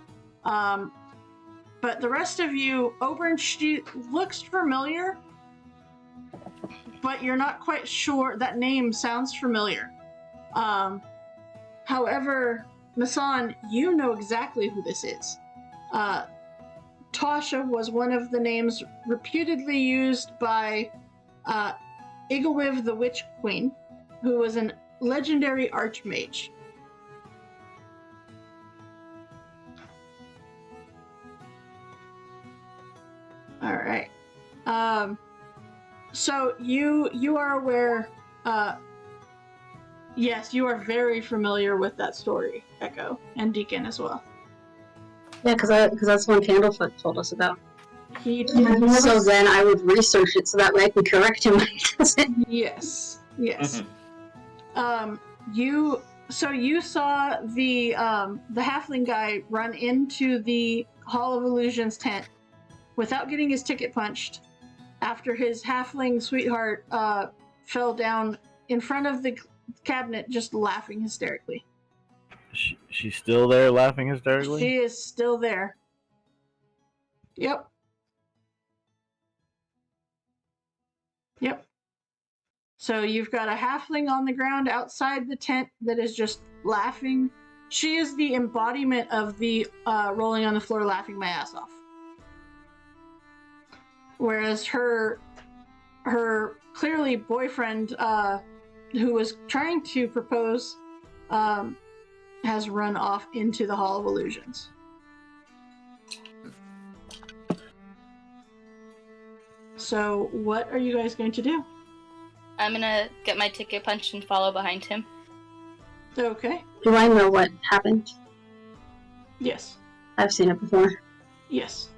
But the rest of you, Oberon, she looks familiar, but you're not quite sure. That name sounds familiar. However, Masan, you know exactly who this is. Tasha was one of the names reputedly used by Igelwiv the Witch Queen, who was a legendary archmage. All right. So you are aware. Yes, you are very familiar with that story, Echo, and Deacon as well. Yeah, because that's one Candlefoot told us about. He So then I would research it so that way I can correct him when he does it. Yes. You saw the halfling guy run into the Hall of Illusions tent without getting his ticket punched after his halfling sweetheart fell down in front of the cabinet just laughing hysterically. She's still there laughing hysterically? She is still there. Yep. So you've got a halfling on the ground outside the tent that is just laughing. She is the embodiment of the rolling on the floor laughing my ass off. Whereas her clearly boyfriend, who was trying to propose, has run off into the Hall of Illusions. So what are you guys going to do? I'm gonna get my ticket punched and follow behind him. Okay. Do I know what happened? Yes. I've seen it before. Yes.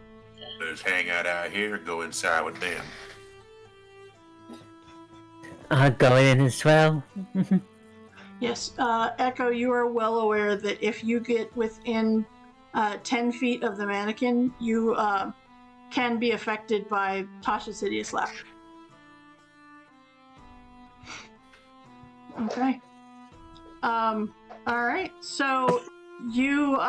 Let's hang out here, go inside with them. Going in as well. Yes. Echo, you are well aware that if you get within 10 feet of the mannequin, you can be affected by Tasha's hideous laughter. Okay. All right. So you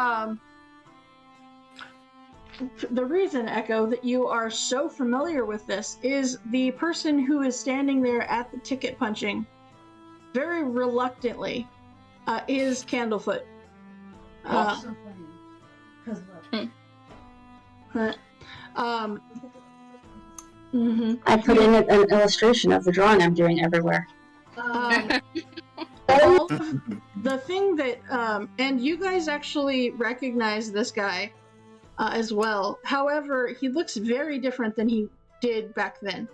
the reason, Echo, that you are so familiar with this is the person who is standing there at the ticket punching very reluctantly is Candlefoot. I put in an illustration of the drawing I'm doing everywhere. The thing that, and you guys actually recognize this guy as well. However, he looks very different than he did back then.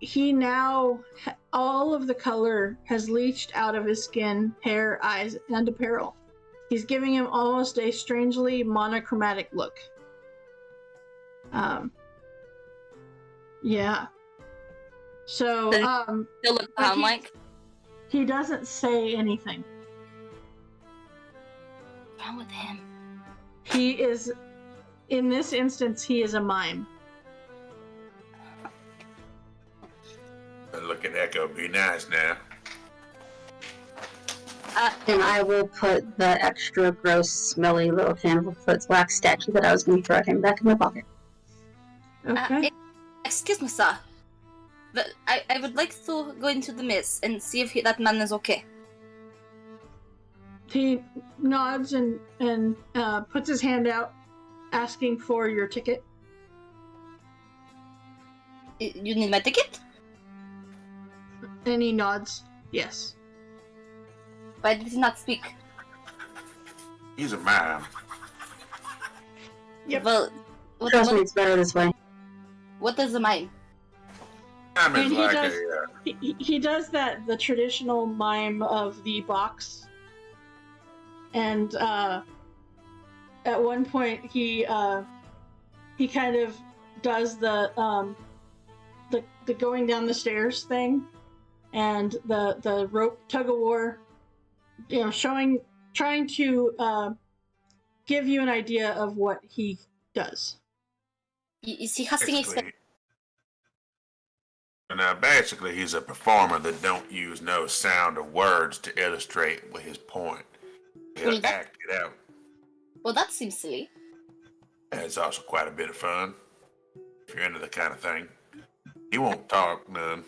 He now, all of the color has leached out of his skin, hair, eyes, and apparel. He's giving him almost a strangely monochromatic look. Yeah. So, Still look clown-like. He doesn't say anything. What's wrong with him? He is, in this instance, he is a mime. Look at Echo, be nice now. And I will put the extra gross, smelly little Candlefoot's wax statue that I was going to throw at him back in my pocket. Okay. Excuse me, sir. I would like to go into the mist and see if that man is okay. He nods and puts his hand out, asking for your ticket. You need my ticket? And he nods. Yes. Why did he not speak? He's a man. Yep. Well, Trust me, it's better this way. what is a mime? Man is And he like does- a. He does the traditional mime of the box. And at one point he kind of does the going down the stairs thing and the rope tug of war, trying to give you an idea of what he does. Is he hustling Basically, basically, he's a performer that don't use no sound or words to illustrate his point. He'll Well, that- act it out. Well, that seems silly. And it's also quite a bit of fun. If you're into the kind of thing. He won't talk none.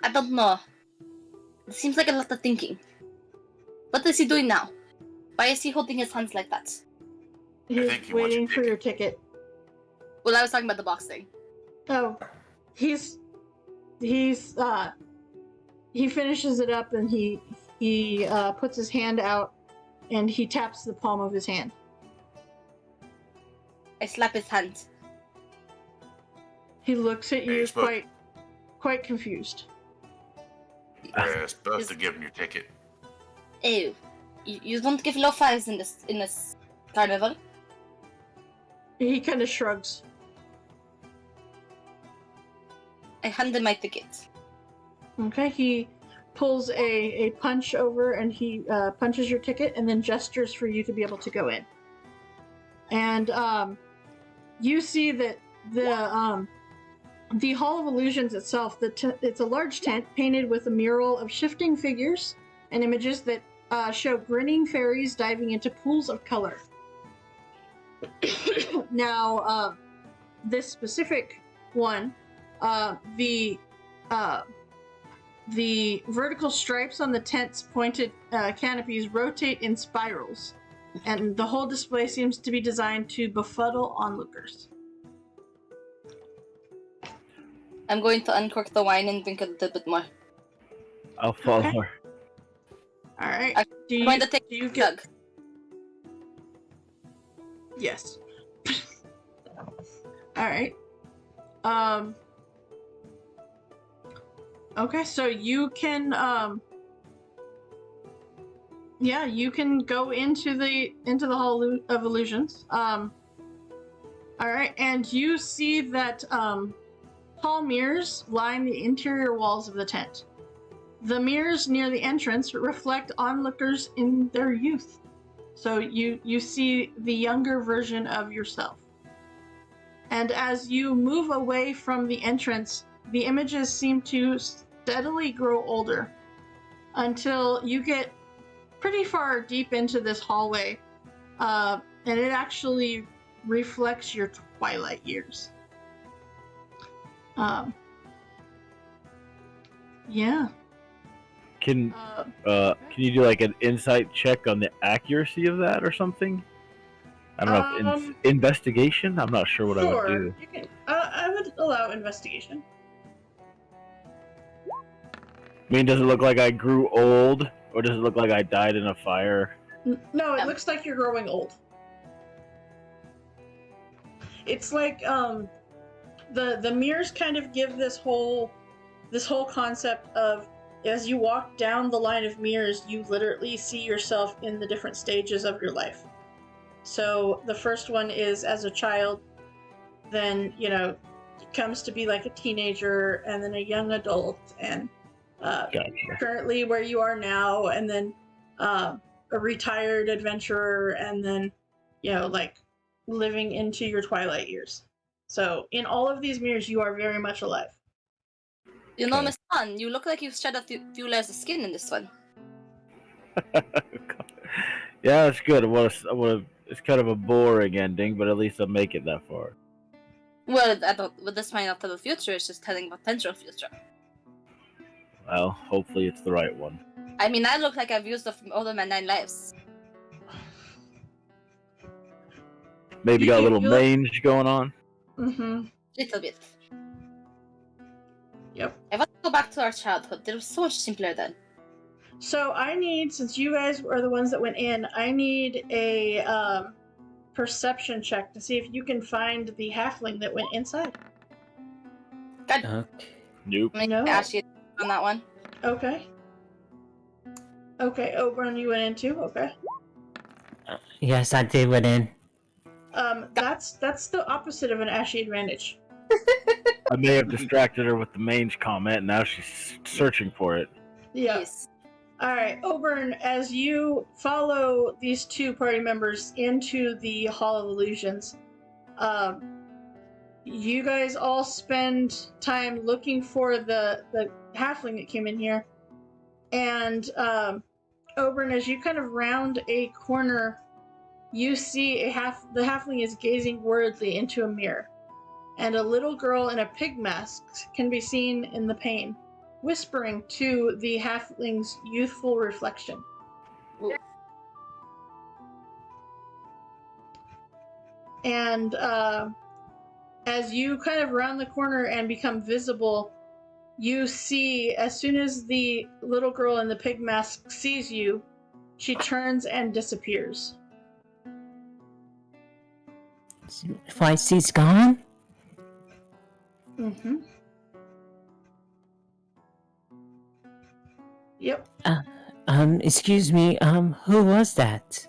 I don't know. It seems like a lot of thinking. What is he doing now? Why is he holding his hands like that? He's think he wants waiting your for your ticket. Well, I was talking about the box thing. Oh, he finishes it up and he puts his hand out and he taps the palm of his hand. I slap his hand. He looks at you Hey, Spook. quite confused. You're supposed to give him your ticket. Ew. You don't give low fives in this carnival. He kind of shrugs. I hand him my ticket. Okay, he pulls a punch over and he punches your ticket and then gestures for you to be able to go in. And you see that the Hall of Illusions itself, it's a large tent painted with a mural of shifting figures and images that show grinning fairies diving into pools of color. Now, this specific one, the vertical stripes on the tent's pointed canopies rotate in spirals, and the whole display seems to be designed to befuddle onlookers. I'm going to uncork the wine and drink a little bit more. I'll follow Okay. her. All right. I'm Do going to take do you a get? jug. Yes. All right. Okay, so you can you can go into the Hall of Illusions. All right, and you see that tall mirrors line the interior walls of the tent. The mirrors near the entrance reflect onlookers in their youth. So you see the younger version of yourself. And as you move away from the entrance, the images seem to steadily grow older until you get pretty far deep into this hallway, and it actually reflects your twilight years. Yeah. Can you do like an insight check on the accuracy of that or something? I don't know. If investigation? I'm not sure what I would do. You can. I would allow investigation. I mean, does it look like I grew old, or does it look like I died in a fire? No, it looks like you're growing old. It's like the mirrors kind of give this whole concept of, as you walk down the line of mirrors, you literally see yourself in the different stages of your life. So the first one is as a child, then it comes to be like a teenager, and then a young adult, and Gotcha. currently where you are now, and then a retired adventurer, and then like living into your twilight years. So in all of these mirrors, you are very much alive. You know, Okay. Miss Han, you look like you've shed a few layers of skin in this one. Yeah, that's good. It's kind of a boring ending, but at least I'll make it that far. Well, I don't. Well, this might not have a future. It's just telling potential future. Well, hopefully it's the right one. I mean, I look like I've used up all of my 9 lives. Maybe got a little You look- mange going on. Mm-hmm. Little bit. Yep. I want to go back to our childhood. It was so much simpler then. So I need, since you guys are the ones that went in, I need a perception check to see if you can find the halfling that went inside. Okay. Nope. I'm No. gonna ask you on that one. Okay. Okay, Oberon, you went in too? Okay. Yes, I did went in. That's the opposite of an ashy advantage. I may have distracted her with the mange comment, and now she's searching for it. Yeah. Yes. Alright, Oberon, as you follow these two party members into the Hall of Illusions, you guys all spend time looking for the halfling that came in here. And Oberon, as you kind of round a corner, you see the halfling is gazing worriedly into a mirror. And a little girl in a pig mask can be seen in the pane, whispering to the halfling's youthful reflection. Ooh. And as you kind of round the corner and become visible, you see, as soon as the little girl in the pig mask sees you, she turns and disappears. Feisty's gone? Mm-hmm. Yep. Excuse me, who was that?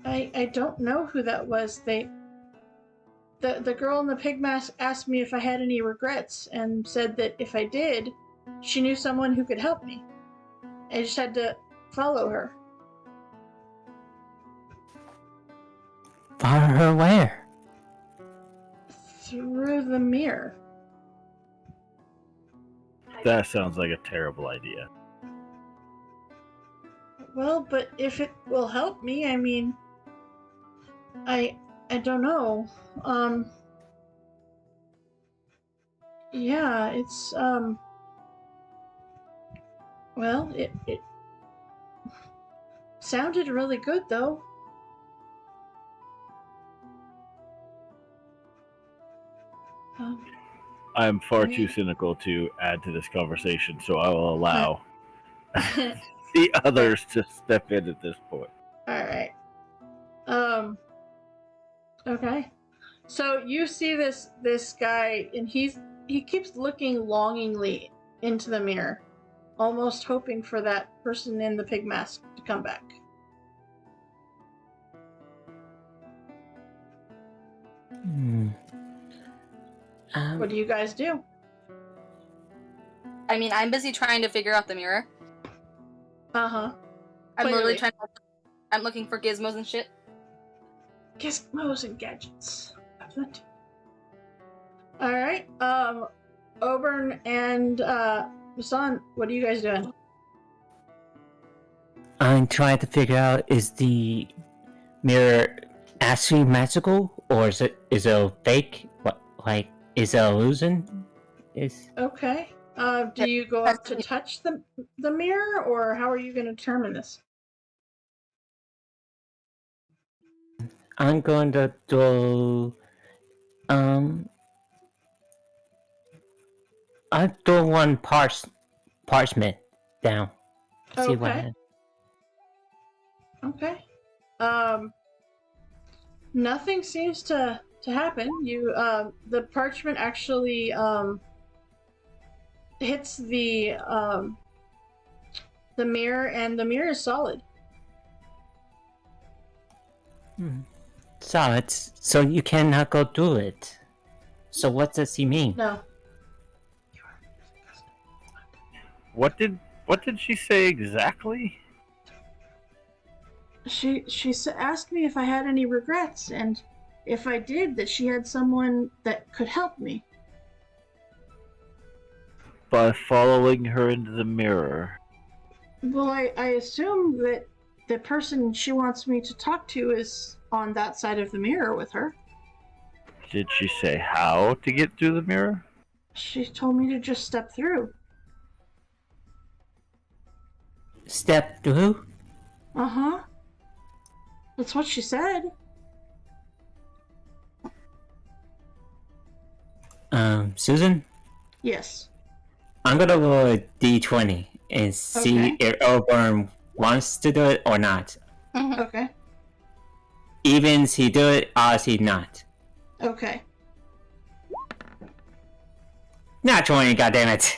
I don't know who that was. The girl in the pig mask asked me if I had any regrets and said that if I did, she knew someone who could help me. I just had to follow her. Follow her where? Through the mirror. That sounds like a terrible idea. Well, but if it will help me, I mean, I don't know. Yeah, it's well, it sounded really good though. I'm far too cynical to add to this conversation, so I will allow the others to step in at this point. All right. Okay. So you see this guy, and he keeps looking longingly into the mirror, almost hoping for that person in the pig mask to come back. What do you guys do? I mean, I'm busy trying to figure out the mirror. Uh-huh. I'm literally Clearly. I'm looking for gizmos and shit. Gizmos and gadgets. Excellent. All right. Oberon and Masan, what are you guys doing? I'm trying to figure out, is the mirror actually magical, or is it fake? What, like, is it an illusion? Okay. Do you go up to touch the mirror, or how are you going to determine this? I'm going to do I throw one parchment down. See what Okay. happens. Okay. Nothing seems to happen. You the parchment actually hits the mirror, and the mirror is solid. Solid. So you cannot go through it. So what does he mean? No. What did she say exactly? She asked me if I had any regrets, and if I did, that she had someone that could help me. By following her into the mirror. Well, I assume that the person she wants me to talk to is on that side of the mirror with her. Did she say how to get through the mirror? She told me to just step through. Step through? Uh-huh. That's what she said. Susan? Yes. I'm gonna roll a d20 and see Okay. if Oberon wants to do it or not. Okay. Evens he do it, odds he not. Okay. Not 20, goddammit.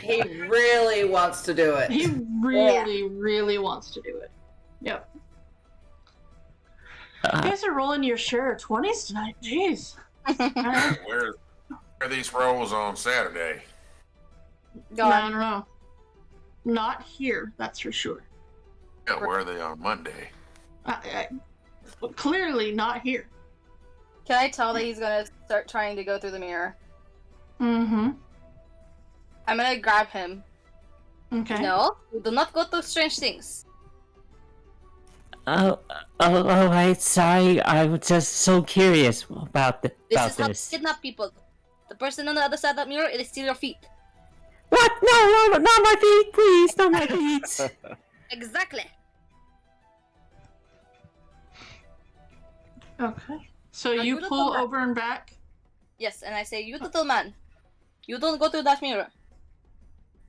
He really wants to do it. He really wants to do it. Yep. You guys are rolling your share of 20s tonight. Jeez. Where are these rolls on Saturday? I don't know. Not here, that's for sure. Yeah, where are they on Monday? Clearly not here. Can I tell that he's gonna start trying to go through the mirror? Mm-hmm. I'm gonna grab him. Okay. No, you do not go through strange things. Alright, sorry, I was just so curious about This about is how to this. kidnap people. The person on the other side of that mirror, it is steal your feet. What? No, not my feet, please, not my feet. Exactly. Okay. So Are you you the pull one that- Oberon back. Yes, and I say, you little man, you don't go through that mirror.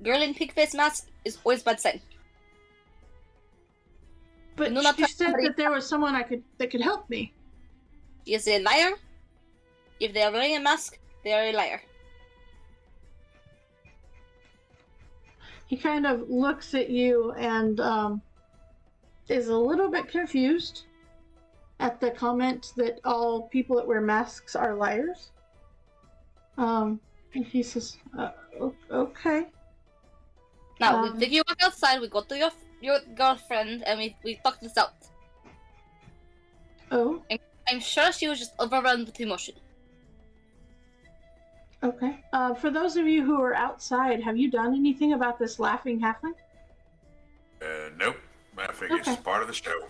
Girl in pig face mask is always bad sign. But No, not she said somebody- that there was someone that could help me. She is a liar. If they are wearing a mask, they are a liar. He kind of looks at you and is a little bit confused at the comment that all people that wear masks are liars. And he says, okay. Now, Um, we take you back outside, we go to your girlfriend, and we talk this out. Oh, I'm sure she was just overwhelmed with emotion. okay. For those of you who are outside, have you done anything about this laughing halfling? Nope. I figure it's Okay. just part of the show.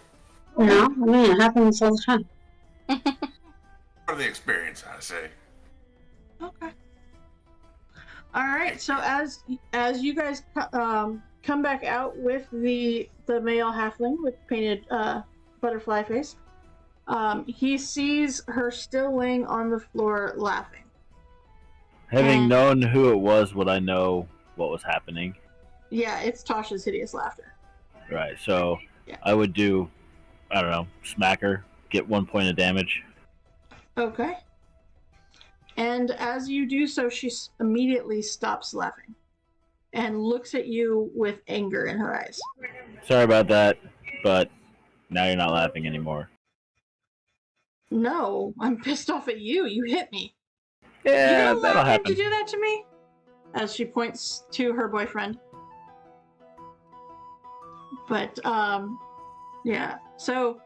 No, I mean, it happens all the time. Part of the experience, I say. Okay. All right. So as you guys come back out with the male halfling with painted butterfly face, he sees her still laying on the floor laughing. Having known who it was, would I know what was happening? Yeah, it's Tasha's hideous laughter. Right, so Yeah. I would do, I don't know, smack her, get 1 point of damage. Okay. And as you do so, she immediately stops laughing and looks at you with anger in her eyes. Sorry about that, but now you're not laughing anymore. No, I'm pissed off at you. You hit me. Yeah, You don't that'll allow him to happen. do that to me? As she points to her boyfriend. But, yeah. So,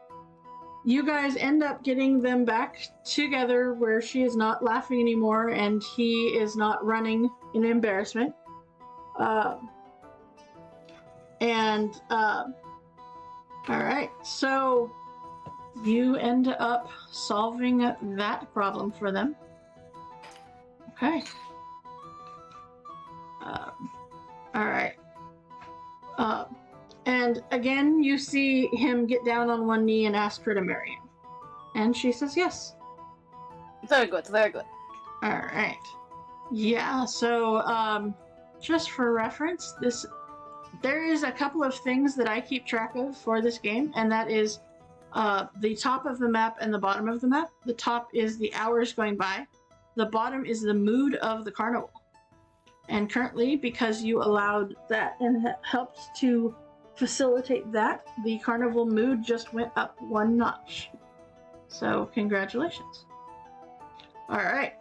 you guys end up getting them back together where she is not laughing anymore and he is not running in embarrassment. Alright, so you end up solving that problem for them. Okay. Alright. And again, you see him get down on one knee and ask her to marry him. And she says yes. Very good, very good. Alright. Yeah, so, just for reference, there is a couple of things that I keep track of for this game, and that is the top of the map and the bottom of the map. The top is the hours going by. The bottom is the mood of the carnival. And currently, because you allowed that and helped to facilitate that, the carnival mood just went up 1 notch. So, congratulations. Alright.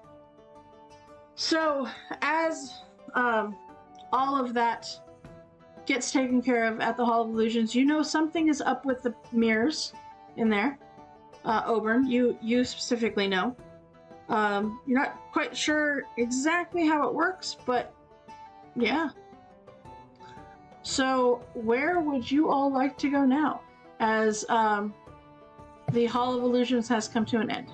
So, as all of that gets taken care of at the Hall of Illusions, you know something is up with the mirrors in there. Oberon, you specifically know. You're not quite sure exactly how it works, but yeah. So, where would you all like to go now, as the Hall of Illusions has come to an end?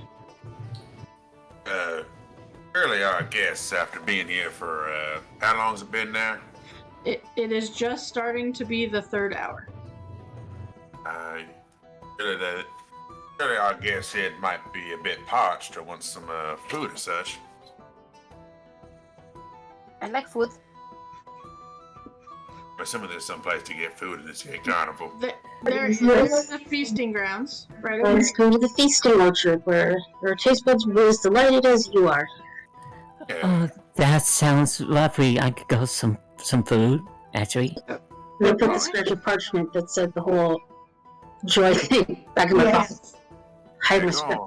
Early our guests after being here for, how long's it been now? It is just starting to be the 3rd hour. Really our guest here might be a bit parched or want some, food or such. I like food. But some of there's some place to get food in this here carnival. There is the feasting grounds, right over Let's go to the feasting orchard where your taste buds were as delighted as you are. Yeah. Oh, that sounds lovely. I could go some food, actually. And I put the scratch of parchment that said the whole joy thing back in my pocket. Hide my script.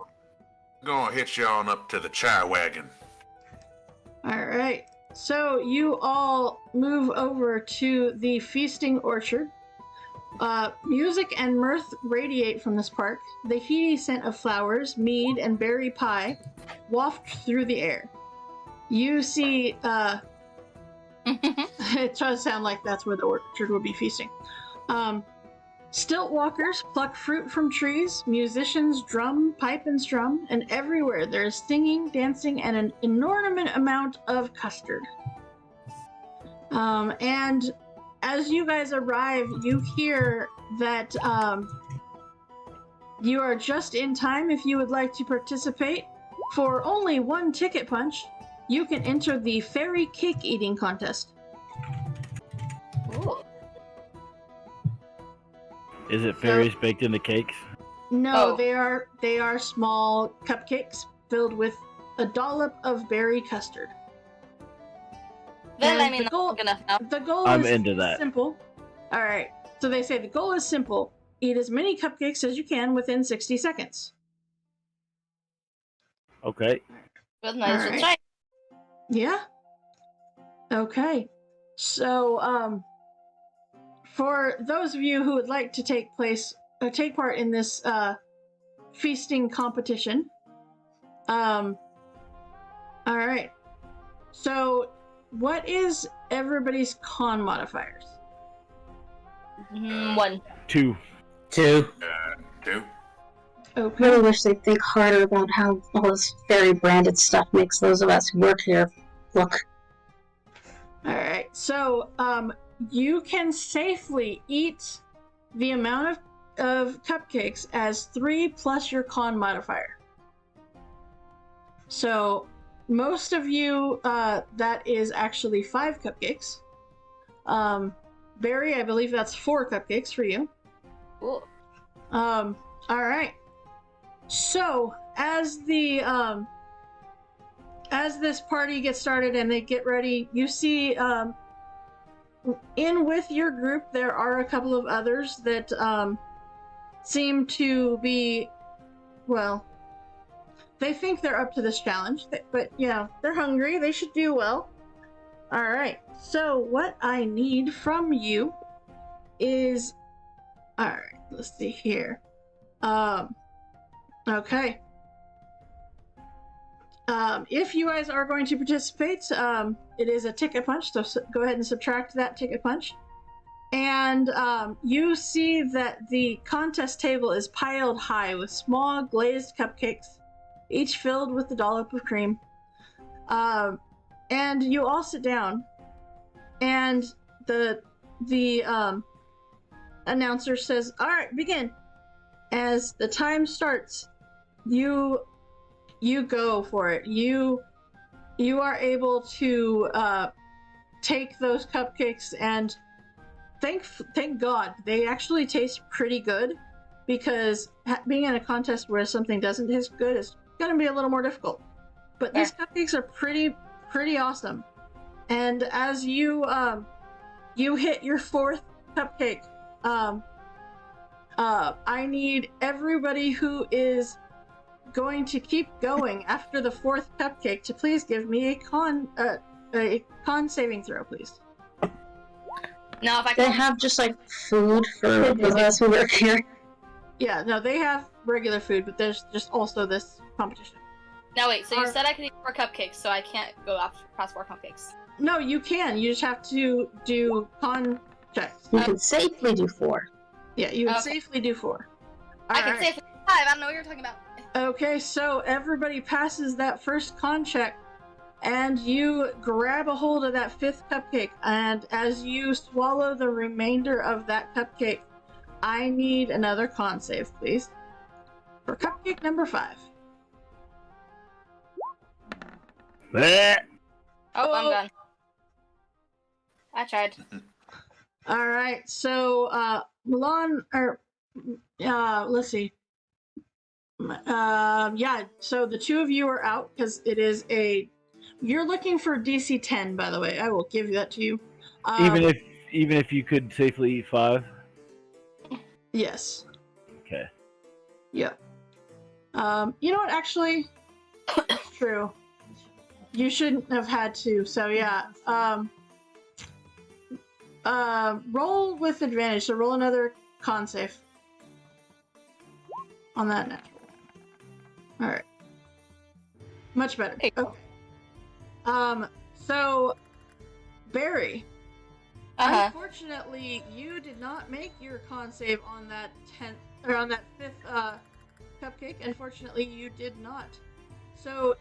Gonna hitch you on up to the chai wagon. Alright, so you all move over to the feasting orchard. Music and mirth radiate from this park. The heady scent of flowers, mead, and berry pie waft through the air. You see, it does sound like that's where the orchard would be feasting. Stilt walkers pluck fruit from trees, musicians drum, pipe, and strum, and everywhere there is singing, dancing, and an inordinate amount of custard. And as you guys arrive, you hear that you are just in time if you would like to participate. For only 1 ticket punch, you can enter the fairy cake eating contest. Ooh. Is it fairies baked into cakes? No, Oh. they are small cupcakes filled with a dollop of berry custard. Then And I mean, the goal- not good enough now. The goal I'm is into that. simple. All right. So they say the goal is simple. Eat as many cupcakes as you can within 60 seconds. Okay. Good night. Alright. Try. Yeah. Okay. So, for those of you who would like to take part in this feasting competition, all right. So, what is everybody's con modifiers? 1. 2. 2. I Okay. really wish they'd think harder about how all this fairy branded stuff makes those of us who work here look. All right. So, you can safely eat the amount of cupcakes as 3 plus your con modifier. So, most of you, that is actually 5 cupcakes. Barry, I believe that's 4 cupcakes for you. Ooh. All right. So, as this party gets started and they get ready, you see, in with your group, there are a couple of others that seem to be, well, they think they're up to this challenge, but yeah, they're hungry. They should do well. All right. So what I need from you is, all right. Let's see here. Okay. If you guys are going to participate, it is a ticket punch, so go ahead and subtract that ticket punch. And you see that the contest table is piled high with small glazed cupcakes, each filled with a dollop of cream. And you all sit down, and the announcer says, "All right, begin." As the time starts, you go for it. You are able to take those cupcakes, and thank God they actually taste pretty good, because being in a contest where something doesn't taste good is going to be a little more difficult. But these cupcakes are pretty awesome. And as you hit your 4th cupcake, I need everybody who is going to keep going after the 4th cupcake to please give me a con saving throw, please. Now, if I They can, have just like food for those of us who work here. Yeah, no, they have regular food, but there's just also this competition. now wait. So you said I could eat 4 cupcakes, so I can't go past 4 cupcakes. No, you can. You just have to do con checks. You can safely do 4. Yeah, you would Okay. safely do 4. I can Alright. say 5. I don't know what you're talking about. Okay, so everybody passes that first con check, and you grab a hold of that 5th cupcake, and as you swallow the remainder of that cupcake, I need another con save, please. For cupcake number 5. Bleh. Oh, I'm Oh. done. I tried. All right, so Milan, or let's see. Yeah, so the two of you are out because it is a. You're looking for DC 10, by the way. I will give that to you. Even if you could safely eat 5. Yes. Okay. Yep. You know what? Actually, it's true. You shouldn't have had to. So yeah. Roll with advantage. So roll another con save on that natural. All right. Much better. Hey. Okay. So Barry. Unfortunately, you did not make your con save on that 10th or on that 5th cupcake. Unfortunately, you did not. So,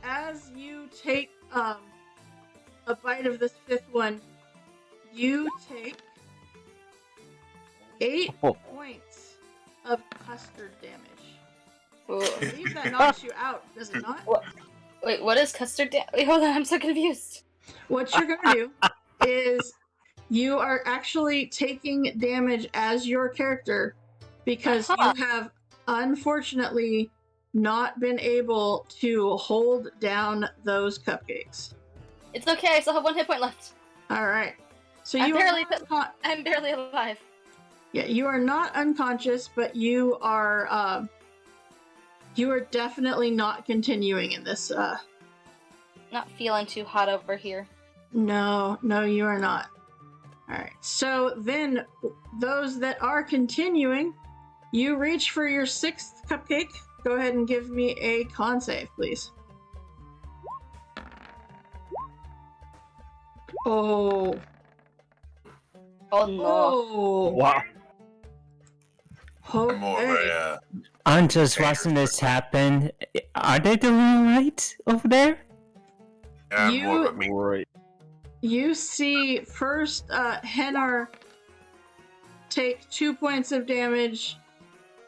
as you take a bite of this 5th one, you take 8 points of custard damage. I believe that knocks you out, does it not? Wait, what is custard Wait, hold on, I'm so confused. What you're gonna do is you are actually taking damage as your character because you have unfortunately not been able to hold down those cupcakes. It's okay, I still have 1 hit point left. Alright. So I'm you I'm barely alive. Yeah, you are not unconscious, but you are definitely not continuing in this Not feeling too hot over here. No, you are not. Alright, so then those that are continuing, you reach for your 6th cupcake. Go ahead and give me a con save, please. Oh. Oh no. Oh. Wow. Okay. More of a, I'm just watching this happen. Are they doing alright over there? more of a meat. Right. You see first Hennar take 2 points of damage,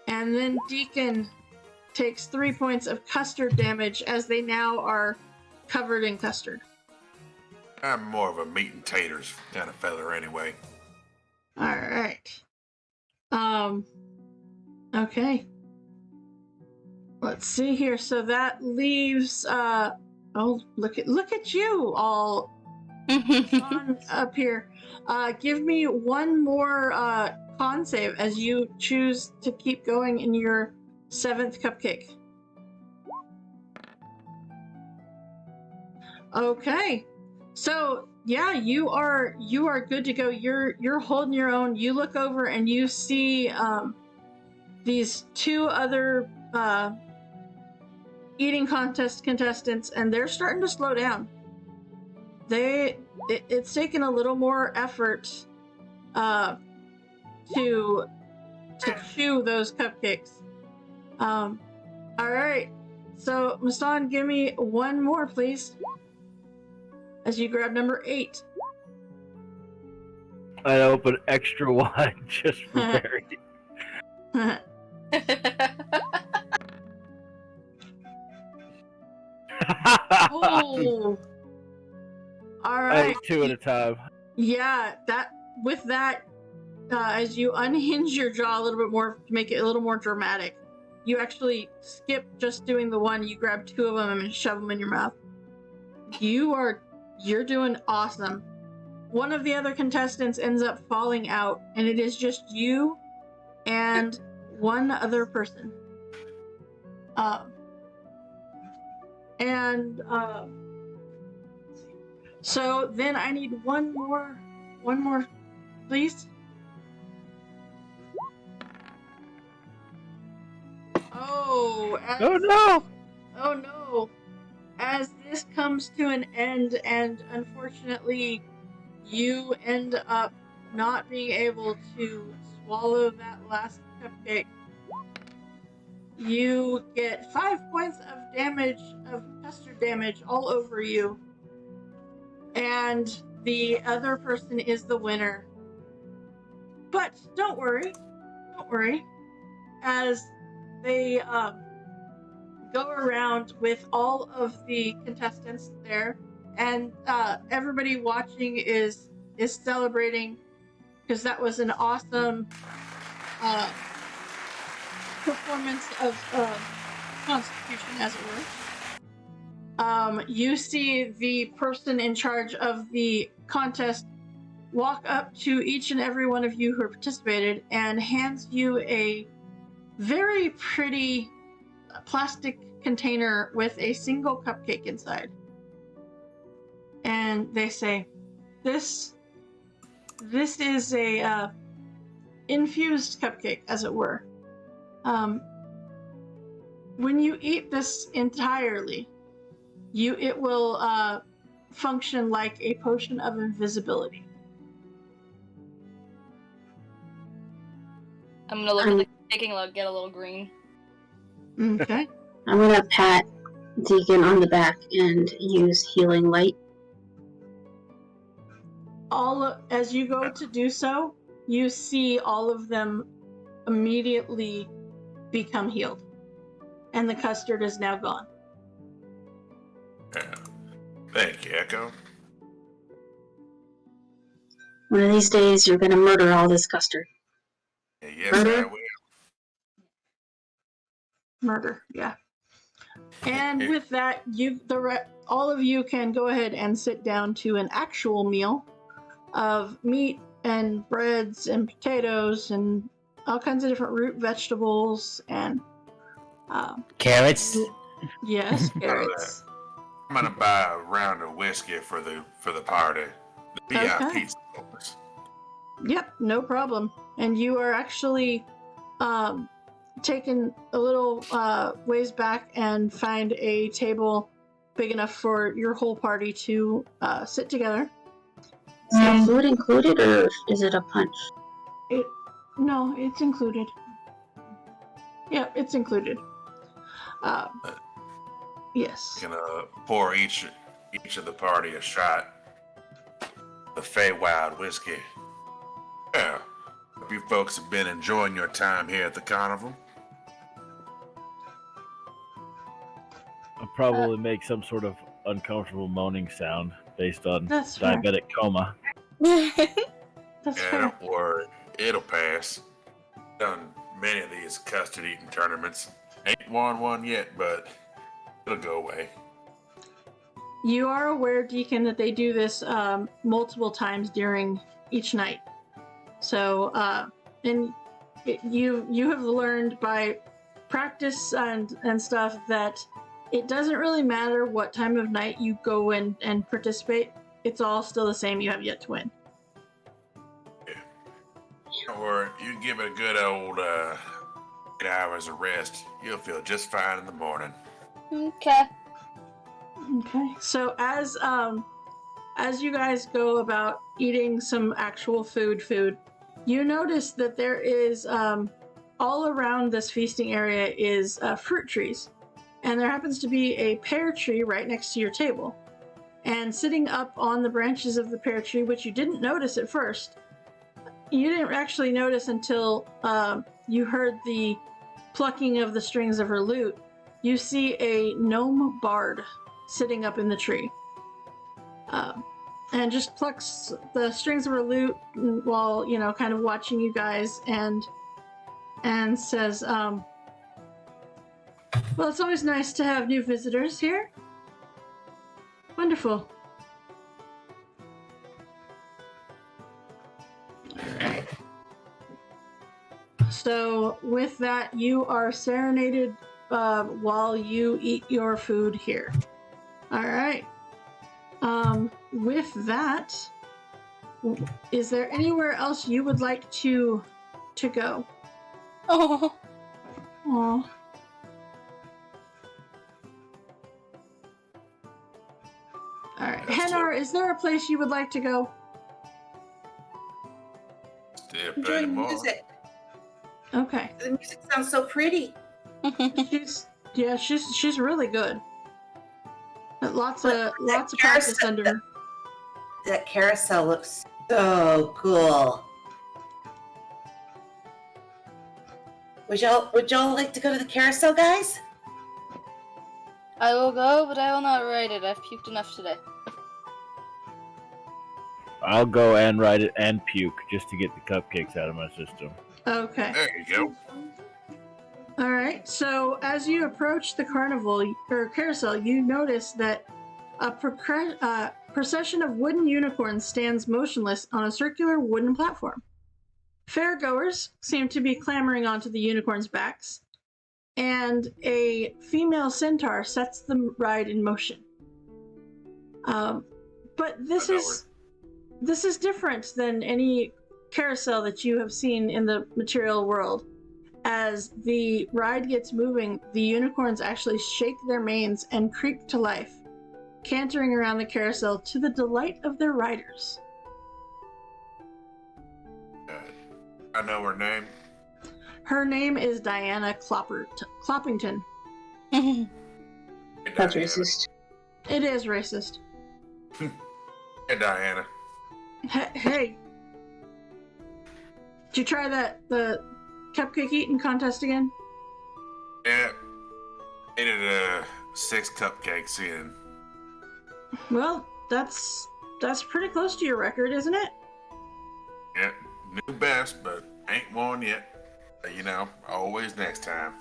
and then Deacon takes 3 points of custard damage as they now are covered in custard. I'm more of a meat and taters kind of feather anyway. Alright. Okay. Let's see here. So that leaves oh, look at you all on up here. Give me one more con save as you choose to keep going in your 7th cupcake. Okay. So yeah, you are good to go. You're holding your own. You look over and you see these 2 other eating contest contestants, and they're starting to slow down. It's taken a little more effort to chew those cupcakes. All right. So Mastan, give me one more, please. As you grab number 8. I open extra wide just for Barry. Oh. All right. 2 at a time. Yeah, as you unhinge your jaw a little bit more to make it a little more dramatic, you actually skip just doing the one. You grab 2 of them and shove them in your mouth. You're doing awesome. One of the other contestants ends up falling out, and it is just you and one other person. So then I need one more, please. Oh no! Oh no! As this comes to an end, and unfortunately, you end up not being able to swallow that last cupcake. You get 5 points of damage, of custard damage, all over you. And the other person is the winner. But don't worry, as they go around with all of the contestants there, and everybody watching is is celebrating because that was an awesome performance of Constitution, as it were. You see the person in charge of the contest walk up to each and every one of you who participated and hands you a very pretty plastic container with a single cupcake inside. And they say, this is a infused cupcake, as it were. When you eat this entirely, it will function like a potion of invisibility. I'm gonna look at the taking a look, get a little green. Okay. I'm gonna pat Deacon on the back and use healing light. As you go to do so, you see all of them immediately become healed. And the custard is now gone. Yeah. Thank you, Echo. One of these days, you're gonna murder all this custard. Yes, I will. Murder, yeah. And with that, all of you can go ahead and sit down to an actual meal of meat and breads and potatoes and all kinds of different root vegetables and Carrots? yes, carrots. I'm gonna buy a round of whiskey for the party. The VIP folks. Yep, no problem. And you are actually taken a little ways back and find a table big enough for your whole party to sit together. Is the food included, or is it a punch? No, it's included. Yep, it's included. Yes. Gonna pour each of the party a shot of Feywild whiskey. Yeah. Hope you folks have been enjoying your time here at the carnival. I'll probably make some sort of uncomfortable moaning sound based on That's fair. diabetic coma. That's Yeah, fair. don't worry. It'll pass. Done many of these custard eating tournaments. Ain't won one yet, but it'll go away. You are aware, Deacon, that they do this multiple times during each night. So, and you have learned by practice and stuff that it doesn't really matter what time of night you go in and participate. It's all still the same. You have yet to win. Or you give it a good old 8 hours of rest. You'll feel just fine in the morning. Okay. Okay. So as you guys go about eating some actual food, you notice that there is all around this feasting area is fruit trees, and there happens to be a pear tree right next to your table. And sitting up on the branches of the pear tree, which you didn't notice at first, you didn't actually notice until you heard the plucking of the strings of her lute. You see a gnome bard sitting up in the tree. And just plucks the strings of her lute while, kind of watching you guys and says, well, it's always nice to have new visitors here. Wonderful. Alright. So, with that, you are serenaded while you eat your food here. Alright. With that, is there anywhere else you would like to go? Oh. Aww. Alright. Henar, is there a place you would like to go? Still Enjoy plenty the more. music. Okay. The music sounds so pretty. She's really good. Lots of practice carousel- under her. That carousel looks so cool. Would y'all like to go to the carousel, guys? I will go, but I will not ride it. I've puked enough today. I'll go and ride it and puke just to get the cupcakes out of my system. Okay. There you go. All right. So as you approach the carnival or carousel, you notice that a procession of wooden unicorns stands motionless on a circular wooden platform. Fairgoers seem to be clambering onto the unicorns' backs, and a female centaur sets the ride in motion. But this is different than any carousel that you have seen in the material world. As the ride gets moving, the unicorns actually shake their manes and creep to life, cantering around the carousel to the delight of their riders. I know her name. Her name is Diana Cloppington. Hey, That's Diana. racist. It is racist. Hey, Diana. Hey, did you try the cupcake eating contest again? Yeah. Ate it 6 cupcakes in. Well, that's pretty close to your record, isn't it? Yeah. New best, but ain't won yet. You know, always next time.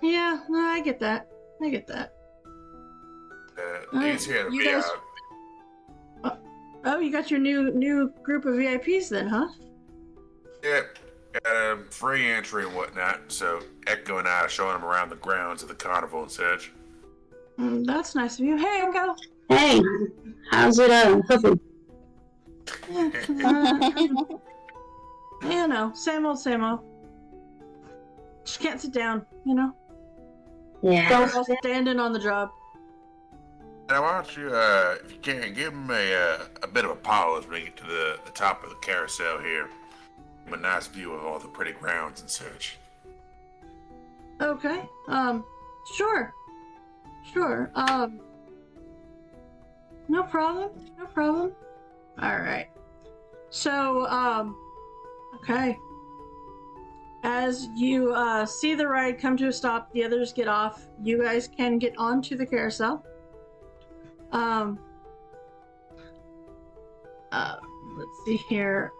Yeah, no, I get that. These here to you be guys- out. Oh, you got your new group of VIPs then, huh? Yep. Got free entry and whatnot, so Echo and I are showing them around the grounds of the carnival and such. That's nice of you. Hey, Echo. Hey, how's it hoofing? You know, same old, same old. Just can't sit down, you know? Yeah. All standing on the job. Now, why don't you, if you can, give them a bit of a pause when you get to the top of the carousel here. Give 'em a nice view of all the pretty grounds and such. Okay. Sure. No problem. All right. So, okay. As you see the ride come to a stop, the others get off. You guys can get onto the carousel. Let's see here.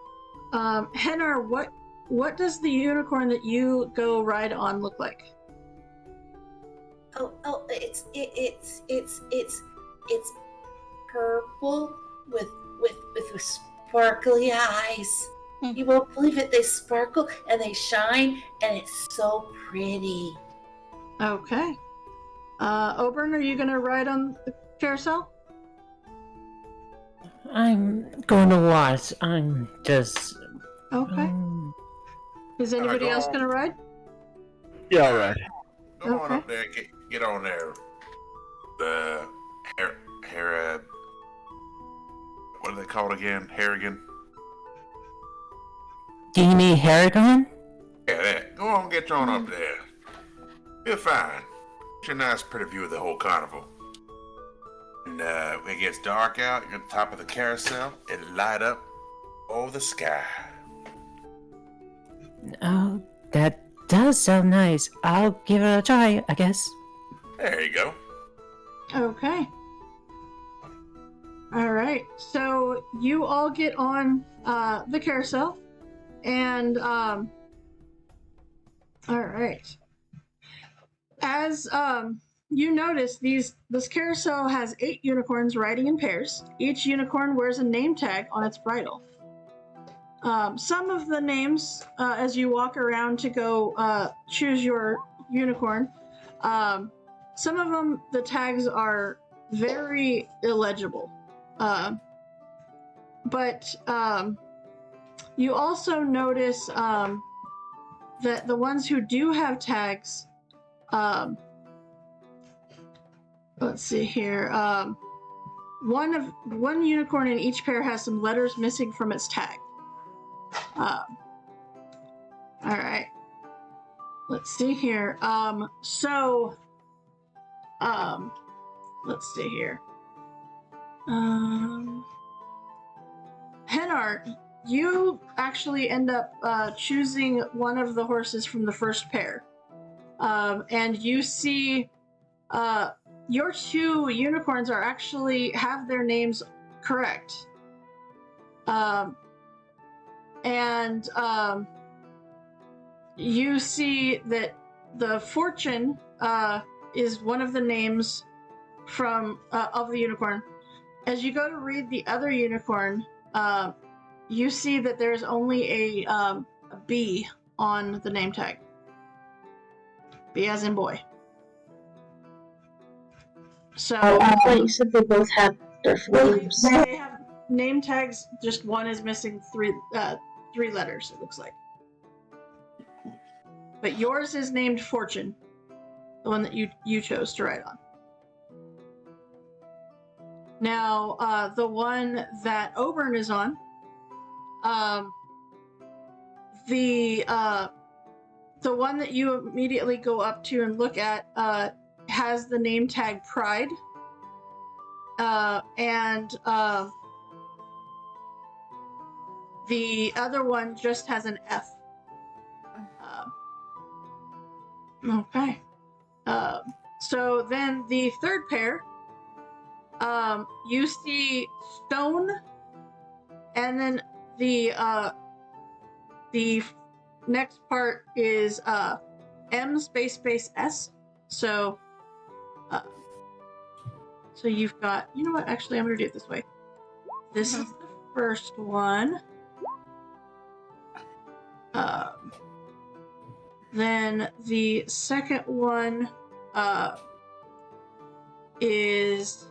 Hennar, what does the unicorn that you go ride on look like? Oh, it's purple with sparkly eyes. You won't believe it. They sparkle and they shine, and it's so pretty. Okay. Oberon, are you gonna ride on the carousel? I'm going to watch. I'm just. Okay. Is anybody go else on. gonna ride? Yeah, all right. Go on Okay. up there, get on there. The what are they called again? Harrigan? Do you mean Harrigan? Yeah, that. Go on, get you on up there. You're fine. Get you a nice, pretty view of the whole carnival. And when it gets dark out, you're at the top of the carousel. It'll light up all the sky. Oh, that does sound nice. I'll give it a try, I guess. There you go. Okay. All right. So you all get on the carousel, and all right. As you notice, this carousel has 8 unicorns riding in pairs. Each unicorn wears a name tag on its bridle. Some of the names, as you walk around to go choose your unicorn, some of them, the tags are very illegible. But you also notice that the ones who do have tags, let's see here, one unicorn in each pair has some letters missing from its tag. All right. Let's see here. Let's see here. Hennar, you actually end up choosing one of the horses from the first pair. And you see your 2 unicorns are actually have their names correct. And you see that the Fortune is one of the names from of the unicorn. As you go to read the other unicorn, you see that there's only a B on the name tag. B as in boy. So you said they both have their full names. they have name tags. Just one is missing three letters. It looks like. But yours is named Fortune, the one that you chose to write on. Now, the one that Oberon is on, the one that you immediately go up to and look at has the name tag Pride, and the other one just has an F. Okay. So then the third pair, you see Stone, and then the next part is M space S. So so you've got, you know what? Actually, I'm gonna do it this way. This is the first one. Then the second one is,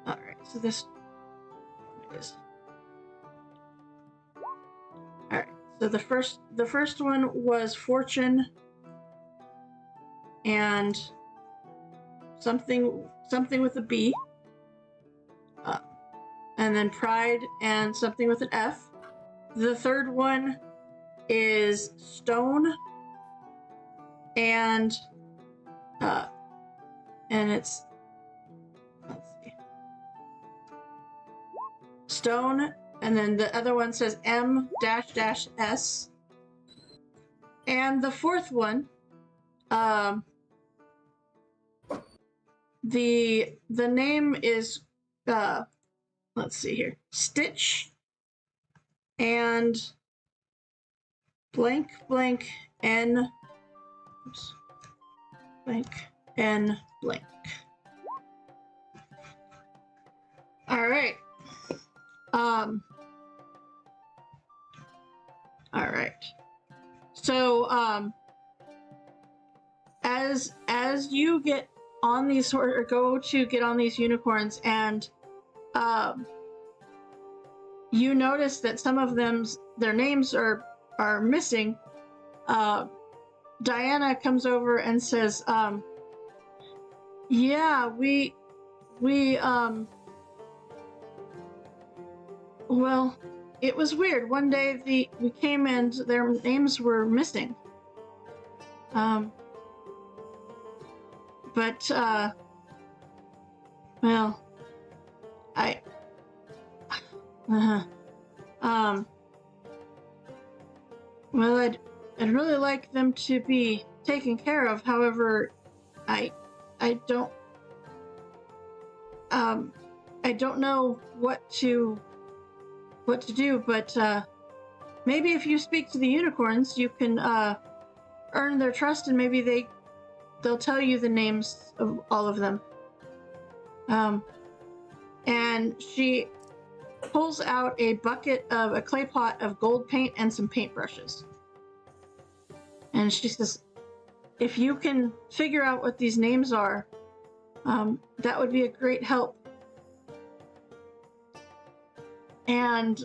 all right. So this is, all right. So the first one was Fortune and something with a B, and then Pride and something with an F. The third one is Stone and it's, let's see, Stone, and then the other one says M dash S, and the fourth one, the name is let's see here, Stitch and blank N, oops, blank N blank. All right. All right. So as you get on these, or go to get on these unicorns, and you notice that some of them, their names are missing. Diana comes over and says, yeah, we well, it was weird. One day we came and their names were missing. But well, well, I'd really like them to be taken care of. However, I don't know what to do, but maybe if you speak to the unicorns, you can earn their trust, and maybe they'll tell you the names of all of them. And she pulls out a clay pot of gold paint and some paintbrushes. And she says, if you can figure out what these names are, that would be a great help. And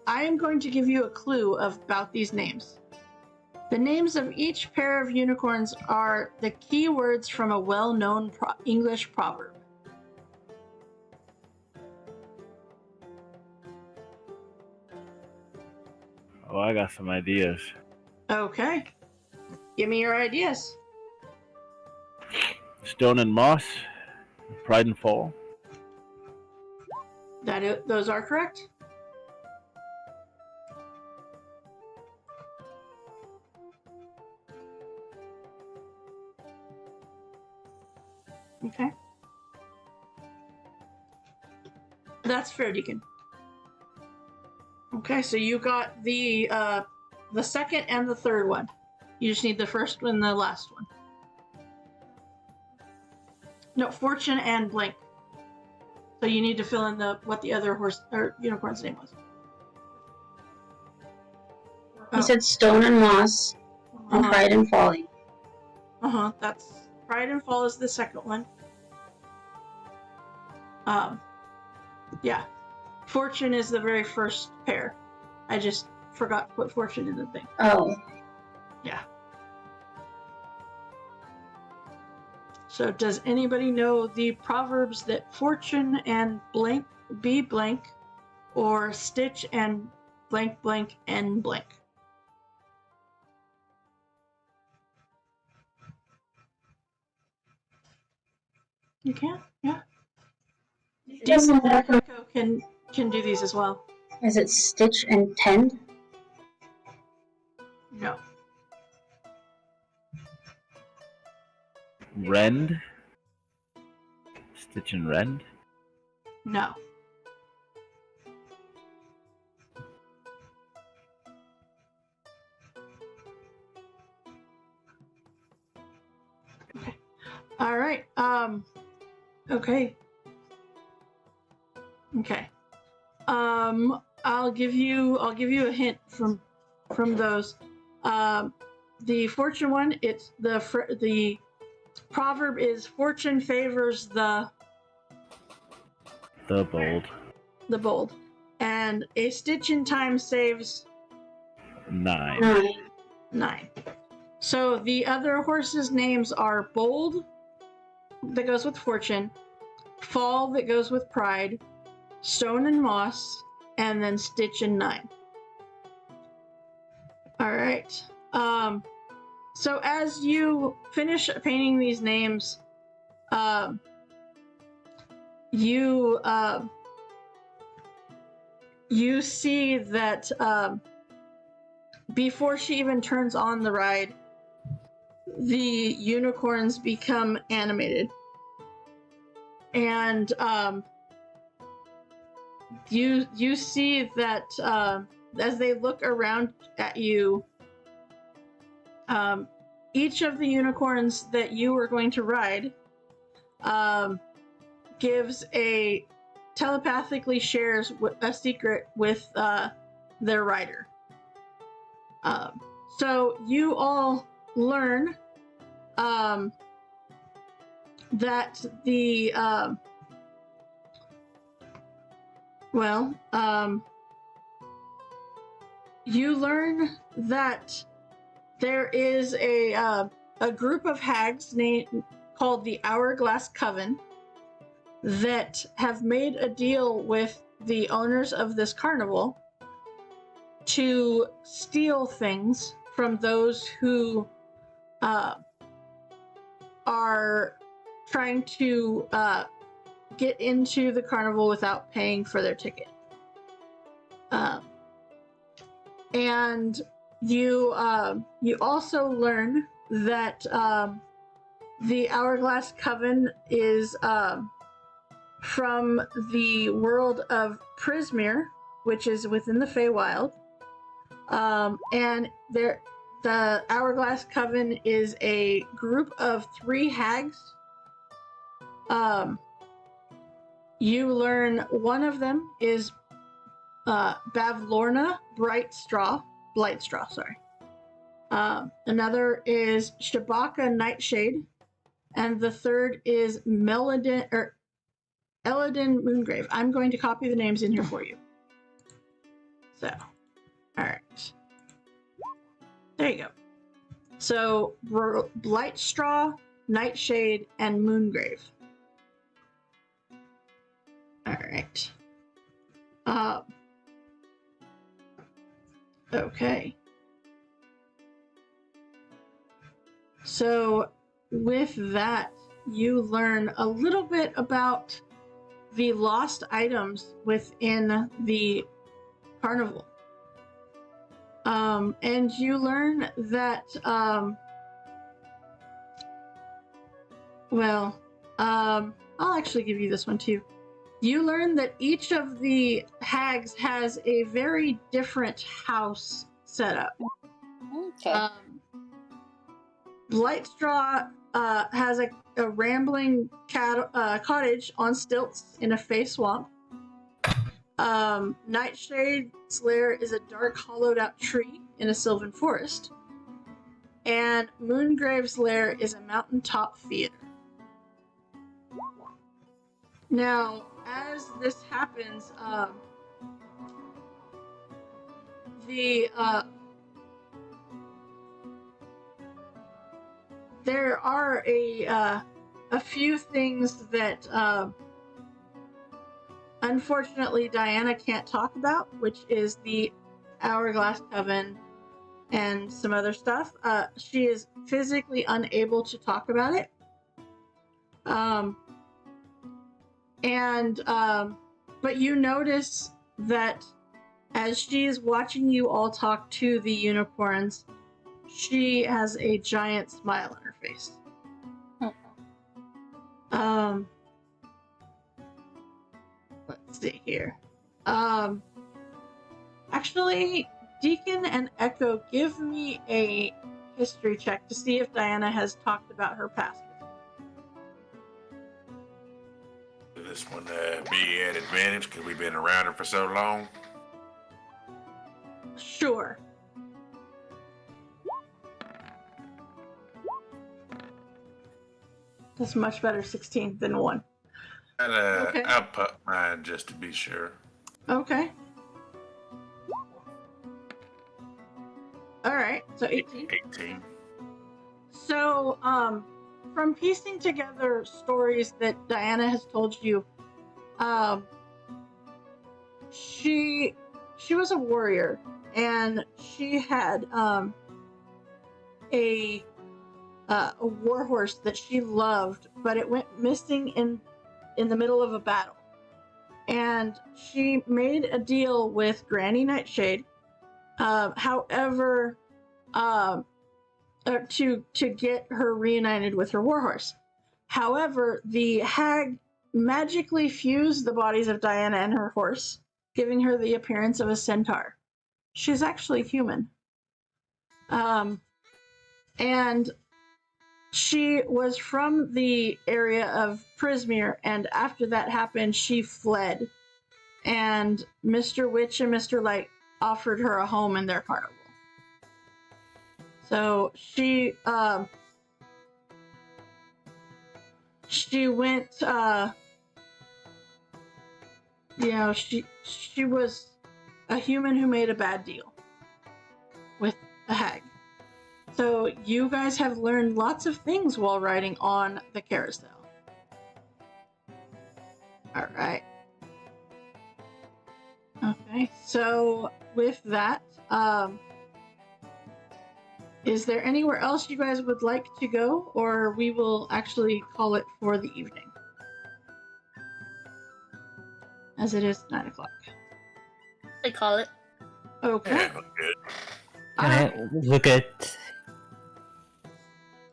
I am going to give you a clue about these names. The names of each pair of unicorns are the key words from a well-known English proverb. Oh, I got some ideas. Okay. Give me your ideas. Stone and Moss, Pride and Fall. Those are correct. Okay. That's fair, Deacon. Okay, so you got the second and the third one. You just need the first one and the last one. No, Fortune and Blank. So you need to fill in what the other horse or unicorn's name was. You said Stone and Moss and Pride and Folly. That's Pride and Fall is the second one. Yeah. Fortune is the very first pair. I just forgot to put Fortune in the thing. Oh. Yeah. So does anybody know the proverbs that Fortune and blank be blank, or Stitch and blank blank and blank? You can? Yeah. Jason Echo can do these as well. Is it Stitch and Tend? No. Rend? Stitch and Rend? No. Okay. All right. Okay. Okay. I'll give you a hint from those. The Fortune one, it's the proverb is fortune favors the bold. The bold. And a stitch in time saves 9. 9. So the other horses' names are Bold, that goes with Fortune, Fall, that goes with Pride, Stone and Moss, and then Stitch and 9. All right. So as you finish painting these names, you see that before she even turns on the ride, the unicorns become animated, and you see that as they look around at you, each of the unicorns that you are going to ride telepathically shares a secret with their rider. So you all learn that the you learn that there is a group of hags called the Hourglass Coven that have made a deal with the owners of this carnival to steal things from those who are trying to get into the carnival without paying for their ticket. And you also learn that the Hourglass Coven is from the world of Prismere, which is within the Feywild. And the Hourglass Coven is a group of 3 hags. You learn one of them is Bavlorna Blightstraw, sorry. Another is Shabaka Nightshade, and the third is Eladin Moongrave. I'm going to copy the names in here for you. So, all right. There you go. So, Blightstraw, Nightshade, and Moongrave. All right. Okay. So, with that, you learn a little bit about the lost items within the carnival. And you learn that, I'll actually give you this one too. you learn that each of the hags has a very different house setup. Okay. Lightstraw has a rambling cottage on stilts in a fey swamp. Nightshade's lair is a dark, hollowed-out tree in a sylvan forest. And Moongrave's lair is a mountaintop theater. Now, as this happens, there are a few things that unfortunately Diana can't talk about, which is the Hourglass Coven and some other stuff. She is physically unable to talk about it. But you notice that as she is watching you all talk to the unicorns, she has a giant smile on her face. Let's see here. Actually, Deacon and Echo, give me a history check to see if Diana has talked about her past. Will this one be an advantage because we've been around her for so long? Sure. That's much better 16 than 1. Okay. I'll put mine just to be sure. Okay. Alright, so 18. 18. So, from piecing together stories that Diana has told you, she was a warrior, and she had a warhorse that she loved, but it went missing in the middle of a battle. And she made a deal with Granny Nightshade, however, to get her reunited with her warhorse. However, the hag magically fused the bodies of Diana and her horse, giving her the appearance of a centaur. She's actually human. And she was from the area of Prismere, and after that happened, she fled. And Mr. Witch and Mr. Light offered her a home in their carnival. So she went, she was a human who made a bad deal with a hag. So you guys have learned lots of things while riding on the carousel. All right. Okay, so with that, is there anywhere else you guys would like to go, or we will actually call it for the evening? As it is 9 o'clock. I call it. Okay. Yeah, good. Look at.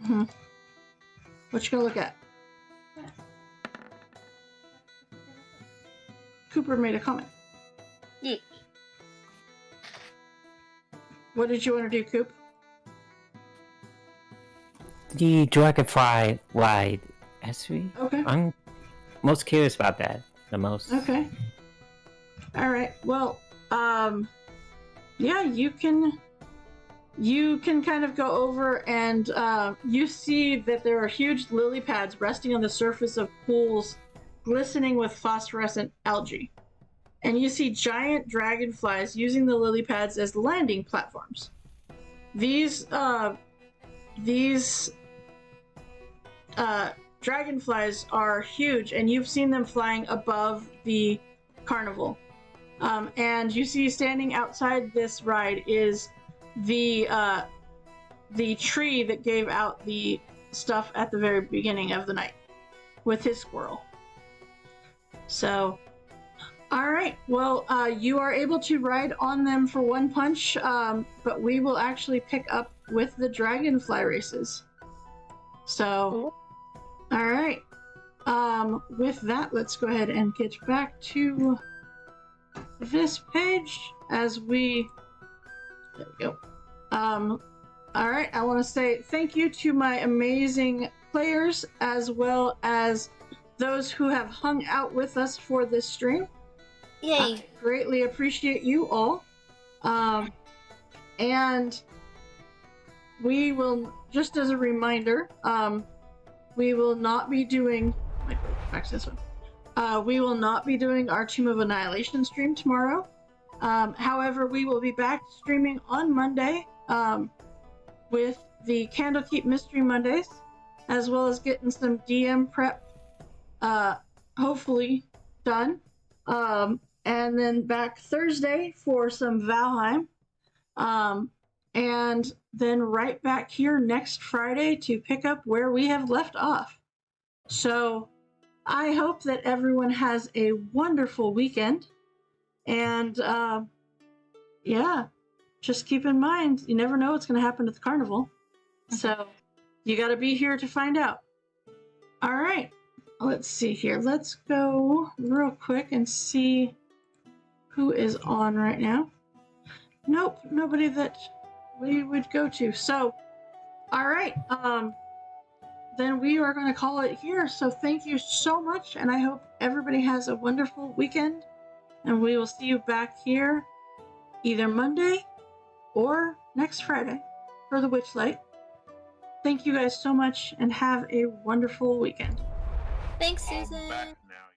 Mm-hmm. What you gonna look at? Cooper made a comment. Yeah. What did you want to do, Coop? The dragonfly ride, Esri. Okay. I'm most curious about that the most. Okay. All right. Well, yeah, you can kind of go over and you see that there are huge lily pads resting on the surface of pools glistening with phosphorescent algae. And you see giant dragonflies using the lily pads as landing platforms. These dragonflies are huge, and you've seen them flying above the carnival. And you see standing outside this ride is the tree that gave out the stuff at the very beginning of the night with his squirrel. So, all right. Well, you are able to ride on them for one punch, but we will actually pick up with the dragonfly races. So, all right. with that, let's go ahead and get back to this page as we. There we go. All right, I want to say thank you to my amazing players as well as those who have hung out with us for this stream. Yay! I greatly appreciate you all. And we will, just as a reminder, we will not be doing. Back to this one. We will not be doing our Tomb of Annihilation stream tomorrow. However, we will be back streaming on Monday with the Candlekeep Mystery Mondays, as well as getting some DM prep, hopefully done. And then back Thursday for some Valheim. And then right back here next Friday to pick up where we have left off. So I hope that everyone has a wonderful weekend. And yeah, just keep in mind, you never know what's going to happen at the carnival. So you got to be here to find out. All right, let's see here. Let's go real quick and see who is on right now. Nope, nobody that we would go to. So, all right, then we are going to call it here. So thank you so much, and I hope everybody has a wonderful weekend. And we will see you back here either Monday or next Friday for the Witchlight. Thank you guys so much and have a wonderful weekend. Thanks, I'm Susan. back now.